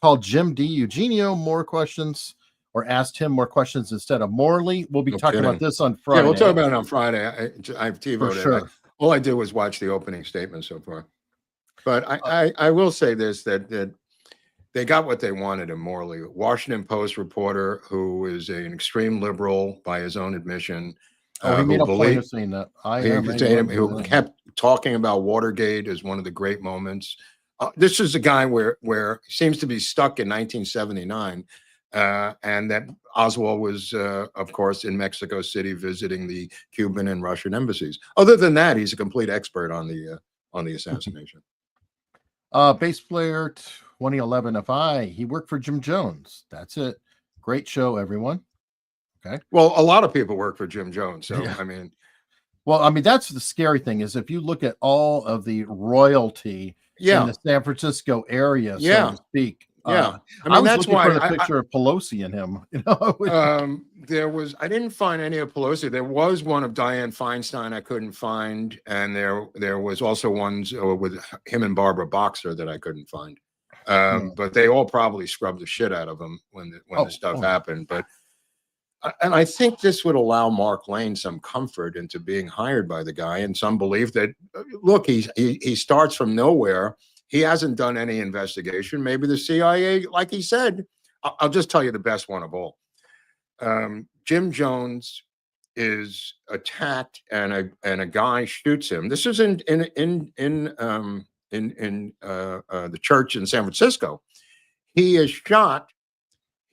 called Jim D. Eugenio more questions, or asked him more questions instead of Morley. We'll be talking about this on Friday. Yeah, we'll talk about it on Friday. I've TiVoed it. Sure. All I did was watch the opening statement so far. But I will say this, that they got what they wanted in Morley. Washington Post reporter who is an extreme liberal by his own admission. He made a point of saying that. Who kept talking about Watergate as one of the great moments. This is a guy where he seems to be stuck in 1979. and that Oswald was, of course, in Mexico City visiting the Cuban and Russian embassies. Other than that, he's a complete expert on the assassination. Bass player 2011 FI. He worked for Jim Jones. That's it. Great show, everyone. Okay. Well, a lot of people work for Jim Jones, so Yeah. I mean, well, I mean, that's the scary thing is if you look at all of the royalty in the San Francisco area, so to speak. I I mean, was that's looking why for a picture of Pelosi and him. You know, there was, I didn't find any of Pelosi. There was one of Dianne Feinstein I couldn't find, and there was also ones with him and Barbara Boxer that I couldn't find. But they all probably scrubbed the shit out of him when the stuff happened. But and I think this would allow Mark Lane some comfort into being hired by the guy and some belief that, look, he starts from nowhere. He hasn't done any investigation. Maybe the CIA, like he said, I'll just tell you the best one of all. Jim Jones is attacked and a guy shoots him. This is in the church in San Francisco. He is shot.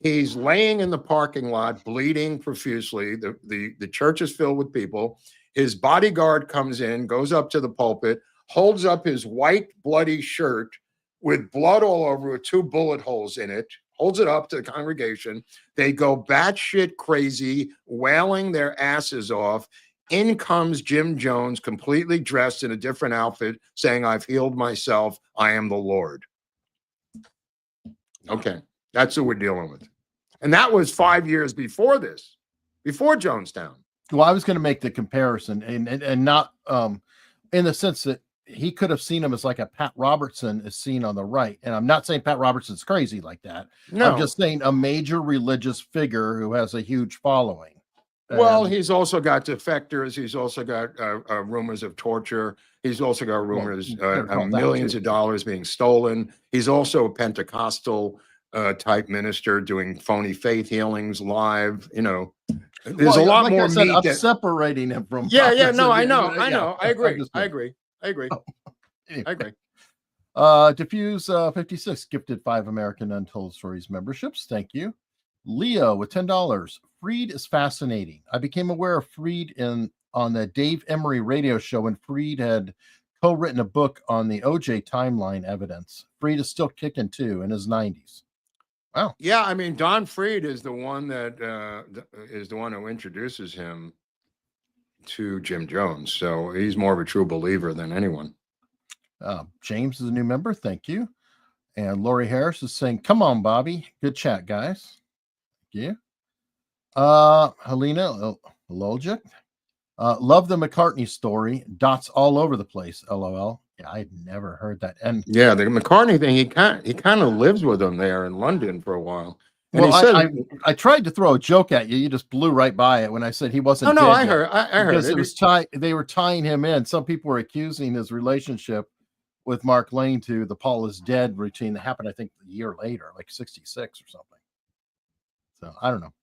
He's laying in the parking lot, bleeding profusely. The church is filled with people. His bodyguard comes in, goes up to the pulpit, holds up his white bloody shirt with blood all over it, 2 bullet holes in it, holds it up to the congregation. They go batshit crazy, wailing their asses off. In comes Jim Jones, completely dressed in a different outfit, saying, "I've healed myself. I am the Lord." Okay, that's who we're dealing with. And that was 5 years before this, before Jonestown. Well, I was going to make the comparison and not in the sense that he could have seen him as like a Pat Robertson is seen on the right. And I'm not saying Pat Robertson's crazy like that. No. I'm just saying a major religious figure who has a huge following. Well, he's also got defectors. He's also got rumors of torture. He's also got rumors of millions of dollars being stolen. He's also a Pentecostal type minister doing phony faith healings live. You know, there's a lot more meat. I'm separating him from. No, I know. I agree. I agree. Diffuse 56 gifted 5 American Untold Stories memberships. Thank you. Leo with $10. Freed is fascinating. I became aware of Freed on the Dave Emery radio show when Freed had co-written a book on the OJ timeline evidence. Freed is still kicking too in his 90s. Wow. Yeah, I mean, Don Freed is the one that is the one who introduces him to Jim Jones. So he's more of a true believer than anyone. James is a new member. Thank you. And Lori Harris is saying, "Come on, Bobby. Good chat, guys." Thank you. Helena Logic. Love the McCartney story. Dots all over the place. LOL. Yeah, I'd never heard that. And yeah, the McCartney thing, he kind of lives with him there in London for a while. And well, he said, I tried to throw a joke at you. You just blew right by it when I said he wasn't. Oh no, dead I yet. heard. I heard because it. was they were tying him in. Some people were accusing his relationship with Mark Lane to the Paul is dead routine that happened, I think, a year later, like 66 or something. So I don't know.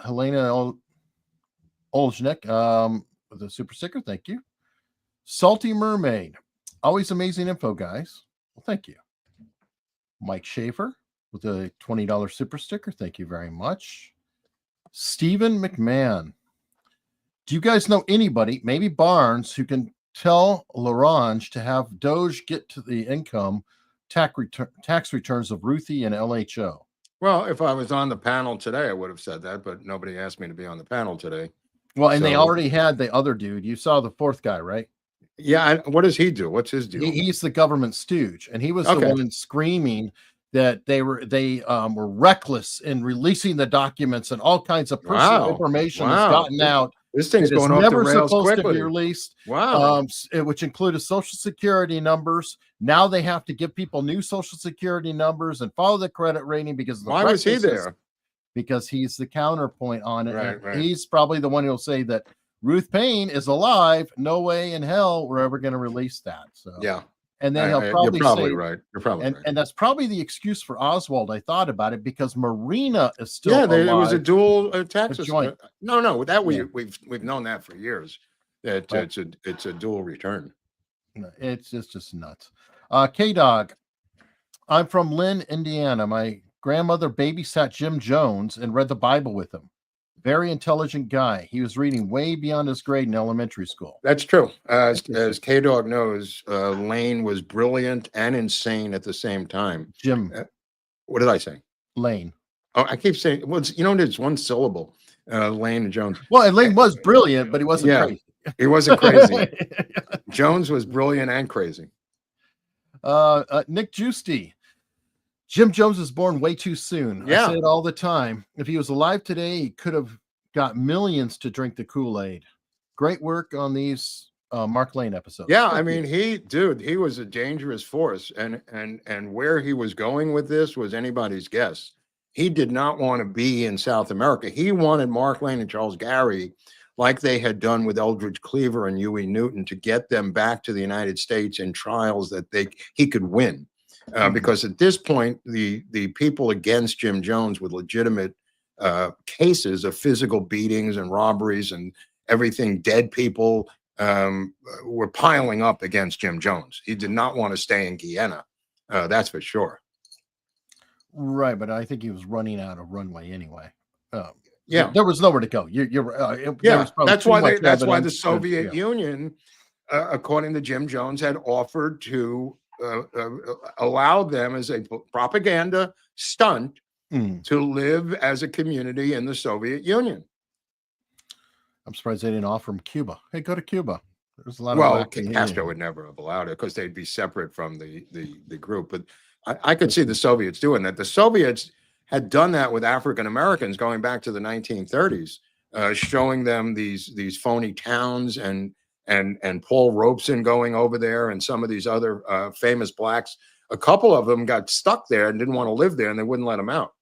Helena Olznik with a super sticker. Thank you. Salty Mermaid. Always amazing info, guys. Well, thank you. Mike Schaefer with a $20 super sticker. Thank you very much. Stephen McMahon. Do you guys know anybody, maybe Barnes, who can tell Larange to have Doge get to the income tax returns of Ruthie and LHO? Well, if I was on the panel today, I would have said that, but nobody asked me to be on the panel today. Well, and they already had the other dude. You saw the fourth guy, right? Yeah. What does he do? What's his deal? He's the government stooge, and he was the one screaming that they were reckless in releasing the documents and all kinds of personal information has gotten out. This thing's going off the rails quickly. To be released. Wow. Which included social security numbers. Now they have to give people new social security numbers and follow the credit rating because of the why was he there? Because he's the counterpoint on it. Right. He's probably the one who'll say that Ruth Payne is alive. No way in hell we're ever going to release that. So yeah. And then he'll probably you're probably say, right. You're probably right. And that's probably the excuse for Oswald. I thought about it because Marina is still alive. It was a dual tax joint. No, that we've known that for years. That it's a dual return. It's just nuts. K-Dog, I'm from Lynn, Indiana. My grandmother babysat Jim Jones and read the Bible with him. Very intelligent guy. He was reading way beyond his grade in elementary school. That's true. As K-Dog knows, Lane was brilliant and insane at the same time. Jim. What did I say? Lane. Oh, I keep saying, well, it's one syllable. Lane and Jones. Well, and Lane was brilliant, but he wasn't crazy. He wasn't crazy. Jones was brilliant and crazy. Nick Giusti. Jim Jones was born way too soon. Yeah. I say it all the time. If he was alive today, he could have got millions to drink the Kool-Aid. Great work on these Mark Lane episodes. Yeah, I mean, he was a dangerous force, and where he was going with this was anybody's guess. He did not want to be in South America. He wanted Mark Lane and Charles Gary, like they had done with Eldridge Cleaver and Huey Newton, to get them back to the United States in trials that he could win. Because at this point, the people against Jim Jones with legitimate cases of physical beatings and robberies and everything, dead people, were piling up against Jim Jones. He did not want to stay in Guyana. That's for sure. Right, but I think he was running out of runway anyway. Yeah, there was nowhere to go. That's why the Soviet Union, according to Jim Jones, had offered to allow them as a propaganda stunt to live as a community in the Soviet Union. I'm surprised they didn't offer him Cuba. Hey, go to Cuba. There's a lot of Castro would never have allowed it because they'd be separate from the group. But I could see the Soviets doing that. The Soviets had done that with African Americans going back to the 1930s, showing them these phony towns and Paul Robeson going over there and some of these other famous blacks. A couple of them got stuck there and didn't want to live there, and they wouldn't let them out.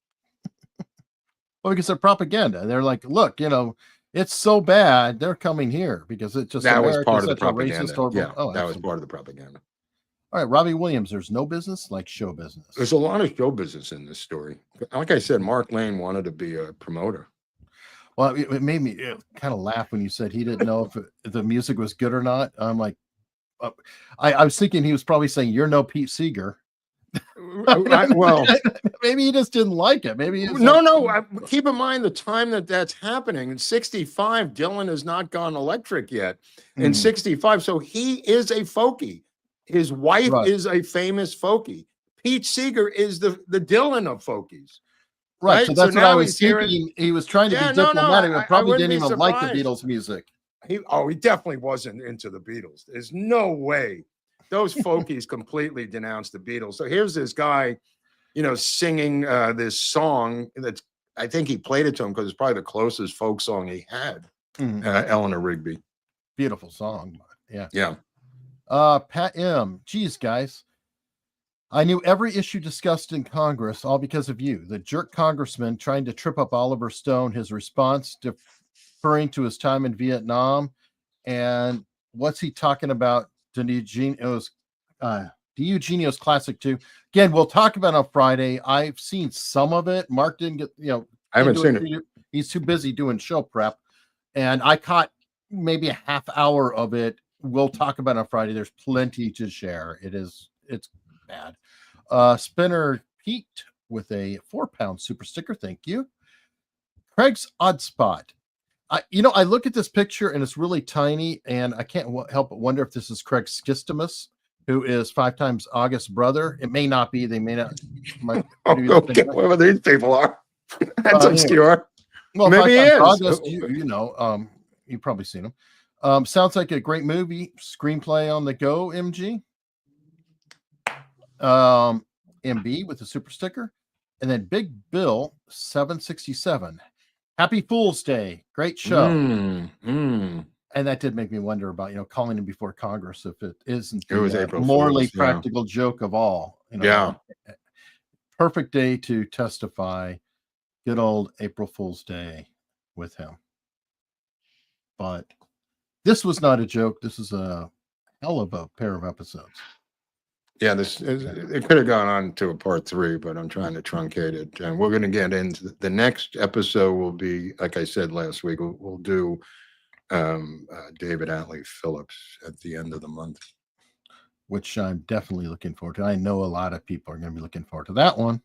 Well, because they're propaganda. They're like, look, it's so bad, they're coming here because it's just that America was part of the racist, propaganda. horrible. That was part of the propaganda. All right, Robbie Williams, there's no business like show business. There's a lot of show business in this story. Like I said, Mark Lane wanted to be a promoter. Well, it made me kind of laugh when you said he didn't know if the music was good or not. I'm like, I was thinking he was probably saying, "You're no Pete Seeger." Well, maybe he just didn't like it. Maybe keep in mind the time that's happening. In '65, Dylan has not gone electric yet. In '65, so he is a folkie. His wife is a famous folkie. Pete Seeger is the Dylan of folkies. Right. So that's what I was thinking. He was trying to be diplomatic, but probably didn't even like the Beatles music. He definitely wasn't into the Beatles. There's no way. Those folkies completely denounced the Beatles. So here's this guy, singing this song that's, I think he played it to him because it's probably the closest folk song he had. Eleanor Rigby. Beautiful song. Yeah. Yeah. Pat M. Geez, guys. I knew every issue discussed in Congress, all because of you. The jerk congressman trying to trip up Oliver Stone, his response deferring to his time in Vietnam. And what's he talking about? DiEugenio's classic too. Again, we'll talk about it on Friday. I've seen some of it. Mark didn't get, I haven't seen it. He's too busy doing show prep. And I caught maybe a half hour of it. We'll talk about it on Friday. There's plenty to share. It's bad. Spinner Pete with a 4-pound super sticker. Thank you. Craig's Odd Spot. I look at this picture and it's really tiny, and I can't help but wonder if this is Craig Skistimus, who is 5 times August's brother. It may not be. They may not. Okay, whoever these people are. That's obscure. Well, maybe he is. August, you've probably seen him. Sounds like a great movie. Screenplay on the go, MG. MB with a super sticker. And then Big Bill 767. Happy Fool's Day. Great show. And that did make me wonder about, calling him before Congress if it isn't the morally practical joke of all. Perfect day to testify. Good old April Fool's Day with him. But this was not a joke. This is a hell of a pair of episodes. Yeah, it could have gone on to a part 3, but I'm trying to truncate it. And we're going to get into the next episode. Will be, like I said last week, we'll do David Atlee Phillips at the end of the month, which I'm definitely looking forward to. I know a lot of people are going to be looking forward to that one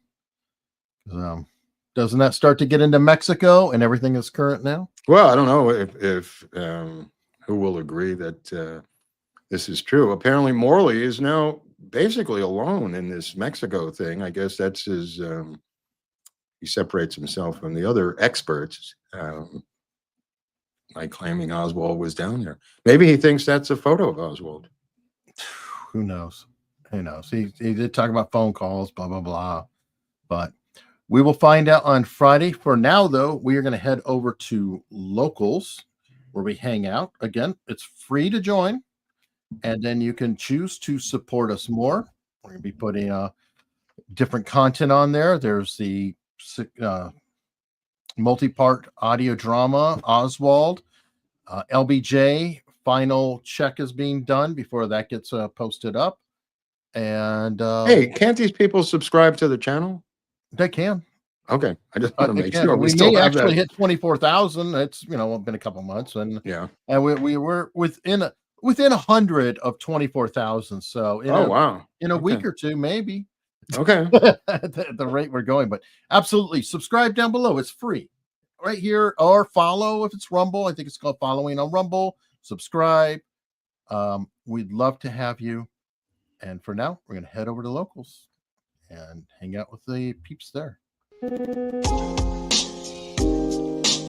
Doesn't that start to get into Mexico and everything is current now? Well, I don't know if who will agree that this is true. Apparently, Morley is now basically alone in this Mexico thing. I guess that's his. He separates himself from the other experts by claiming Oswald was down there. Maybe he thinks that's a photo of Oswald. Who knows? Who knows? He did talk about phone calls, blah, blah, blah. But we will find out on Friday. For now, though, we are going to head over to Locals, where we hang out. Again, it's free to join. And then you can choose to support us more. We're going to be putting different content on there. There's the multi-part audio drama, Oswald. LBJ final check is being done before that gets posted up. And hey, can't these people subscribe to the channel? They can. Okay, I just want to make sure we may actually hit 24,000. It's been a couple months, and and we were within 100 of 24,000. So in a week or two, maybe. Okay. At the rate we're going, but absolutely subscribe down below. It's free right here, or follow if it's Rumble. I think it's called following on Rumble. Subscribe. We'd love to have you. And for now, we're going to head over to Locals and hang out with the peeps there.